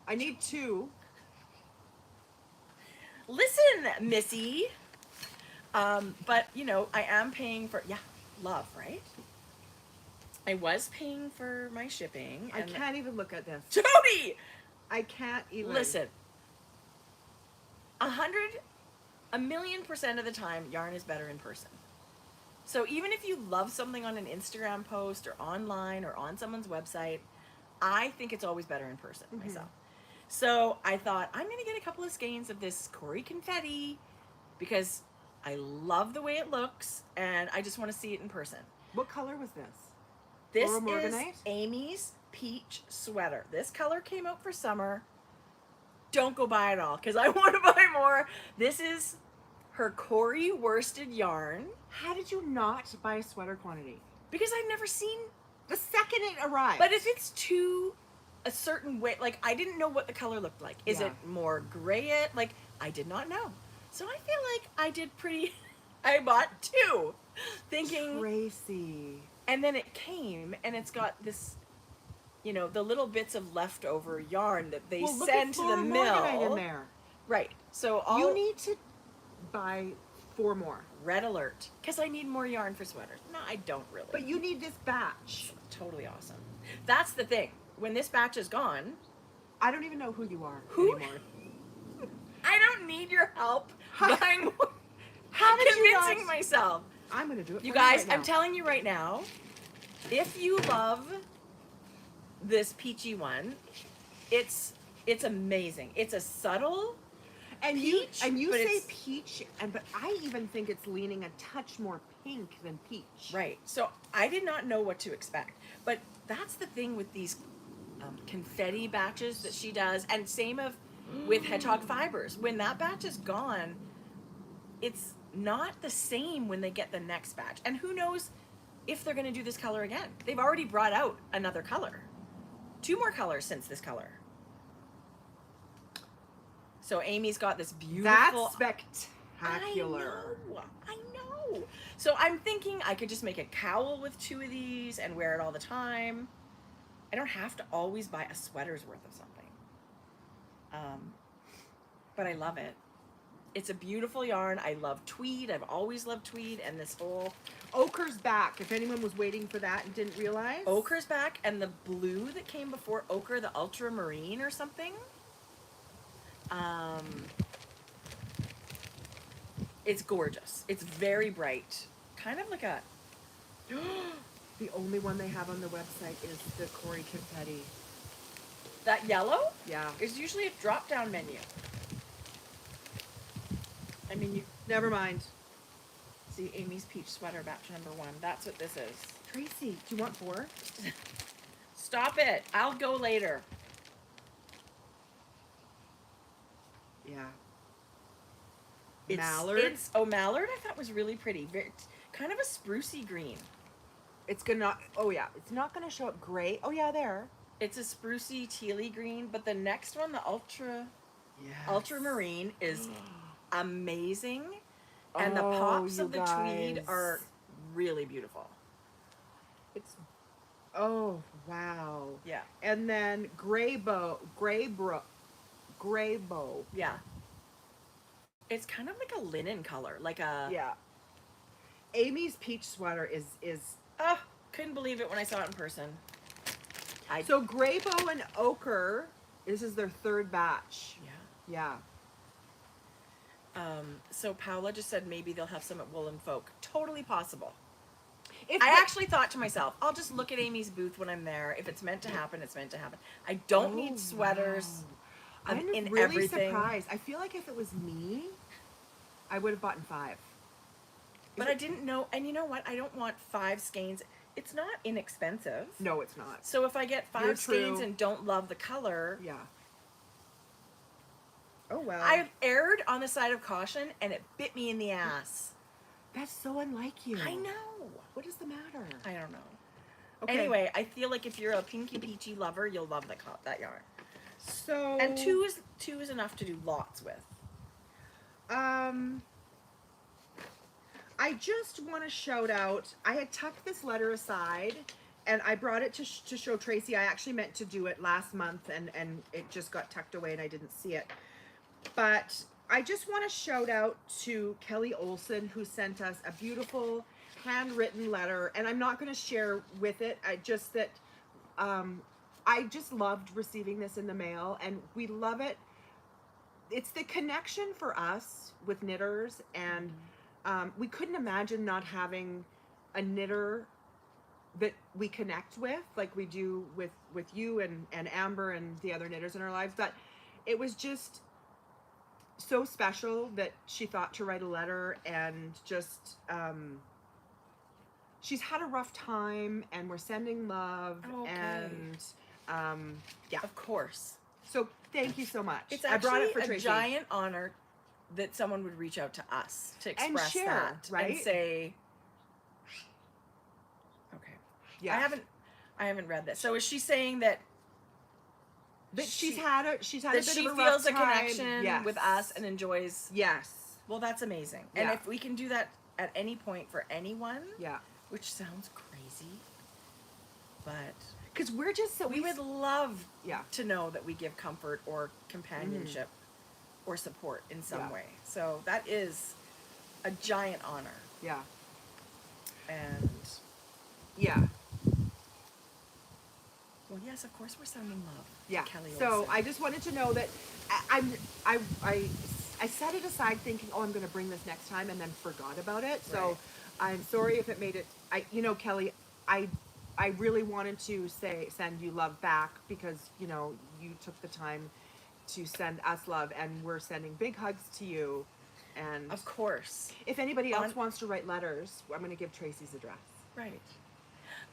I need 2.
Listen, Missy. But you know, I am paying for love, right? I was paying for my shipping.
I can't even look at this.
Jodi!
I can't even.
Listen. 1,000,000% of the time, yarn is better in person. So even if you love something on an Instagram post or online or on someone's website, I think it's always better in person myself. So I thought, I'm going to get a couple of skeins of this Cory confetti because I love the way it looks and I just want to see it in person.
What color was this?
This is Amy's peach sweater. This color came out for summer. Don't go buy it all because I want to buy more. This is her Cory worsted yarn.
How did you not buy a sweater quantity?
Because I've never seen.
The second it arrived.
But if it's too a certain way, like I didn't know what the color looked like. Is it more gray? Like I did not know. So I feel like I did pretty. I bought 2, thinking.
Tracie.
And then it came, and it's got this, you know, the little bits of leftover yarn that they send to the mill.
In there.
Right. So
you need to buy 4 more.
Red alert, because I need more yarn for sweaters. No, I don't really.
But you need this batch.
Totally awesome. That's the thing. When this batch is gone,
I don't even know who you are anymore.
I don't need your help buying more.
How did you
convincing myself?
I'm gonna do it.
You guys,
right
I'm telling you right now, if you love this peachy one, it's amazing. It's a subtle peach,
you say peach, but I even think it's leaning a touch more pink than peach.
Right. So I did not know what to expect, but that's the thing with these confetti batches that she does, and same with Hedgehog Fibres. When that batch is gone, it's not the same when they get the next batch. And who knows if they're going to do this color again. They've already brought out another color. 2 more colors since this color. So Amy's got this beautiful...
That's spectacular.
I know. So I'm thinking I could just make a cowl with 2 of these and wear it all the time. I don't have to always buy a sweater's worth of something. But I love it. It's a beautiful yarn. I love tweed. I've always loved tweed, and this whole
Ochre's back. If anyone was waiting for that and didn't realize,
Ochre's back, and the blue that came before Ochre, the ultramarine or something. It's gorgeous. It's very bright, kind of like a.
The only one they have on the website is the Cory confetti.
That yellow?
Yeah.
Is usually a drop-down menu. I mean, you
Never mind.
see Amy's peach sweater batch number 1. That's what this is.
Tracie, do you want 4?
Stop it. I'll go later.
Yeah.
It's,
Mallard.
Mallard I thought was really pretty. Very, kind of a sprucey green.
It's gonna. Oh yeah, it's not gonna show up gray. Oh yeah, there.
It's a sprucey tealy green, but the next one, the ultramarine, is amazing, and the pops of the tweed are really beautiful.
It's. Oh wow.
Yeah.
And then gray bow.
Yeah. It's kind of like a linen color, like a.
Yeah. Amy's peach sweater is.
Couldn't believe it when I saw it in person.
So gray bow and ochre. This is their 3rd batch.
Yeah.
Yeah.
So Paula just said maybe they'll have some at Woolen Folk. Totally possible.
If
I actually thought to myself, I'll just look at Amy's booth when I'm there. If it's meant to happen, it's meant to happen. I don't need sweaters.
Wow. I'm
in
really
everything.
surprised. I feel like if it was me, I would have bought 5.
But I didn't know, and you know what? I don't want 5 skeins. It's not inexpensive.
No, it's not.
So if I get 5 skeins and don't love the color,
yeah. Oh, well.
I erred on the side of caution, and it bit me in the ass.
That's so unlike you.
I know.
What is the matter?
I don't know.
Okay.
Anyway, I feel like if you're a pinky peachy lover, you'll love that yarn.
So.
And two is enough to do lots with.
I just want to shout out, I had tucked this letter aside and I brought it to show Tracie. I actually meant to do it last month and it just got tucked away and I didn't see it. But I just want to shout out to Kelly Olson, who sent us a beautiful handwritten letter. And I'm not going to share with it. I just loved receiving this in the mail and we love it. It's the connection for us with knitters, and we couldn't imagine not having a knitter that we connect with like we do with you and Amber and the other knitters in our lives. But it was just so special that she thought to write a letter, and just she's had a rough time and we're sending love.
Okay.
And yeah,
Of course.
so thank you so much.
It's
I brought it
actually
for
a
Tracie.
giant honor that someone would reach out to us to express
share,
that
right?
and say, okay.
Yeah.
I haven't read this. So is she saying that
She's had a
that
bit
she
of a
feels
rough
a
time.
connection
Yes.
with us and enjoys?
Yes.
Well, that's amazing. And
Yeah.
if we can do that at any point for anyone,
Yeah.
which sounds crazy, but
Because we're just so
we would love
Yeah.
to know that we give comfort or companionship or support in some
Yeah.
way. So that is a giant honor.
Yeah.
And
Yeah.
well, yes, of course we're sending love.
Yeah.
To Kelly
So
Olson.
I just wanted to know that I set it aside thinking, oh, I'm going to bring this next time, and then forgot about it. So
Right.
I'm sorry if it made it. Kelly, I really wanted to send you love back because you took the time to send us love, and we're sending big hugs to you. And
Of course.
if anybody else
On-
wants to write letters, I'm going to give Tracie's address.
Right.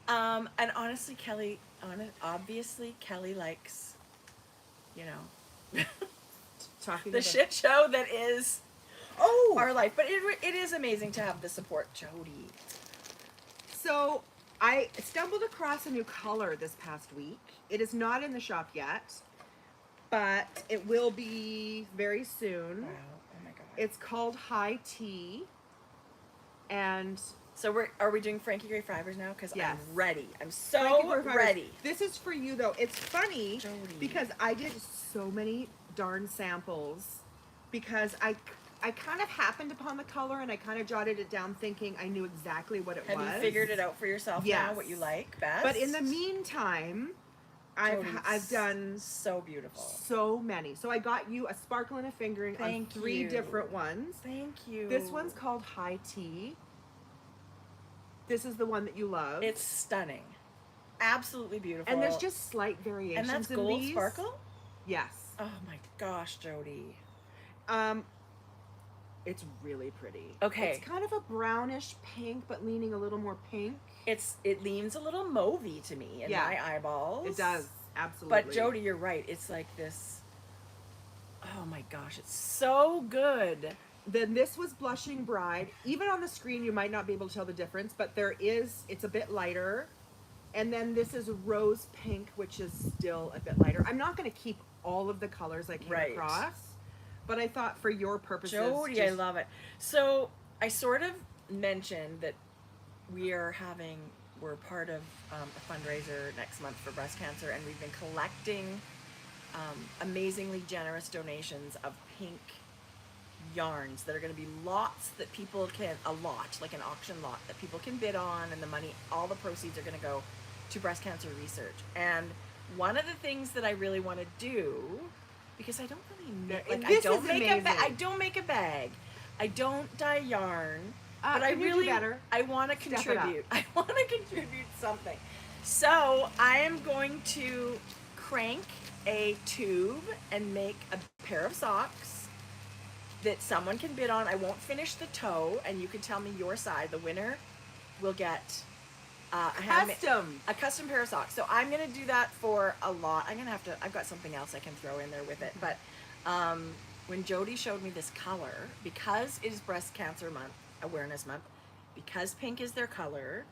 And honestly, obviously, Kelly likes,
Talking
the
about-
shit show that is
Oh,
our life. But it is amazing to have the support, Jodi.
so I stumbled across a new color this past week. It is not in the shop yet, but it will be very soon.
Wow. Oh my god.
It's called High Tea, and
So are we doing Frankie Gray Fibres now? Because
Yes.
I'm ready. I'm
Frankie
so
Gray Fibres.
ready.
This is for you though. It's funny
Jodi.
because I did so many darn samples because I kind of happened upon the color and I kind of jotted it down thinking I knew exactly what it was.
Have you figured it out for yourself now?
Yes.
What you like best?
But in the meantime,
Jodi,
I've done
so beautiful.
so many. So I got you a sparkle and a fingering on
Thank
3
you.
different ones.
Thank you.
This one's called High Tea. This is the one that you love.
It's stunning. Absolutely beautiful.
and there's just slight variations
and that's
in
gold
these.
sparkle?
Yes.
Oh my gosh, Jodi.
It's really pretty.
Okay.
It's kind of a brownish pink, but leaning a little more pink.
It leans a little mauvey to me in
Yeah.
my eyeballs.
It does. Absolutely.
But Jodi, you're right. It's like this. Oh my gosh, it's so good.
Then this was Blushing Bride. Even on the screen, you might not be able to tell the difference, but it's a bit lighter. And then this is Rose Pink, which is still a bit lighter. I'm not going to keep all of the colors I came
Right.
across, but I thought for your purposes.
Jodi, I love it. So I sort of mentioned that we're part of a fundraiser next month for breast cancer, and we've been collecting amazingly generous donations of pink yarns that are going to be lots that people can, like an auction lot that people can bid on, and the money, all the proceeds are going to go to breast cancer research. And one of the things that I really want to do, because I don't really know, like
This
I don't
is
make
amazing.
I don't make a bag, I don't dye yarn, but I
can you do
really
better?
I want to
Step it up.
contribute. I want to contribute something. So I am going to crank a tube and make a pair of socks that someone can bid on. I won't finish the toe, and you can tell me your side. The winner will get a custom pair of socks. So I'm gonna do that for a lot. I've got something else I can throw in there with it, but when Jodi showed me this color, because it is Breast Cancer Month, Awareness Month, because pink is their color,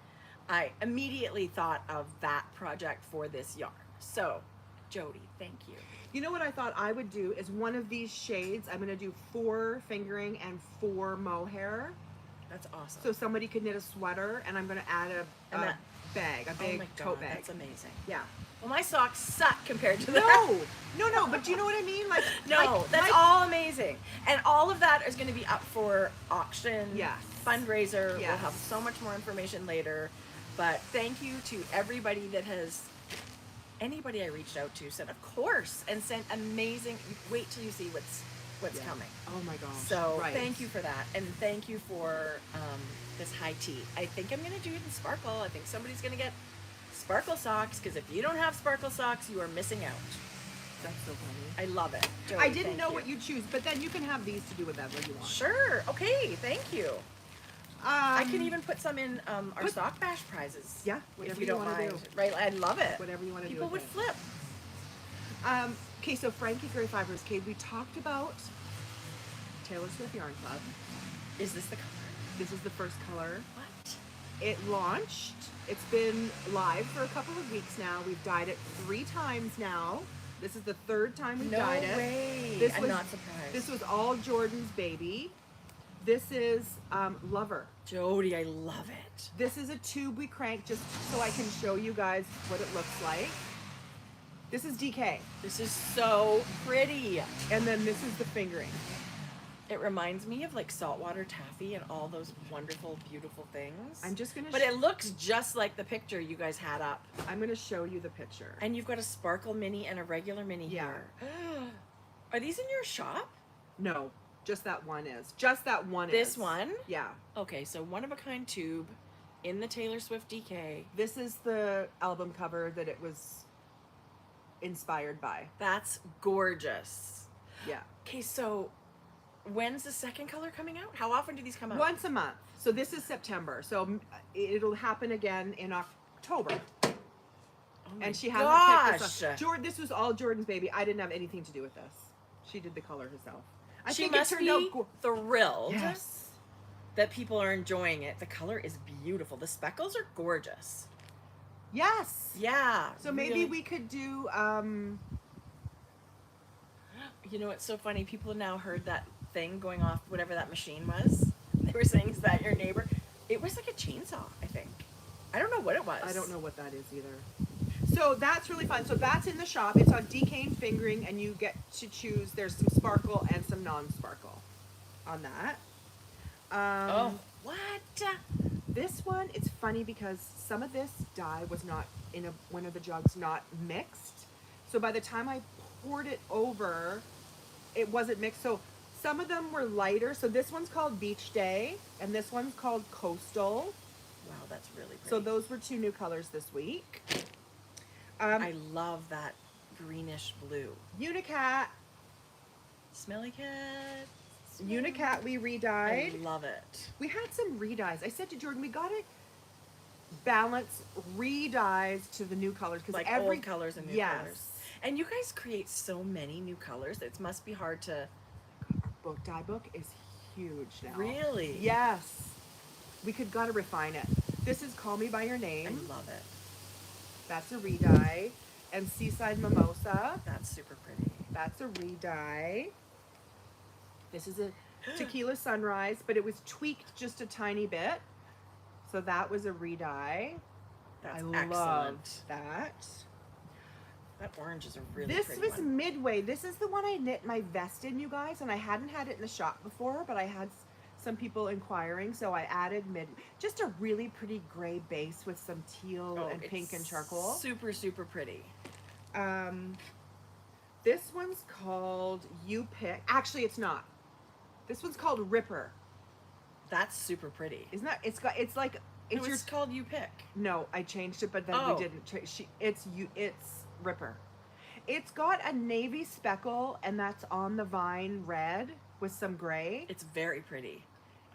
I immediately thought of that project for this yarn. So, Jodi, thank you.
You know what I thought I would do is one of these shades, I'm going to do 4 fingering and 4 mohair.
That's awesome.
So somebody could knit a sweater, and I'm going to add a bag, a big tote bag.
That's amazing.
Yeah.
Well, my socks suck compared to that.
No, but do you know what I mean? Like,
that's all amazing. And all of that is going to be up for auction,
yes,
fundraiser.
Yes.
We'll have so much more information later. But thank you to everybody that has, anybody I reached out to said, of course, and sent amazing, wait till you see what's coming.
Oh my gosh.
So thank you for that. And thank you for this high tea. I think I'm going to do it in sparkle. I think somebody's going to get sparkle socks, because if you don't have sparkle socks, you are missing out.
That's so funny.
I love it. Jodi,
I didn't know what you choose, but then you can have these to do whatever you want.
Sure. Okay. Thank you. I can even put some in our sock bash prizes.
Yeah.
If you don't mind. Right. I love it.
Whatever you want to do.
People would flip.
Okay, so Frankie Gray Fibres. Okay, we talked about Taylor Swift Yarn Club.
Is this the color?
This is the first color.
What?
It launched. It's been live for a couple of weeks now. We've dyed it 3 times now. This is the 3rd time we've dyed it.
No way.
This
I'm
was,
not surprised.
This was all Jordan's baby. This is Lover.
Jodi, I love it.
This is a tube we crank just so I can show you guys what it looks like. This is DK.
This is so pretty.
And then this is the fingering.
It reminds me of like saltwater taffy and all those wonderful, beautiful things.
I'm just gonna.
But it looks just like the picture you guys had up.
I'm gonna show you the picture.
And you've got a sparkle mini and a regular mini here. Are these in your shop?
No, just that one is. Just that one is.
This one?
Yeah.
Okay, so one of a kind tube in the Taylor Swift DK.
This is the album cover that it was inspired by.
That's gorgeous.
Yeah.
Okay, so when's the second color coming out? How often do these come out?
Once a month. So this is September. So it'll happen again in October.
Oh my
and she hasn't picked this up. This was all Jordan's baby. I didn't have anything to do with this. She did the color herself.
She must be thrilled that people are enjoying it. The color is beautiful. The speckles are gorgeous.
Yes.
Yeah.
So maybe we could do.
You know, it's so funny. People have now heard that thing going off, whatever that machine was. They were saying, "Is that your neighbor?" It was like a chainsaw, I think. I don't know what it was.
I don't know what that is either. So that's really fun. So that's in the shop. It's on DK and fingering, and you get to choose. There's some sparkle and some non-sparkle on that.
What?
This one, it's funny because some of this dye was not in one of the jugs, not mixed. So by the time I poured it over, it wasn't mixed. So some of them were lighter. So this one's called Beach Day, and this one's called Coastal.
Wow, that's really pretty.
So those were 2 new colors this week.
I love that greenish blue.
Unicat.
Smelly cat.
Unicat we re-dyed.
I love it.
We had some re-dyes. I said to Jordan, we got to balance re-dyes to the new colors.
Like old colors and new colors. And you guys create so many new colors. It must be hard to...
Our dye book is huge now.
Really?
Yes. We got to refine it. This is Call Me By Your Name.
I love it.
That's a re-dye. And Seaside Mimosa.
That's super pretty.
That's a re-dye. This is a Tequila Sunrise, but it was tweaked just a tiny bit. So that was a re-dye.
That's
excellent. Loved that.
That orange is a really
pretty
one.
This was Midway. This is the one I knit my vest in, you guys, and I hadn't had it in the shop before, but I had some people inquiring, so I added just a really pretty gray base with some teal and pink and charcoal.
Super, super pretty.
This one's called You Pick. Actually, it's not. This one's called Ripper.
That's super pretty.
Isn't that? It's like
it's called You Pick.
No, I changed it, but then we didn't. It's Ripper. It's got a navy speckle, and that's on the vine red with some gray.
It's very pretty.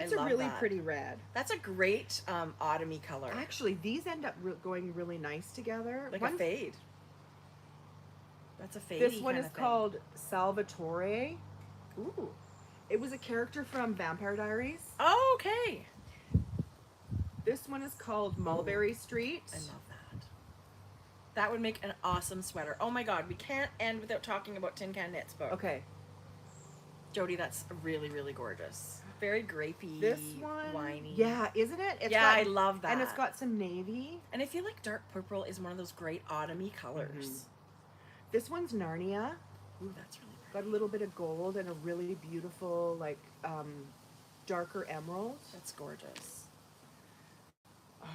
It's a really pretty red.
That's a great autumny color.
Actually, these end up going really nice together.
Like a fade. That's a fade.
This one is called Salvatore. Ooh. It was a character from Vampire Diaries.
Oh, okay.
This one is called Mulberry Street.
I love that. That would make an awesome sweater. Oh my god, we can't end without talking about Tin Can Knits book.
Okay.
Jodi, that's really, really gorgeous. Very grapey,
This one,
winey.
yeah, isn't it? It's
yeah, I love that.
And it's got some navy.
And I feel like dark purple is one of those great autumny colors.
Mm-hmm. This one's Narnia.
Ooh, that's really
Got a little bit of gold and a really beautiful, like, darker emerald.
That's gorgeous.
Oh,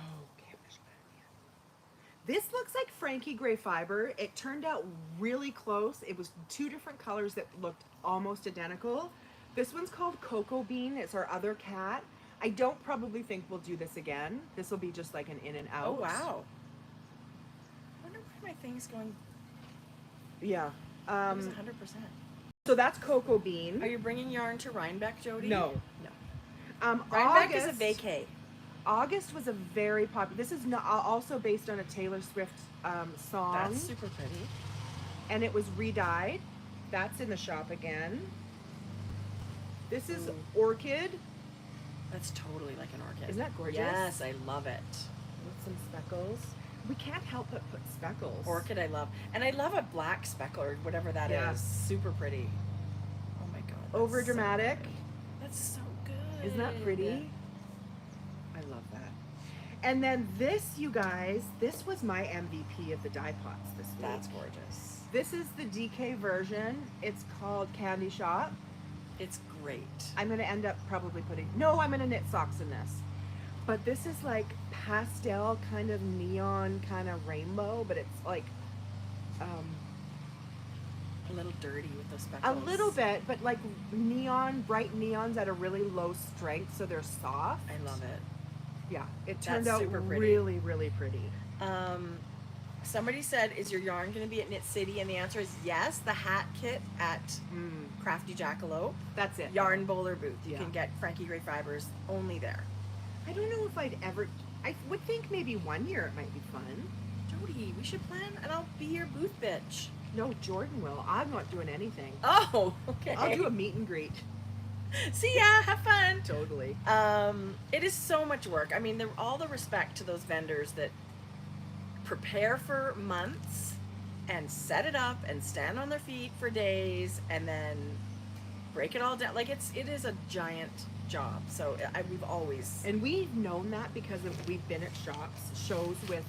this looks like Frankie gray fiber. It turned out really close. It was 2 different colors that looked almost identical. This one's called Cocoa Bean. It's our other cat. I don't probably think we'll do this again. This will be just like an in and out.
Oh, wow. I wonder why my thing's going...
Yeah.
It was 100%.
So that's Cocoa Bean.
Are you bringing yarn to Rhinebeck, Jodi?
No.
No. Rhinebeck
August,
is a vacay.
August was a very popular... This is not, also based on a Taylor Swift song.
That's super pretty.
And it was re-dyed. That's in the shop again. This is Orchid.
That's totally like an orchid.
Isn't that gorgeous?
Yes, I love it.
With some speckles. We can't help but put speckles.
Orchid I love. And I love a black speckle or whatever that is. Super pretty. Oh my god.
Over dramatic.
So that's so good.
Isn't that pretty? I love that. And then this, you guys, this was my MVP of the dye pots this week.
That's gorgeous.
This is the DK version. It's called Candy Shop.
It's great.
I'm going to end up probably putting... No, I'm going to knit socks in this. But this is like pastel, kind of neon, kind of rainbow, but it's like...
a little dirty with those
a
speckles.
little bit, but like neon, bright neons at a really low strength, so they're soft.
I love it.
Yeah, it turned
That's
out
super pretty.
really, really pretty.
Somebody said, is your yarn going to be at Knit City? And the answer is yes. The hat kit at Crafty Jackalope.
That's it.
Yarn Bowler booth. You
Yeah.
can get Frankie Gray Fibres only there.
I don't know if I'd ever... I would think maybe one year it might be fun.
Jodi, we should plan and I'll be your booth bitch.
No, Jordan will. I'm not doing anything.
Oh, okay.
I'll do a meet and greet.
See ya, have fun.
Totally.
It is so much work. I mean, all the respect to those vendors that prepare for months and set it up and stand on their feet for days and then break it all down. Like it is a giant job. So we've always...
And we've known that because we've been at shows with,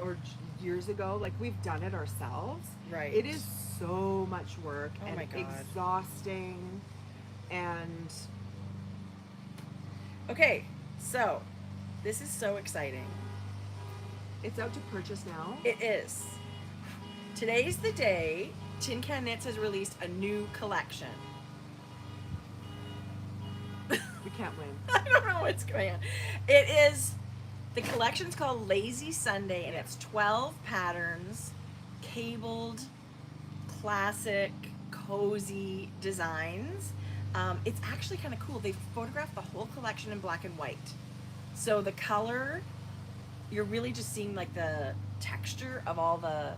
or years ago, like we've done it ourselves.
Right.
It is so much work
Oh
and
my God.
exhausting and...
Okay, so this is so exciting.
It's out to purchase now.
It is. Today's the day Tin Can Knits has released a new collection.
We can't win.
I don't know what's going on. The collection's called Lazy Sunday, and it's 12 patterns, cabled, classic, cozy designs. It's actually kind of cool. They've photographed the whole collection in black and white. So the color, you're really just seeing like the texture of all the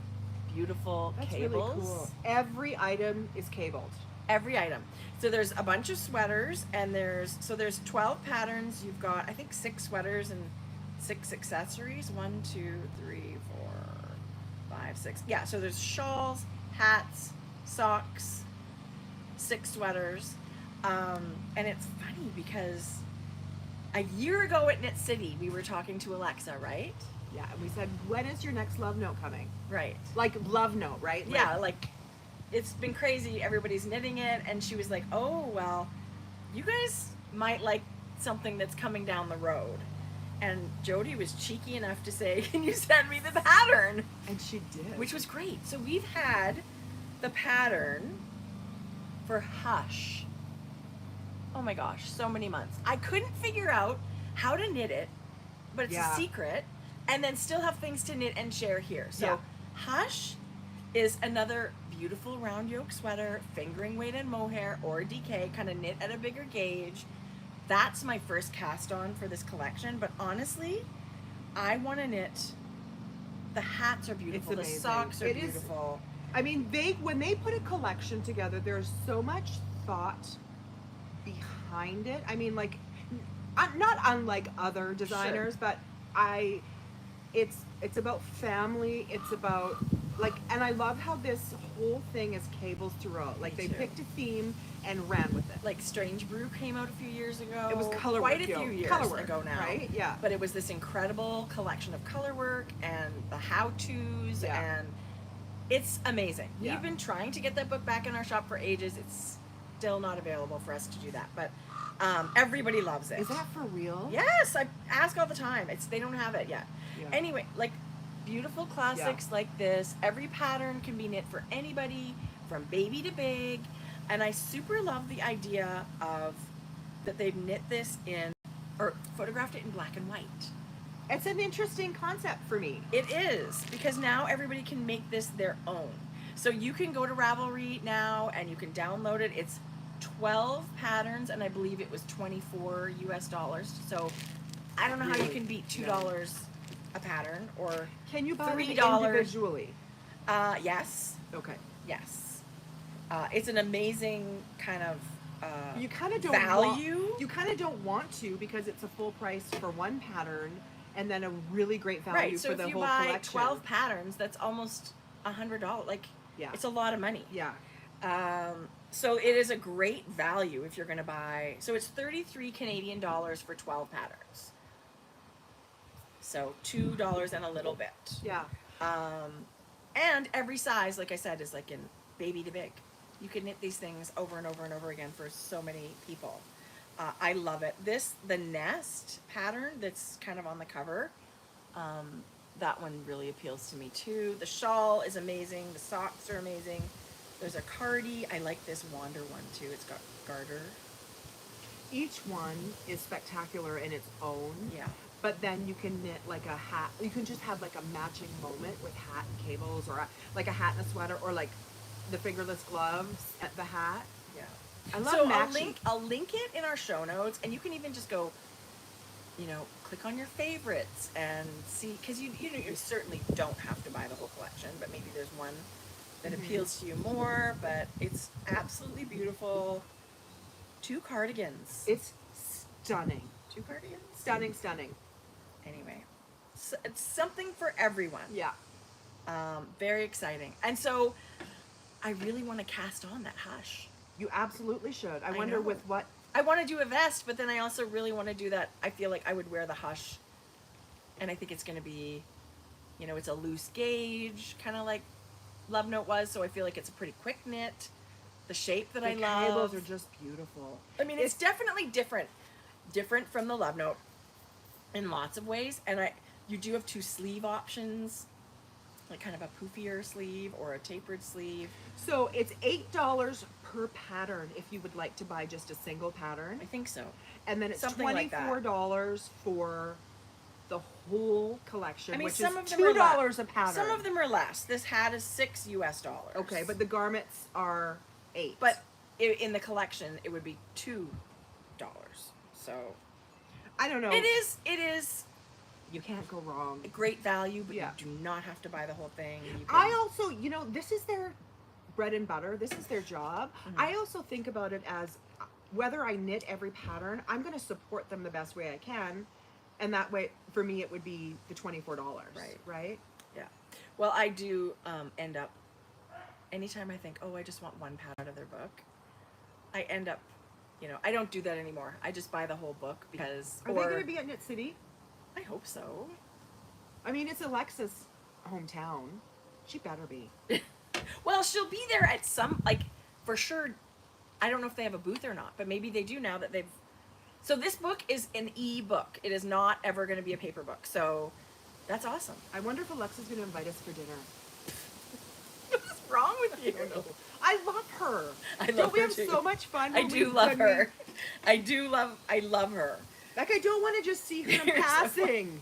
beautiful
That's
cables.
really cool. Every item is cabled.
Every item. So there's a bunch of sweaters, and there's 12 patterns. You've got, I think, 6 sweaters and 6 accessories. 1, 2, 3, 4, 5, 6. Yeah, so there's shawls, hats, socks, 6 sweaters. And it's funny because a year ago at Knit City, we were talking to Alexa, right?
Yeah, and we said, when is your next love note coming?
Right.
Like love note, right?
Yeah, like it's been crazy. Everybody's knitting it. And she was like, oh, well, you guys might like something that's coming down the road. And Jodi was cheeky enough to say, can you send me the pattern?
And she did.
Which was great. So we've had the pattern for Hush. Oh my gosh, so many months. I couldn't figure out how to knit it, but it's a secret. And then still have things to knit and share here. So Hush is another beautiful round yoke sweater, fingering weight and mohair or DK, kind of knit at a bigger gauge. That's my first cast on for this collection. But honestly, I want to knit. The hats are beautiful. The socks are beautiful.
I mean, when they put a collection together, there's so much thought behind it. I mean, like, not unlike other designers, but it's about family. It's about, like, and I love how this whole thing is cables throughout. Like, they picked a theme and ran with it.
Like Strange Brew came out a few years ago.
It was color
quite
work,
a few years ago now,
right? Yeah.
But it was this incredible collection of color work and the how-tos, and it's amazing.
Yeah.
We've been trying to get that book back in our shop for ages. It's still not available for us to do that, but everybody loves it.
Is that for real?
Yes, I ask all the time. They don't have it yet.
Yeah.
Anyway, like beautiful classics like this. Every pattern can be knit for anybody, from baby to big. And I super love the idea of that they've knit this in, or photographed it in black and white.
It's an interesting concept for me.
It is, because now everybody can make this their own. So you can go to Ravelry now and you can download it. It's 12 patterns, and I believe it was $24 US. So I don't know how you can beat $2 a pattern, or
can you buy them
$3
individually?
Yes.
Okay.
Yes. It's an amazing kind of
you kind of don't
value.
You kind of don't want to, because it's a full price for one pattern, and then a really great value
so
for the
if you
whole
buy
collection.
12 patterns, that's almost $100. Like, it's a lot of money.
Yeah.
So it is a great value if you're going to buy. So it's 33 Canadian dollars for 12 patterns. So $2 and a little bit.
Yeah.
And every size, like I said, is like in baby to big. You can knit these things over and over and over again for so many people. I love it. The nest pattern that's kind of on the cover, that one really appeals to me too. The shawl is amazing. The socks are amazing. There's a cardie. I like this Wander one too. It's got garter.
Each one is spectacular in its own.
Yeah.
But then you can knit like a hat. You can just have like a matching moment with hat and cables, or like a hat and a sweater, or like the fingerless gloves at the hat.
Yeah.
I love
so
matching.
I'll link it in our show notes, and you can even just go, click on your favorites and see, because you certainly don't have to buy the whole collection, but maybe there's one that appeals to you more. But it's absolutely beautiful. 2 cardigans.
It's stunning.
2 cardigans.
Stunning.
Anyway, so it's something for everyone.
Yeah.
Very exciting. And so I really want to cast on that hush.
You absolutely should. I wonder
know.
with what.
I want to do a vest, but then I also really want to do that. I feel like I would wear the hush, and I think it's going to be, it's a loose gauge, kind of like Love Note was, so I feel like it's a pretty quick knit. The shape that I love.
The cables are just beautiful.
I mean, it's definitely different from the Love Note in lots of ways, and you do have 2 sleeve options, like kind of a poofier sleeve or a tapered sleeve.
So it's $8 per pattern if you would like to buy just a single pattern.
I think so.
And then it's
Something like that.
$24 for the whole collection,
I mean,
which
some
is
of them
$2 a pattern.
Some of them are less. This hat is $6 US.
Okay, but the garments are $8.
But in the collection, it would be $2. So
I don't know.
It is
You can't go wrong.
a great value, but
Yeah.
you do not have to buy the whole thing. You can,
I also, this is their bread and butter. This is their job. I also think about it as whether I knit every pattern, I'm going to support them the best way I can. And that way, for me, it would be the $24. Right?
Yeah. Well, I do end up, anytime I think, I just want one pattern out of their book, I end up, I don't do that anymore. I just buy the whole book because...
Are they going to be at Knit City?
I hope so.
I mean, it's Alexa's hometown. She better be.
Well, she'll be there at some, for sure. I don't know if they have a booth or not, but maybe they do now that they've... So this book is an e-book. It is not ever going to be a paper book. So that's awesome.
I wonder if Alexa's going to invite us for dinner.
What's wrong with you?
I love her.
I love
Don't we
her
have
too.
so much fun?
I do love her. I love her.
Like, I don't want to just see her in
You're so
passing.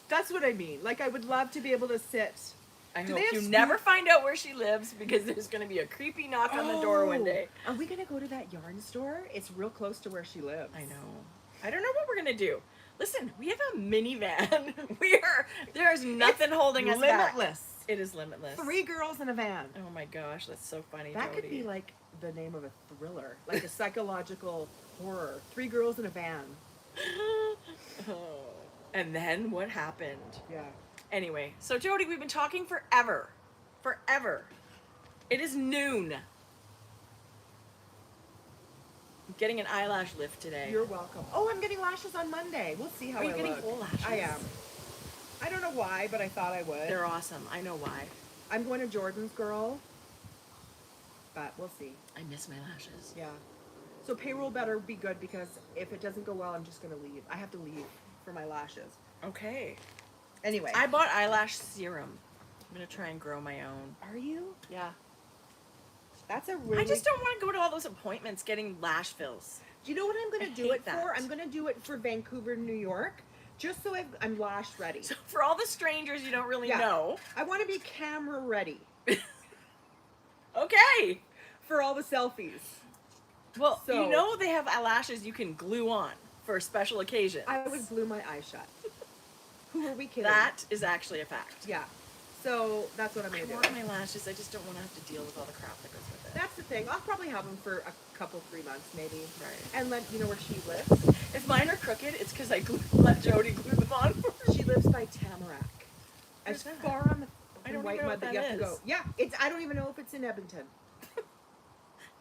That's what I mean. Like, I would love to be able to sit.
I
Do
hope
they have
you
sweet-
never find out where she lives, because there's going to be a creepy knock on the door one day.
Are we going to go to that yarn store? It's real close to where she lives.
I know. I don't know what we're going to do. Listen, we have a minivan. There's nothing holding us back.
Limitless.
It is limitless.
3 girls in a van.
Oh my gosh, that's so funny,
That
Jodi.
could be like the name of a thriller, like a psychological horror. 3 girls in a van.
Oh. And then what happened?
Yeah.
Anyway, so Jodi, we've been talking forever. Forever. It is noon. I'm getting an eyelash lift today.
You're welcome. Oh, I'm getting lashes on Monday. We'll see how
Are you
I
getting
look.
full lashes?
I am. I don't know why, but I thought I would.
They're awesome. I know why.
I'm going to Jordan's Girl, but we'll see.
I miss my lashes.
Yeah. So payroll better be good, because if it doesn't go well, I'm just going to leave. I have to leave for my lashes.
Okay.
Anyway.
I bought eyelash serum. I'm going to try and grow my own.
Are you?
Yeah.
That's a really...
I just don't want to go to all those appointments getting lash fills.
Do you know what I'm going
I
to do
hate
it
that.
for? I'm going to do it for Vancouver, New York, just so I'm lash ready.
So for all the strangers you don't really
Yeah.
know.
I want to be camera ready
Okay.
for all the selfies.
Well,
So-
you know they have eyelashes you can glue on for special occasions.
I would glue my eyes shut. Who are we kidding?
That is actually a fact.
Yeah. So that's what I'm
I
going to
want
do.
my lashes. I just don't want to have to deal with all the crap that goes with it.
That's the thing. I'll probably have them for a couple, 3 months maybe.
Right.
And let you know where she lives.
If mine are crooked, it's because I let Jodi glue them on for me.
She lives by Tamarack.
Where's
As
that?
far on the
I don't
white
even know
mud
what
that you
that
have to go.
is.
Yeah, it's. I don't even know if it's in Edmonton.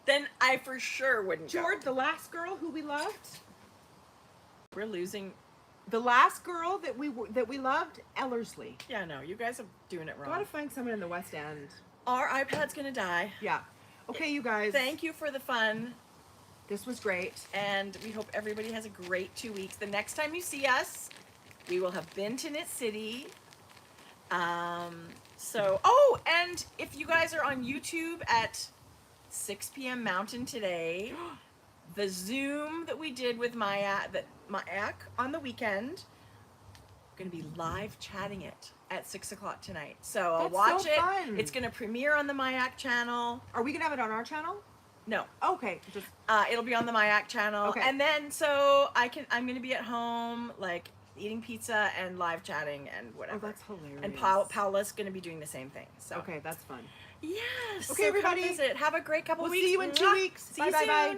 Then I for sure wouldn't go.
George, the last girl who we loved,
We're losing.
the last girl that we loved, Ellerslie.
Yeah, no, you guys are doing it wrong.
Gotta find someone in the West End.
Our iPad's gonna die.
Yeah. Okay, you guys.
Thank you for the fun,
This was great.
and we hope everybody has a great 2 weeks. The next time you see us, we will have been to Knit City. Oh, and if you guys are on YouTube at 6 p.m. Mountain today, the Zoom that we did with Mayak on the weekend, we're going to be live chatting it at 6 o'clock tonight. So I'll
That's
watch
so
it.
fun.
It's going to premiere on the Mayak channel.
Are we gonna have it on our channel?
No,
Okay. Just
it'll be on the Mayak channel.
Okay.
And then so I'm going to be at home, like eating pizza and live chatting and whatever.
oh, that's hilarious.
And Paula's going to be doing the same thing. So
Okay, that's fun.
yes.
Okay,
so
everybody.
Come visit. Have a great couple
We'll
weeks.
see you in 2
Mwah.
weeks.
See
Bye,
you
bye,
soon.
bye.